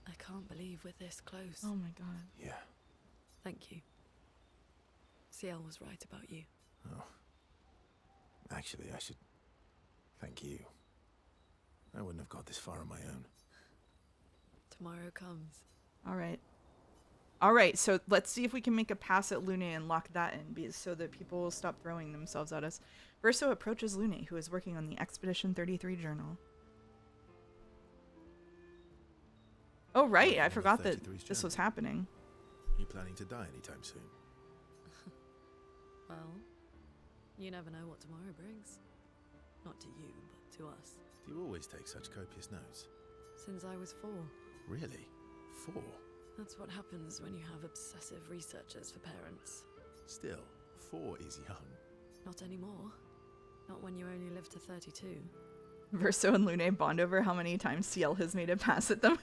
[SPEAKER 8] I can't believe we're this close.
[SPEAKER 1] Oh my god.
[SPEAKER 4] Yeah.
[SPEAKER 8] Thank you. CL was right about you.
[SPEAKER 4] Oh. Actually, I should thank you. I wouldn't have got this far on my own.
[SPEAKER 8] Tomorrow comes.
[SPEAKER 1] Alright. Alright, so let's see if we can make a pass at Lune and lock that in so that people will stop throwing themselves at us. Verso approaches Lune, who is working on the Expedition 33 journal. Oh, right. I
[SPEAKER 4] On the
[SPEAKER 1] forgot that
[SPEAKER 4] 33's
[SPEAKER 1] this was
[SPEAKER 4] journey.
[SPEAKER 1] happening.
[SPEAKER 4] You planning to die anytime soon?
[SPEAKER 8] Well, you never know what tomorrow brings. Not to you, but to us.
[SPEAKER 4] Do you always take such copious notes?
[SPEAKER 8] Since I was 4.
[SPEAKER 4] Really? 4?
[SPEAKER 8] That's what happens when you have obsessive researchers for parents.
[SPEAKER 4] Still, 4 is young.
[SPEAKER 8] Not anymore. Not when you only live to 32.
[SPEAKER 1] Verso and Lune bond over how many times CL has made a pass at them.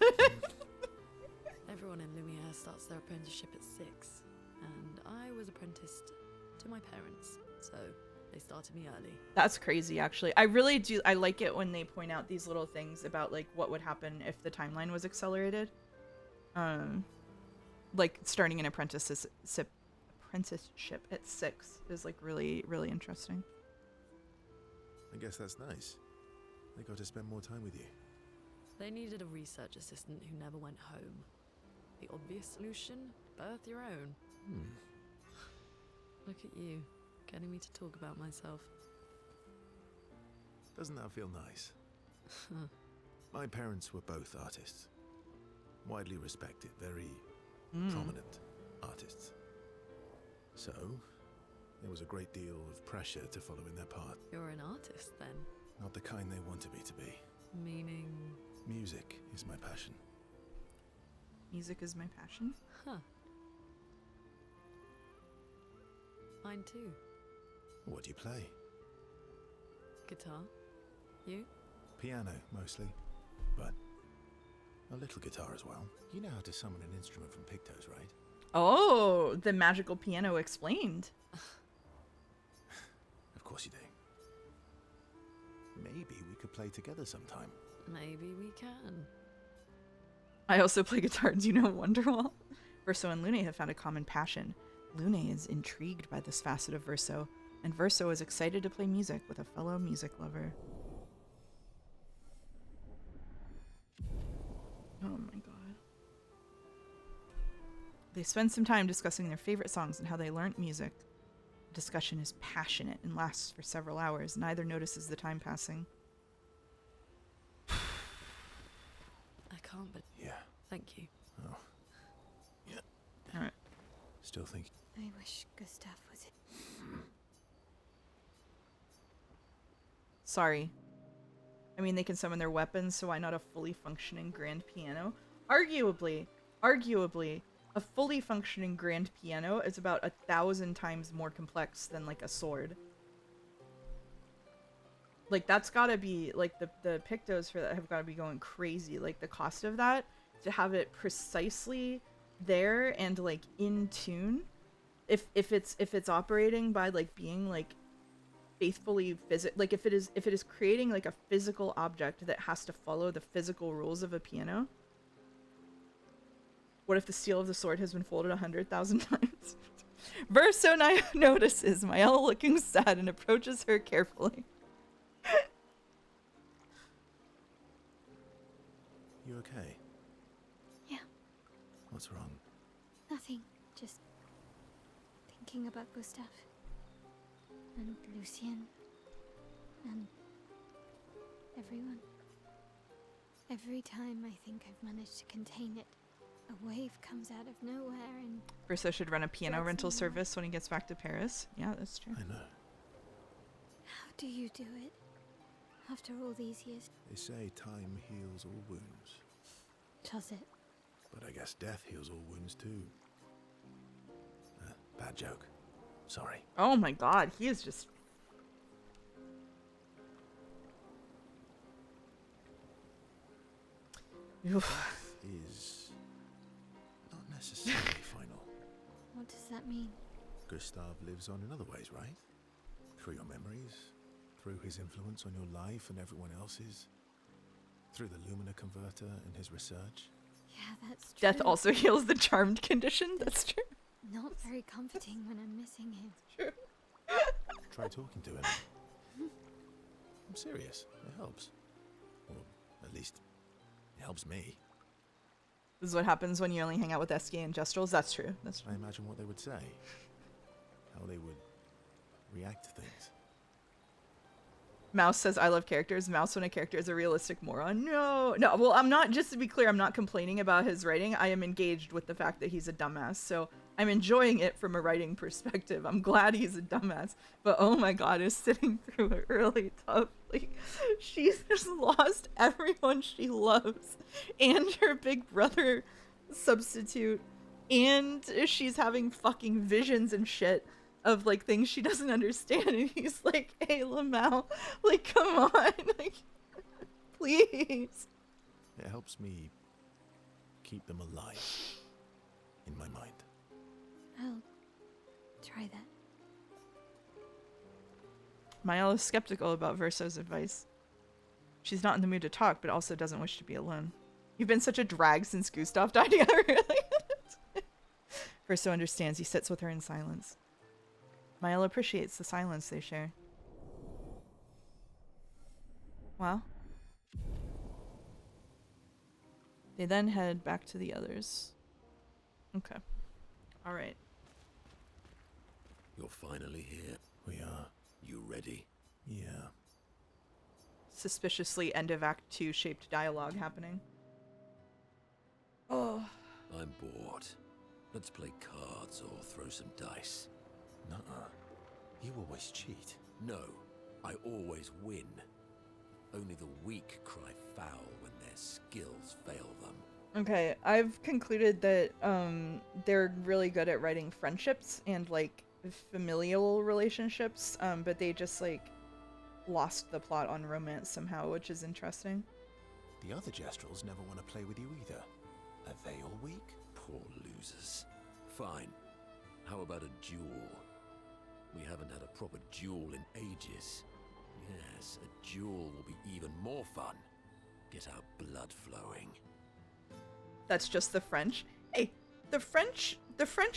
[SPEAKER 8] Everyone in Lumiere starts their apprenticeship at 6, and I was apprenticed to my parents, so they started me early.
[SPEAKER 1] That's crazy, actually. I really do. I like it when they point out these little things about like what would happen if the timeline was accelerated. Like starting an apprenticeship at 6 is like really, really interesting.
[SPEAKER 4] I guess that's nice. They got to spend more time with you.
[SPEAKER 8] They needed a research assistant who never went home. The obvious solution? Birth your own. Look at you, getting me to talk about myself.
[SPEAKER 4] Doesn't that feel nice? My parents were both artists. Widely respected, very prominent artists. So, there was a great deal of pressure to follow in their path.
[SPEAKER 8] You're an artist, then?
[SPEAKER 4] Not the kind they wanted me to be.
[SPEAKER 8] Meaning?
[SPEAKER 4] Music is my passion.
[SPEAKER 1] Music is my passion.
[SPEAKER 8] Huh. Mine too.
[SPEAKER 4] What do you play?
[SPEAKER 8] Guitar. You?
[SPEAKER 4] Piano, mostly. But a little guitar as well. You know how to summon an instrument from Pictos, right?
[SPEAKER 1] Oh, the magical piano explained.
[SPEAKER 4] Of course you do. Maybe we could play together sometime.
[SPEAKER 8] Maybe we can.
[SPEAKER 1] I also play guitar. Do you know Wonderwall? Verso and Lune have found a common passion. Lune is intrigued by this facet of Verso, and Verso is excited to play music with a fellow music lover. Oh my god. They spend some time discussing their favorite songs and how they learnt music. The discussion is passionate and lasts for several hours. Neither notices the time passing.
[SPEAKER 8] I can't, but
[SPEAKER 4] Yeah.
[SPEAKER 8] thank you.
[SPEAKER 4] Oh. Yeah.
[SPEAKER 1] Alright.
[SPEAKER 4] Still think.
[SPEAKER 3] I wish Gustav was it.
[SPEAKER 1] Sorry. I mean, they can summon their weapons, so why not a fully functioning grand piano? Arguably, a fully functioning grand piano is about 1,000 times more complex than, like, a sword. Like, that's gotta be, like, the Pictos for that have gotta be going crazy. Like, the cost of that, to have it precisely there and, like, in tune, if it's operating by, like, being, like, faithfully like if it is creating like a physical object that has to follow the physical rules of a piano. What if the steel of the sword has been folded 100,000 times? Verso notices Maella looking sad and approaches her carefully.
[SPEAKER 4] You okay?
[SPEAKER 3] Yeah,
[SPEAKER 4] What's wrong?
[SPEAKER 3] nothing. Just thinking about Gustav. And Lucien. And everyone. Every time I think I've managed to contain it, a wave comes out of nowhere and...
[SPEAKER 1] Verso should run a piano
[SPEAKER 3] Drags
[SPEAKER 1] rental
[SPEAKER 3] me away.
[SPEAKER 1] service when he gets back to Paris. Yeah, that's true.
[SPEAKER 4] I know.
[SPEAKER 3] How do you do it? After all these years,
[SPEAKER 4] They say time heals all wounds.
[SPEAKER 3] does it?
[SPEAKER 4] But I guess death heals all wounds too. Bad joke. Sorry.
[SPEAKER 1] Oh my god, he is just... Oof.
[SPEAKER 4] Is not necessarily final.
[SPEAKER 3] What does that mean?
[SPEAKER 4] Gustav lives on in other ways, right? Through your memories, through his influence on your life and everyone else's, through the Lumina converter and his research.
[SPEAKER 3] Yeah, that's true.
[SPEAKER 1] Death also heals the charmed condition. That's true.
[SPEAKER 3] Not very comforting when I'm missing him.
[SPEAKER 1] True.
[SPEAKER 4] Try talking to him. I'm serious. It helps. Or at least, it helps me.
[SPEAKER 1] This is what happens when you only hang out with SK and Jestrels. That's true. That's true.
[SPEAKER 4] I imagine what they would say. How they would react to things.
[SPEAKER 1] Mouse says, I love characters. Mouse when a character is a realistic moron. No. No, well, I'm not, just to be clear, I'm not complaining about his writing. I am engaged with the fact that he's a dumbass. So I'm enjoying it from a writing perspective. I'm glad he's a dumbass. But oh my god, is sitting through it really tough. Like, she's just lost everyone she loves. And her big brother substitute. And she's having fucking visions and shit of like things she doesn't understand, and he's like, hey Lamau, like, come on, like, please.
[SPEAKER 4] It helps me keep them alive in my mind.
[SPEAKER 3] I'll try that.
[SPEAKER 1] Mael is skeptical about Verso's advice. She's not in the mood to talk, but also doesn't wish to be alone. You've been such a drag since Gustav died together, really? Verso understands. He sits with her in silence. Mael appreciates the silence they share. Well, they then head back to the others. Okay. All right.
[SPEAKER 5] You're finally here.
[SPEAKER 4] We are.
[SPEAKER 5] You ready?
[SPEAKER 4] Yeah.
[SPEAKER 1] Suspiciously end of Act 2 shaped dialogue happening. Oh.
[SPEAKER 5] I'm bored. Let's play cards or throw some dice.
[SPEAKER 4] Nuh-uh. You always cheat.
[SPEAKER 5] No, I always win. Only the weak cry foul when their skills fail them.
[SPEAKER 1] Okay, I've concluded that they're really good at writing friendships and like familial relationships, but they just like lost the plot on romance somehow, which is interesting.
[SPEAKER 4] The other Jestrels never want to play with you either. Are they all weak?
[SPEAKER 5] Poor losers. Fine. How about a duel? We haven't had a proper duel in ages. Yes, a duel will be even more fun. Get our blood flowing.
[SPEAKER 1] That's just the French. Hey, the French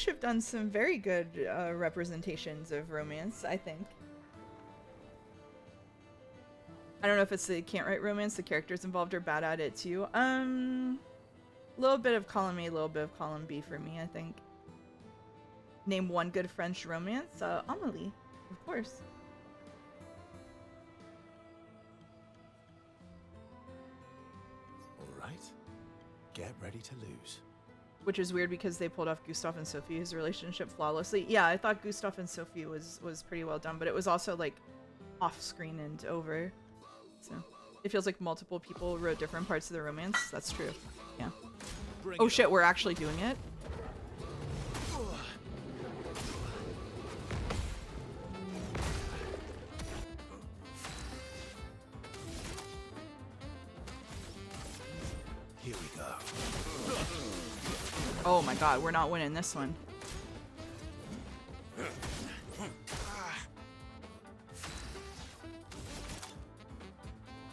[SPEAKER 1] have done some very good representations of romance, I think. I don't know if it's they can't write romance, the characters involved are bad at it too. Little bit of column A, little bit of column B for me, I think. Name one good French romance. Amélie, of course.
[SPEAKER 4] All right. Get ready to lose.
[SPEAKER 1] Which is weird because they pulled off Gustav and Sophie's relationship flawlessly. Yeah, I thought Gustav and Sophie was pretty well done, but it was also like off screen and over. So it feels like multiple people wrote different parts of the romance. That's true. Yeah. Oh shit, we're actually doing it?
[SPEAKER 4] Here we go.
[SPEAKER 1] Oh my god, we're not winning this one.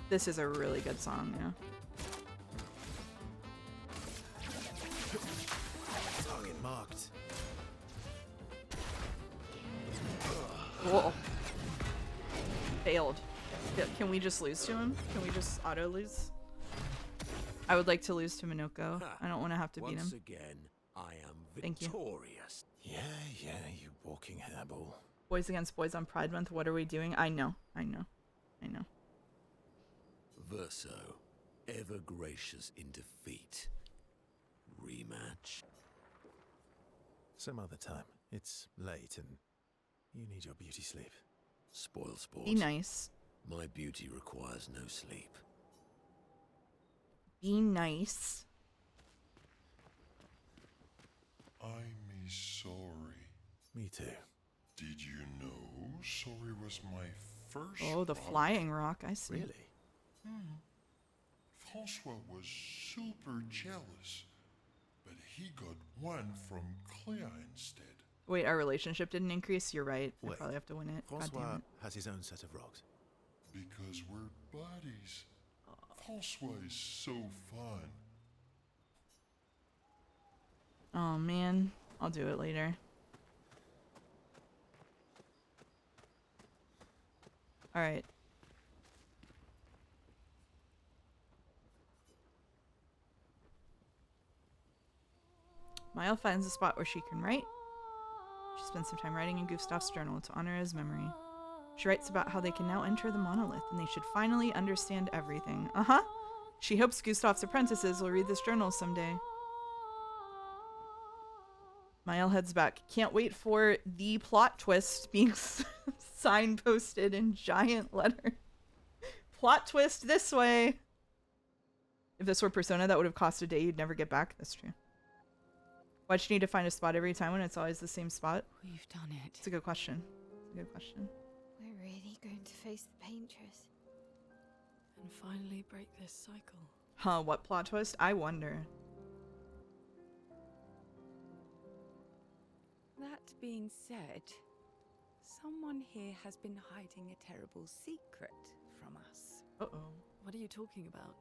[SPEAKER 1] This is a really good song, yeah.
[SPEAKER 4] Target marked.
[SPEAKER 1] Whoa. Failed. Can we just lose to him? Can we just auto lose? I would like to lose to Minoko. I don't want to have to beat him.
[SPEAKER 5] Once again, I am
[SPEAKER 1] Thank you.
[SPEAKER 5] victorious.
[SPEAKER 4] Yeah, you walking hairball.
[SPEAKER 1] Boys Against Boys on Pride Month. What are we doing? I know.
[SPEAKER 5] Verso, ever gracious in defeat. Rematch.
[SPEAKER 4] Some other time. It's late and you need your beauty sleep.
[SPEAKER 5] Spoil sport.
[SPEAKER 1] Be nice.
[SPEAKER 5] My beauty requires no sleep.
[SPEAKER 1] Be nice.
[SPEAKER 6] I'm sorry.
[SPEAKER 4] Me too.
[SPEAKER 6] Did you know sorry was my first
[SPEAKER 1] Oh, the
[SPEAKER 6] rock?
[SPEAKER 1] flying rock. I see.
[SPEAKER 4] Really?
[SPEAKER 6] Francois was super jealous, but he got one from Clair instead.
[SPEAKER 1] Wait, our relationship didn't increase? You're right. I
[SPEAKER 4] Wait.
[SPEAKER 1] probably have to win it. God damn
[SPEAKER 4] Francois
[SPEAKER 1] it.
[SPEAKER 6] Oh.
[SPEAKER 4] has his own set of rocks.
[SPEAKER 6] Because we're buddies. Francois is so fun.
[SPEAKER 1] Oh man, I'll do it later. Alright. Mael finds a spot where she can write. She spends some time writing in Gustav's journal to honor his memory. She writes about how they can now enter the monolith and they should finally understand everything. Uh-huh. She hopes Gustav's apprentices will read this journal someday. Mael heads back. Can't wait for the plot twist being signposted in giant letters. Plot twist this way. If this were Persona, that would have cost a day. You'd never get back. That's true. Why'd you need to find a spot every time when it's always the same spot?
[SPEAKER 2] We've done it.
[SPEAKER 1] It's a good question. It's a good question.
[SPEAKER 3] We're really going to face the paintress.
[SPEAKER 8] And finally break this cycle.
[SPEAKER 1] Huh, what plot twist? I wonder.
[SPEAKER 2] That being said, someone here has been hiding a terrible secret from us.
[SPEAKER 1] Uh-oh.
[SPEAKER 8] What are you talking about?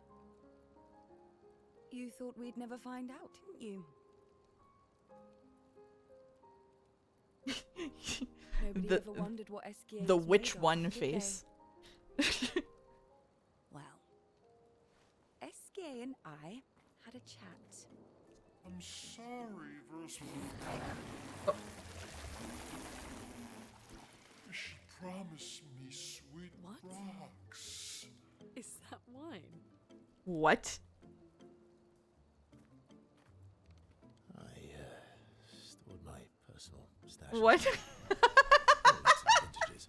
[SPEAKER 2] You thought we'd never find out, didn't you? Nobody ever wondered what SKA
[SPEAKER 1] The
[SPEAKER 2] was
[SPEAKER 1] which
[SPEAKER 2] made of,
[SPEAKER 1] one
[SPEAKER 2] did they?
[SPEAKER 1] face.
[SPEAKER 2] Well, SKA and I had a chat.
[SPEAKER 6] I'm sorry, Verse. She promised me sweet
[SPEAKER 8] What?
[SPEAKER 6] rocks.
[SPEAKER 8] Is that wine?
[SPEAKER 1] What?
[SPEAKER 4] I stored my personal stash.
[SPEAKER 1] What?
[SPEAKER 4] Vintages.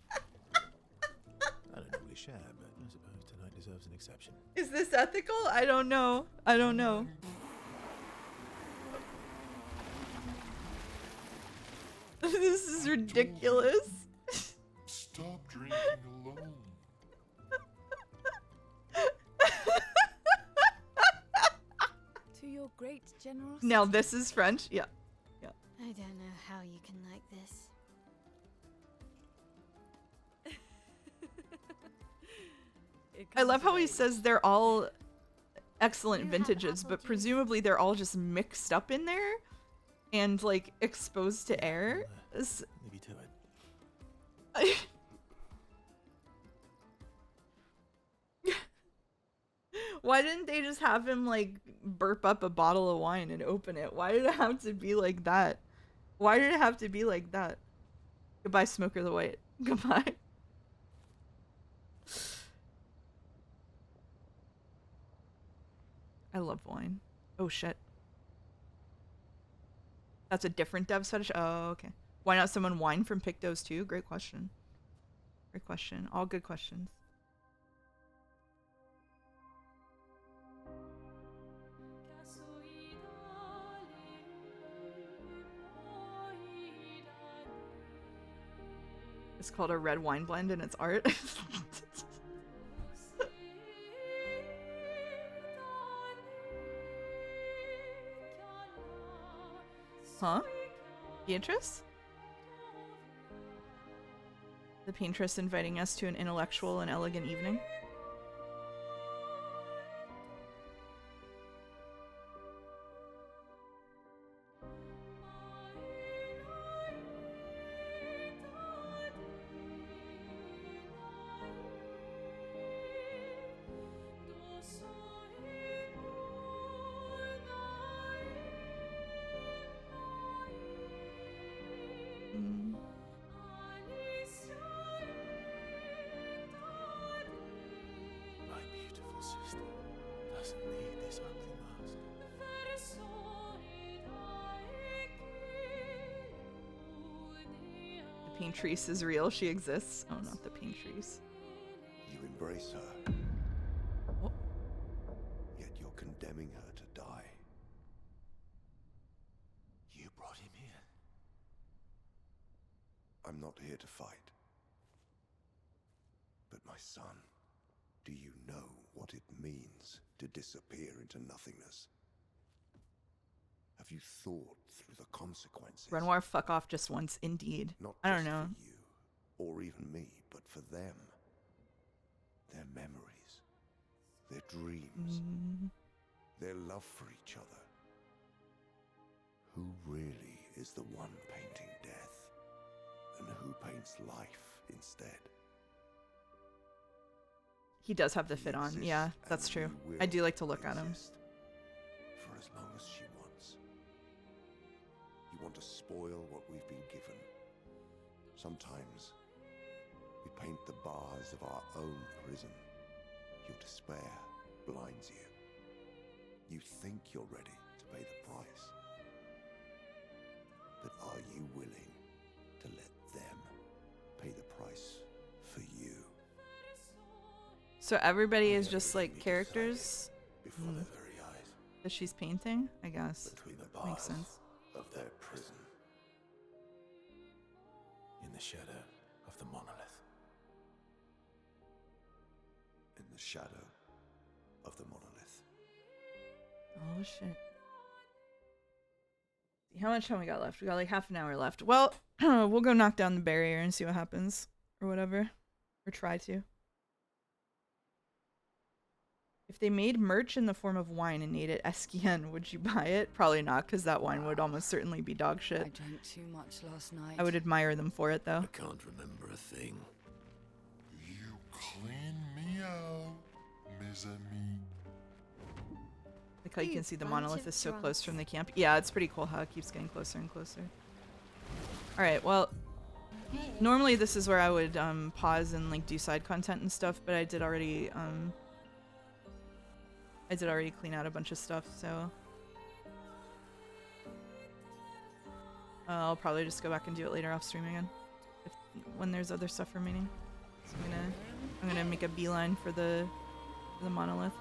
[SPEAKER 4] I don't normally share, but I suppose tonight deserves an exception.
[SPEAKER 1] Is this ethical? I don't know. I don't know. This is ridiculous.
[SPEAKER 6] Stop drinking alone.
[SPEAKER 2] To your great generosity.
[SPEAKER 1] Now this is French. Yeah.
[SPEAKER 3] I don't know how you can like this.
[SPEAKER 1] I love how he says they're all excellent
[SPEAKER 3] You have
[SPEAKER 1] vintages,
[SPEAKER 3] apple
[SPEAKER 1] but
[SPEAKER 3] juice?
[SPEAKER 1] presumably they're all just mixed up in there and like exposed to air. This-
[SPEAKER 4] Leave you to it.
[SPEAKER 1] Why didn't they just have him like burp up a bottle of wine and open it? Why did it have to be like that? Why did it have to be like that? Goodbye, Smoker the White. Goodbye. I love wine. Oh shit. That's a different dev's fetish? Oh, okay. Why not someone wine from Pictos too? Great question. Great question. All good questions. It's called a red wine blend and it's art. Huh? Beatrice? The paintress inviting us to an intellectual and elegant evening? Mm.
[SPEAKER 4] My beautiful sister doesn't need this ugly mask.
[SPEAKER 1] The paintress is real. She exists. Oh, not the paintress.
[SPEAKER 9] You embrace her,
[SPEAKER 1] What?
[SPEAKER 9] yet you're condemning her to die.
[SPEAKER 4] You brought him here.
[SPEAKER 9] I'm not here to fight. But my son, do you know what it means to disappear into nothingness? Have you thought through the consequences?
[SPEAKER 1] Renoir, fuck off just once, indeed.
[SPEAKER 9] Not
[SPEAKER 1] I don't
[SPEAKER 9] just
[SPEAKER 1] know.
[SPEAKER 9] for you, or even me, but for them. Their memories, their dreams, their love for each other. Who really is the one painting death, and who paints life instead?
[SPEAKER 1] He does have the fit on.
[SPEAKER 9] Exists,
[SPEAKER 1] Yeah, that's
[SPEAKER 9] and
[SPEAKER 1] true.
[SPEAKER 9] you
[SPEAKER 1] I do
[SPEAKER 9] will
[SPEAKER 1] like to look at him.
[SPEAKER 9] exist for as long as she wants. You want to spoil what we've been given. Sometimes We paint the bars of our own prison. Your despair blinds you. You think you're ready to pay the price. But are you willing to let them pay the price for you?
[SPEAKER 1] So everybody is just like characters
[SPEAKER 9] Before their very eyes.
[SPEAKER 1] that she's painting, I guess.
[SPEAKER 9] Between the bars
[SPEAKER 1] Makes sense.
[SPEAKER 9] of their prison.
[SPEAKER 4] In the shadow of the monolith.
[SPEAKER 9] In the shadow of the monolith.
[SPEAKER 1] Oh shit. How much time we got left? We got like half an hour left. Well, we'll go knock down the barrier and see what happens. Or whatever. Or try to. If they made merch in the form of wine and made it Esquian, would you buy it? Probably not, because that wine would almost certainly be dog
[SPEAKER 2] I
[SPEAKER 1] shit.
[SPEAKER 2] drank too much last night.
[SPEAKER 1] I would admire them for it, though.
[SPEAKER 5] I can't remember a thing.
[SPEAKER 6] You clean me out, mes amis.
[SPEAKER 1] Like how you
[SPEAKER 3] You
[SPEAKER 1] can see the
[SPEAKER 3] bunch
[SPEAKER 1] monolith
[SPEAKER 3] of
[SPEAKER 1] is so
[SPEAKER 3] drunks.
[SPEAKER 1] close from the camp. Yeah, it's pretty cool how it keeps getting closer and closer. Alright, well, normally this is where I would pause and like do side content and stuff, but I did already clean out a bunch of stuff, so I'll probably just go back and do it later off stream again when there's other stuff remaining. So I'm gonna make a beeline for the monolith.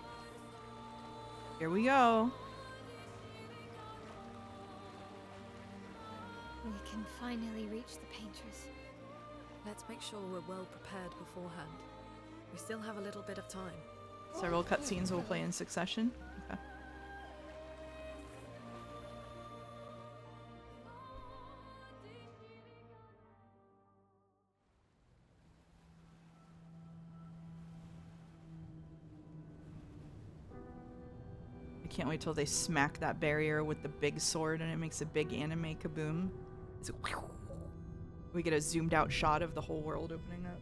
[SPEAKER 1] Here we go.
[SPEAKER 3] We can finally reach the painters.
[SPEAKER 8] Let's make sure we're well prepared beforehand. We still have a little bit of time.
[SPEAKER 1] Several cutscenes will play in succession. Okay. I can't wait till they smack that barrier with the big sword and it makes a big anime kaboom. It's a we get a zoomed out shot of the whole world opening up.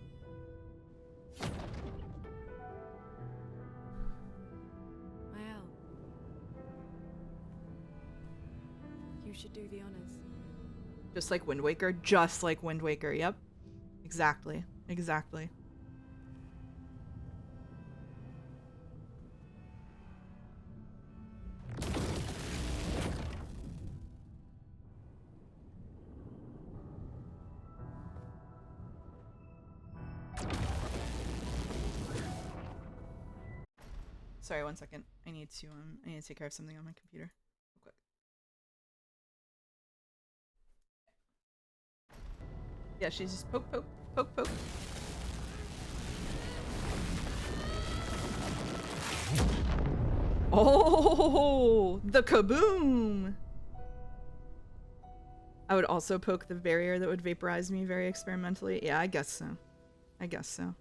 [SPEAKER 8] Mael. You should do the honors.
[SPEAKER 1] Just like Wind Waker, just like Wind Waker, yep. Exactly. Exactly. Sorry, 1 second. I need to take care of something on my computer. Real quick. Yeah, she's just poke, poke, poke, poke. Oh, the kaboom! I would also poke the barrier that would vaporize me very experimentally. Yeah, I guess so. I guess so.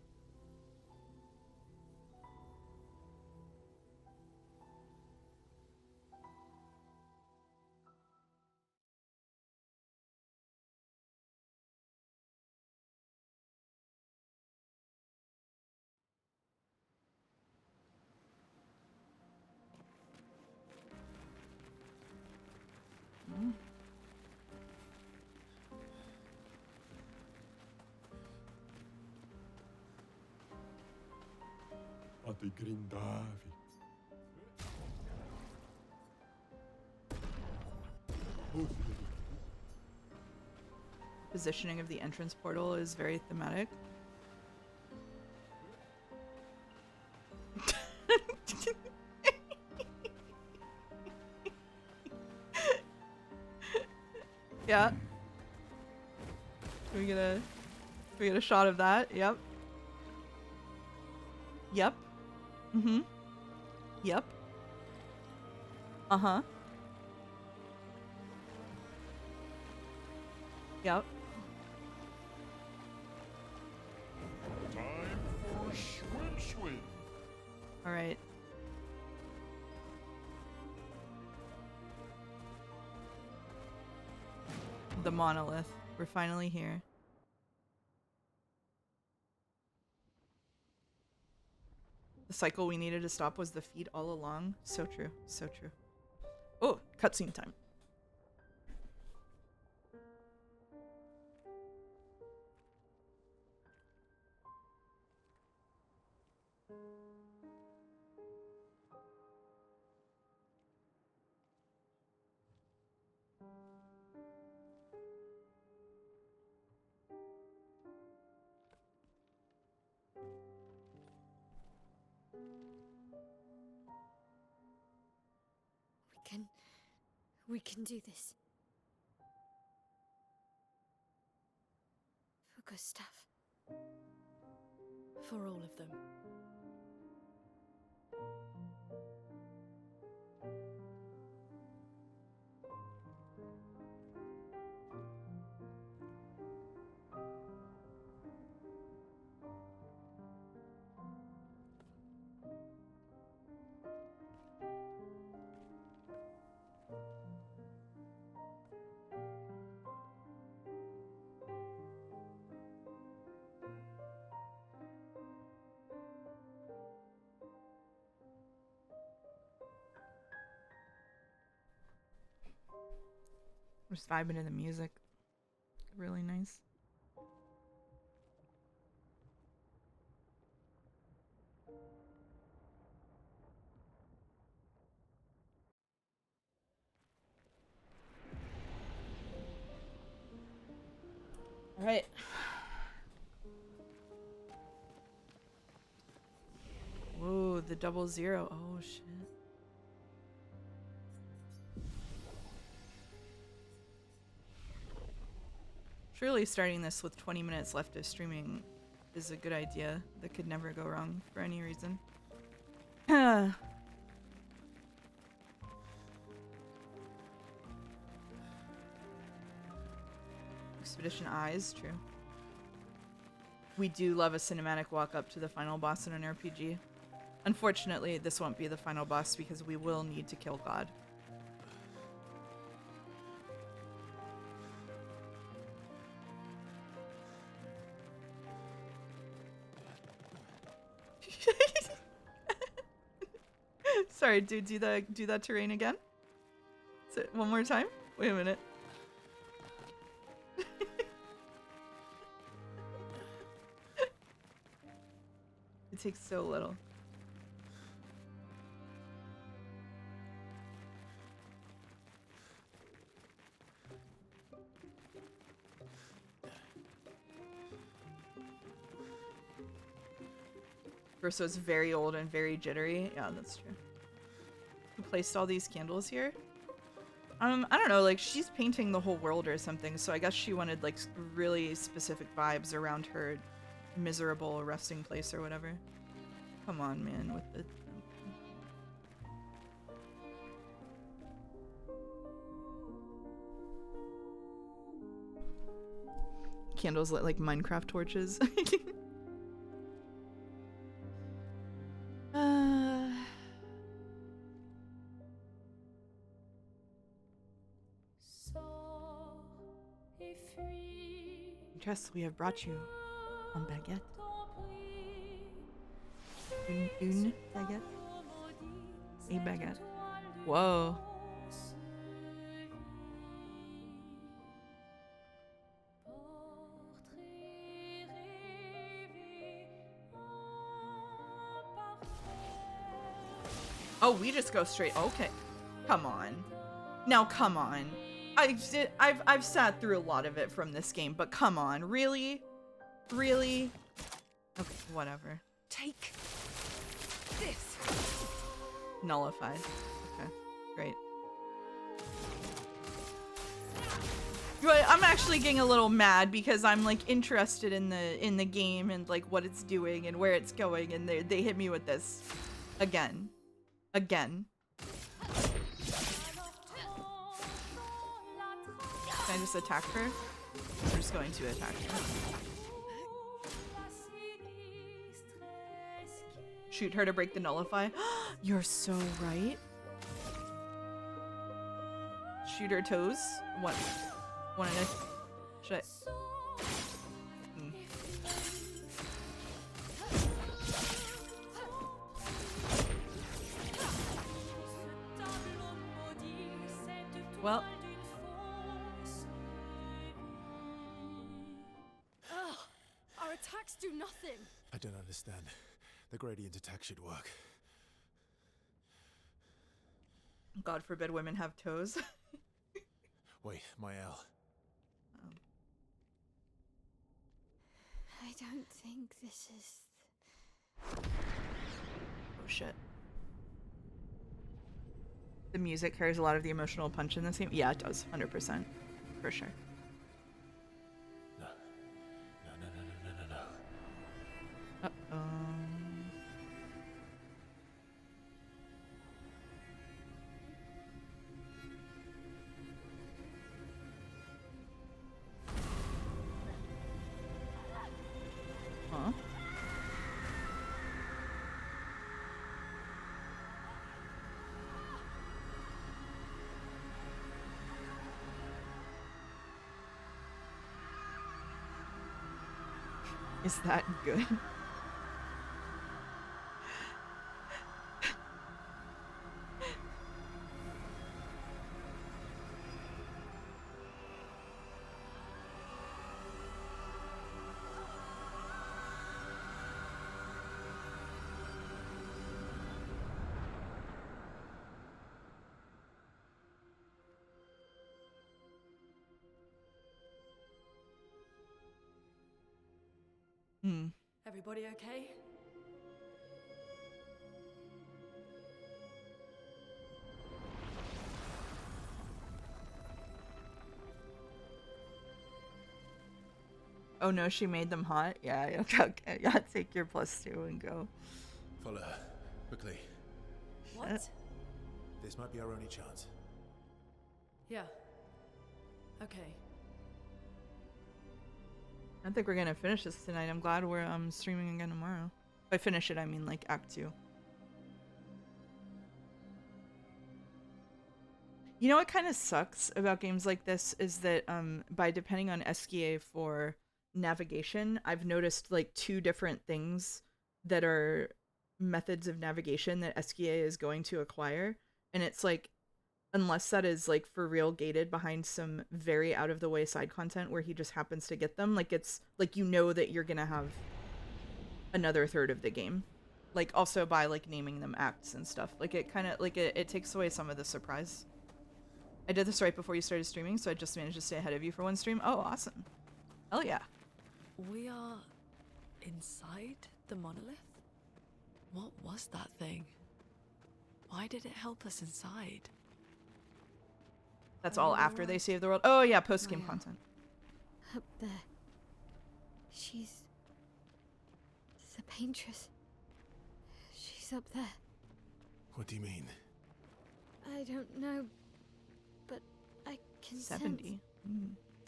[SPEAKER 6] A ti grindavi.
[SPEAKER 1] Positioning of the entrance portal is very thematic. Yeah. Can we get a shot of that? Yep. Yep. Mm-hmm. Yep. Uh-huh. Yep.
[SPEAKER 6] Time for swim.
[SPEAKER 1] All right. The monolith. We're finally here. The cycle we needed to stop was the feed all along. So true. So true. Oh, cutscene time.
[SPEAKER 3] We can do this. For Gustav.
[SPEAKER 8] For all of them.
[SPEAKER 1] Just vibing to the music. Really nice. All right. Whoa, the 00. Oh shit. Surely starting this with 20 minutes left of streaming is a good idea. That could never go wrong for any reason. Expedition Eyes, true. We do love a cinematic walk up to the final boss in an RPG. Unfortunately, this won't be the final boss because we will need to kill God. Sorry, dude, do that terrain again? One more time? Wait a minute. It takes so little. Verso's very old and very jittery. Yeah, that's true. Who placed all these candles here? I don't know, like she's painting the whole world or something, so I guess she wanted like really specific vibes around her miserable resting place or whatever. Come on, man, with the candles lit like Minecraft torches. Yes, we have brought you un baguette. Une baguette? A baguette. Whoa. Oh, we just go straight. Okay. Come on. Now, come on. I've sat through a lot of it from this game, but come on, really? Really? Okay, whatever.
[SPEAKER 2] Take this.
[SPEAKER 1] Nullified. Okay, great. But I'm actually getting a little mad because I'm like interested in the game and like what it's doing and where it's going, and they hit me with this again. Again. Can I just attack her? I'm just going to attack her. Shoot her to break the nullify. You're so right. Shoot her toes. What? Should I? Well.
[SPEAKER 8] Our attacks do nothing.
[SPEAKER 4] I don't understand. The gradient attack should work.
[SPEAKER 1] God forbid women have toes.
[SPEAKER 4] Wait, my L.
[SPEAKER 3] I don't think this is...
[SPEAKER 1] Oh shit. The music carries a lot of the emotional punch in this game. Yeah, it does. 100%. For sure.
[SPEAKER 4] No. No.
[SPEAKER 1] Uh-oh. Huh? Is that good? Hmm.
[SPEAKER 8] Everybody okay?
[SPEAKER 1] Oh no, she made them hot? Yeah, okay. Yeah, take your +2 and go.
[SPEAKER 4] Follow her. Quickly.
[SPEAKER 8] What?
[SPEAKER 4] This might be our only chance.
[SPEAKER 8] Yeah. Okay.
[SPEAKER 1] I don't think we're gonna finish this tonight. I'm glad we're streaming again tomorrow. By finish it, I mean like Act 2. You know what kind of sucks about games like this is that by depending on SKA for navigation, I've noticed like 2 different things that are methods of navigation that SKA is going to acquire, and it's like, unless that is like for real gated behind some very out of the way side content where he just happens to get them, like it's like, you know that you're gonna have another third of the game, like also by like naming them acts and stuff, like it kind of like it takes away some of the surprise. I did this right before you started streaming, so I just managed to stay ahead of you for one stream. Oh, awesome. Hell yeah.
[SPEAKER 8] We are inside the monolith? What was that thing? Why did it help us inside?
[SPEAKER 1] That's all after they save the world. Oh yeah, post-game content.
[SPEAKER 3] Up there. She's the paintress. She's up there.
[SPEAKER 4] What do you mean?
[SPEAKER 3] I don't know, but I can
[SPEAKER 1] 70.
[SPEAKER 3] sense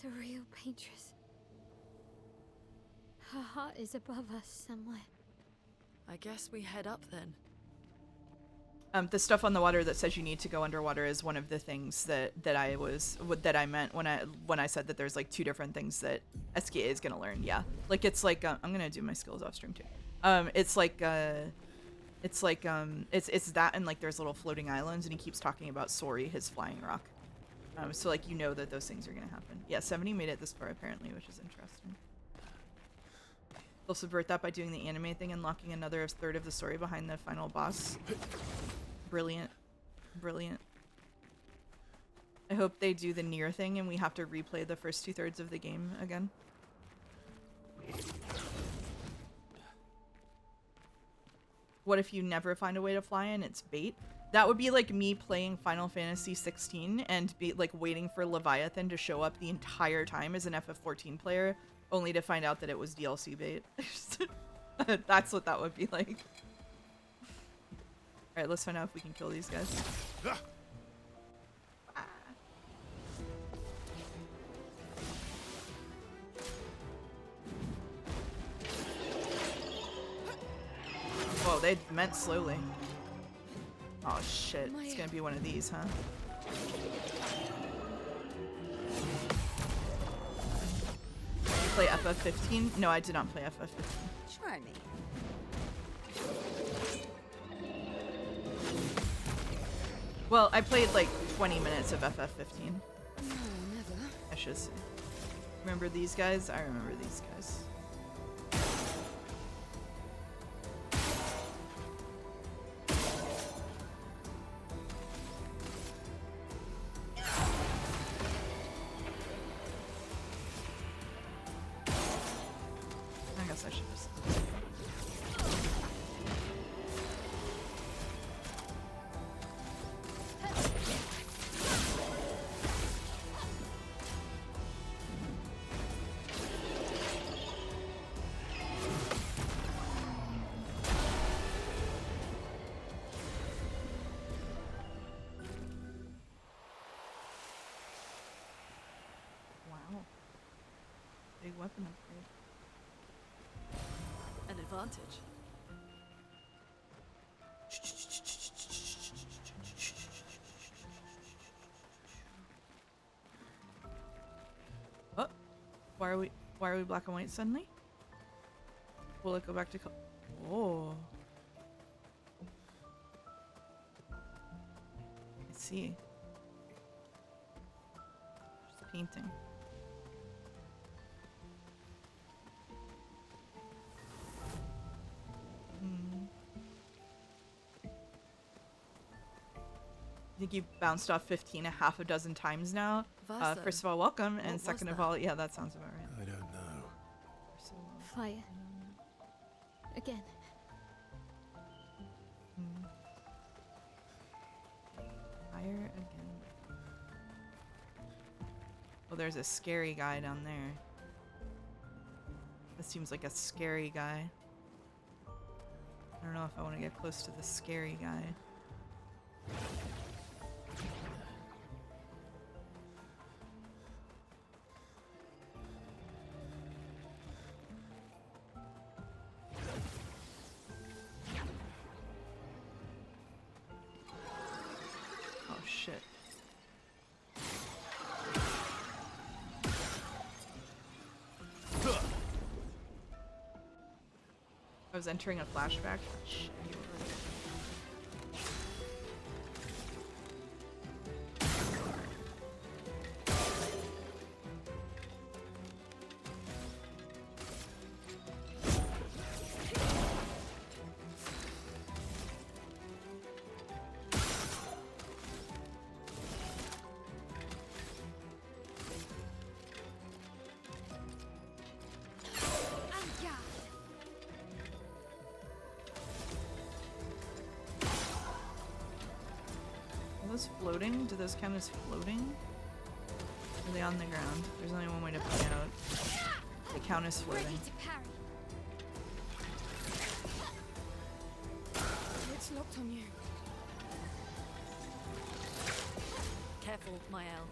[SPEAKER 3] the real paintress. Her heart is above us somewhere.
[SPEAKER 8] I guess we head up then.
[SPEAKER 1] The stuff on the water that says you need to go underwater is one of the things that I meant when I said that there's like 2 different things that SKA is gonna learn. Yeah, like it's like I'm gonna do my skills off stream too. It's that, and like there's little floating islands, and he keeps talking about Sori, his flying rock. So like you know that those things are gonna happen. Yeah, 70 made it this far apparently, which is interesting. They'll subvert that by doing the anime thing and locking another third of the story behind the final boss. Brilliant. Brilliant. I hope they do the Nier thing and we have to replay the first 2/3 of the game again. What if you never find a way to fly and it's bait? That would be like me playing Final Fantasy 16 and be like waiting for Leviathan to show up the entire time as an FF14 player, only to find out that it was DLC bait. That's what that would be like. Alright, let's find out if we can kill these guys. Whoa, they meant slowly. Oh shit, it's gonna be one of these, huh? You play FF15? No, I did not play FF15.
[SPEAKER 2] Try me.
[SPEAKER 1] Well, I played like 20 minutes of FF15.
[SPEAKER 2] No, never.
[SPEAKER 1] I should say. Remember these guys? I remember these guys. I guess I should just... weapon upgrade.
[SPEAKER 8] An advantage.
[SPEAKER 1] Oh, why are we black and white suddenly? Will it go back to oh. I see. Just painting. I think you've bounced off 15 a half a dozen times now. First of all, welcome, and second of all, yeah, that sounds about right.
[SPEAKER 4] I don't know.
[SPEAKER 3] Fire. Again.
[SPEAKER 1] Fire again. Well, there's a scary guy down there. This seems like a scary guy. I don't know if I want to get close to the scary guy. Oh shit. I was entering a flashback. Shit. Floating? Do those count as floating? Or are they on the ground? There's only one way to find out. They count as floating.
[SPEAKER 2] It's locked on you.
[SPEAKER 8] Careful, Mael.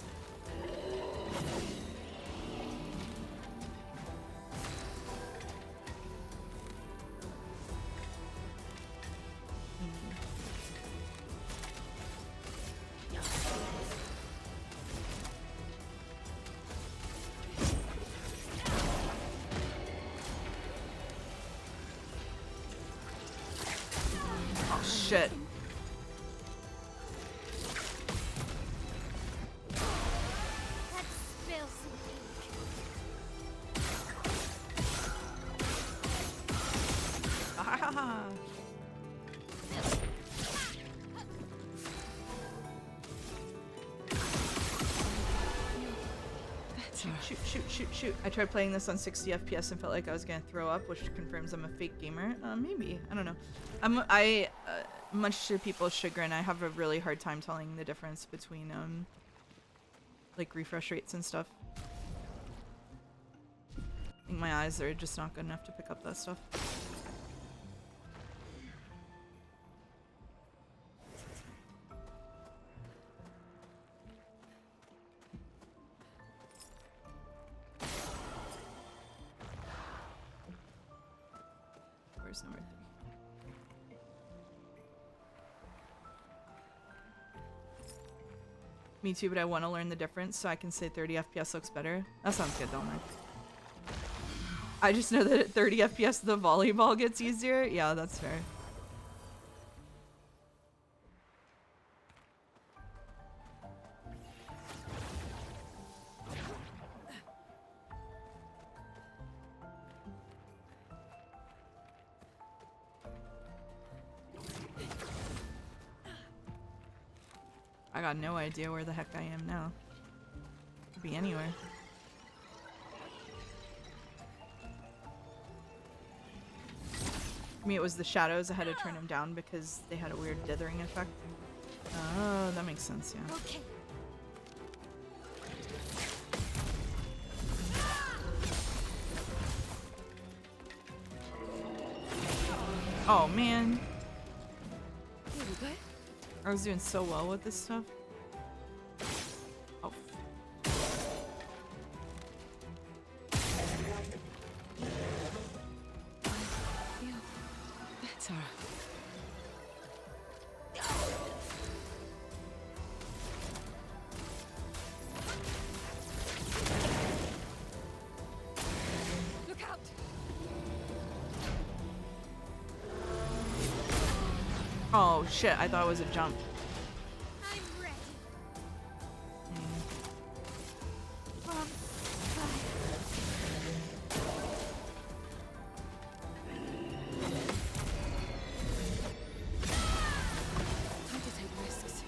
[SPEAKER 1] Shit.
[SPEAKER 3] Let's spill some
[SPEAKER 1] Ah. Shoot. I tried playing this on 60 FPS and felt like I was gonna throw up, which confirms I'm a fake gamer. Maybe. I don't know. Much to people's chagrin, I have a really hard time telling the difference between, like, refresh rates and stuff. I think my eyes are just not good enough to pick up that stuff. Where's number 3? Me too, but I want to learn the difference so I can say 30 FPS looks better. That sounds good, don't I just know that at 30 FPS the volleyball gets easier. Yeah, that's fair. I got no idea where the heck I am now. Could be anywhere. For me, it was the shadows. I had to turn them down because they had a weird dithering effect. Oh, that makes sense, yeah.
[SPEAKER 3] Okay.
[SPEAKER 1] Oh, man.
[SPEAKER 2] Here we go.
[SPEAKER 1] I was doing so well with this stuff. Oh. Oh shit, I thought it was a jump.
[SPEAKER 3] I'm ready.
[SPEAKER 2] Time to take risks.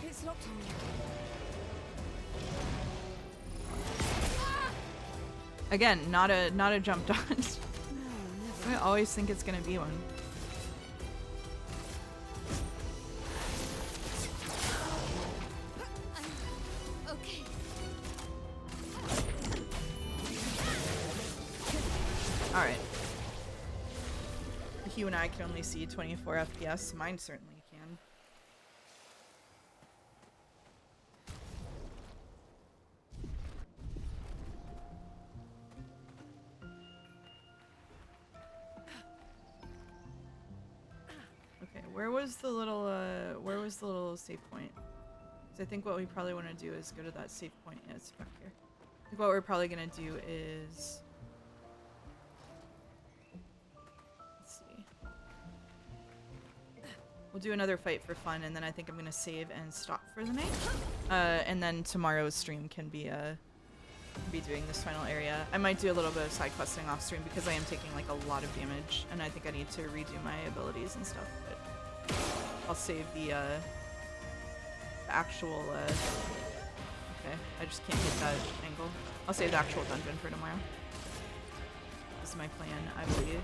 [SPEAKER 2] It's locked on me.
[SPEAKER 1] Again, not a jump dodge. I always think it's gonna be one.
[SPEAKER 3] Okay.
[SPEAKER 1] Alright. Hugh and I can only see 24 FPS. Mine certainly can. Okay, where was the little save point? 'Cause I think what we probably want to do is go to that save point. Yeah, it's back here. I think what we're probably gonna do is, let's see. We'll do another fight for fun, and then I think I'm gonna save and stop for the night. And then tomorrow's stream can be doing this final area. I might do a little bit of side questing off stream because I am taking like a lot of damage, and I think I need to redo my abilities and stuff. But I'll save the actual. Okay, I just can't get that angle. I'll save the actual dungeon for tomorrow. This is my plan, I believe.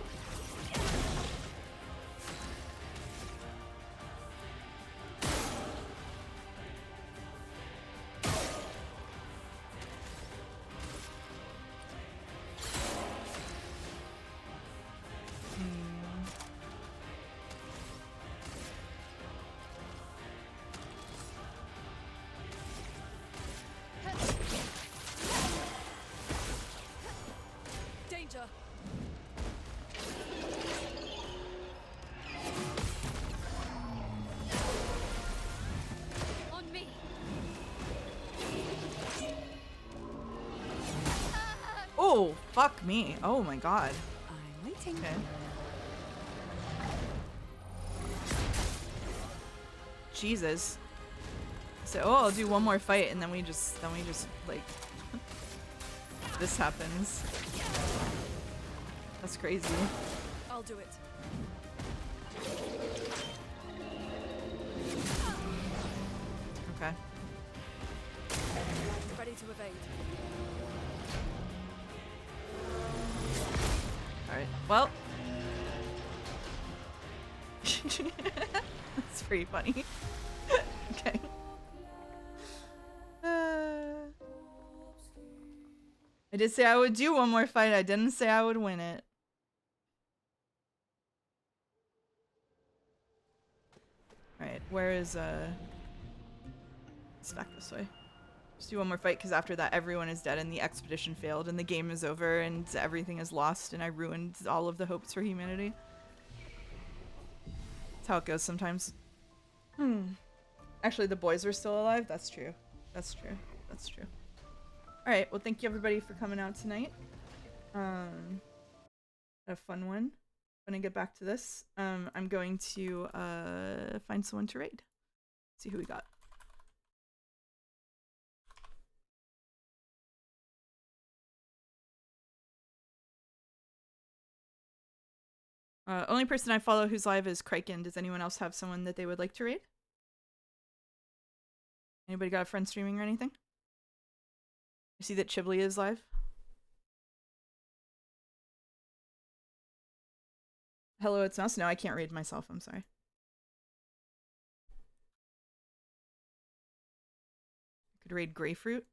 [SPEAKER 2] Danger.
[SPEAKER 3] On me.
[SPEAKER 1] Oh, fuck me. Oh my god.
[SPEAKER 2] I'm waiting.
[SPEAKER 1] Okay. Jesus. So, oh, I'll do one more fight and then we just like this happens. That's crazy.
[SPEAKER 2] I'll do it.
[SPEAKER 1] Okay.
[SPEAKER 2] Ready to evade.
[SPEAKER 1] Alright. Well. That's pretty funny. Okay. I did say I would do one more fight. I didn't say I would win it. Alright, where is let's back this way. Just do one more fight because after that everyone is dead and the expedition failed and the game is over and everything is lost and I ruined all of the hopes for humanity. That's how it goes sometimes. Actually, the boys are still alive? That's true. That's true. That's true. Alright, well thank you everybody for coming out tonight. A fun one. When I get back to this, I'm going to find someone to raid. See who we got. Only person I follow who's live is Kraken. Does anyone else have someone that they would like to raid? Anybody got a friend streaming or anything? I see that Chiblee is live. Hello, it's Mouse. No, I can't raid myself. I'm sorry. I could raid Grapefruit.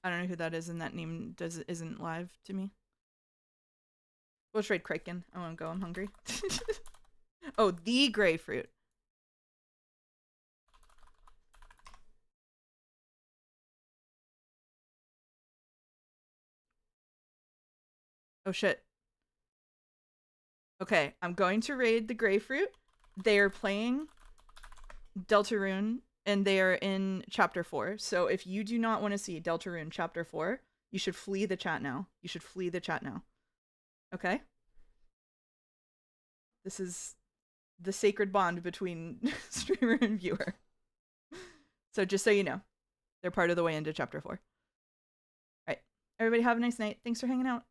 [SPEAKER 1] I don't know who that is, and that name isn't live to me. We'll trade Kraken. I want to go. I'm hungry. Oh, the Grapefruit. Oh shit. Okay, I'm going to raid the Grapefruit. They are playing Deltarune, and they are in chapter 4. So if you do not want to see Deltarune chapter 4, you should flee the chat now. You should flee the chat now. Okay? This is the sacred bond between streamer and viewer. So just so you know, they're part of the way into chapter 4. All right. Everybody have a nice night. Thanks for hanging out.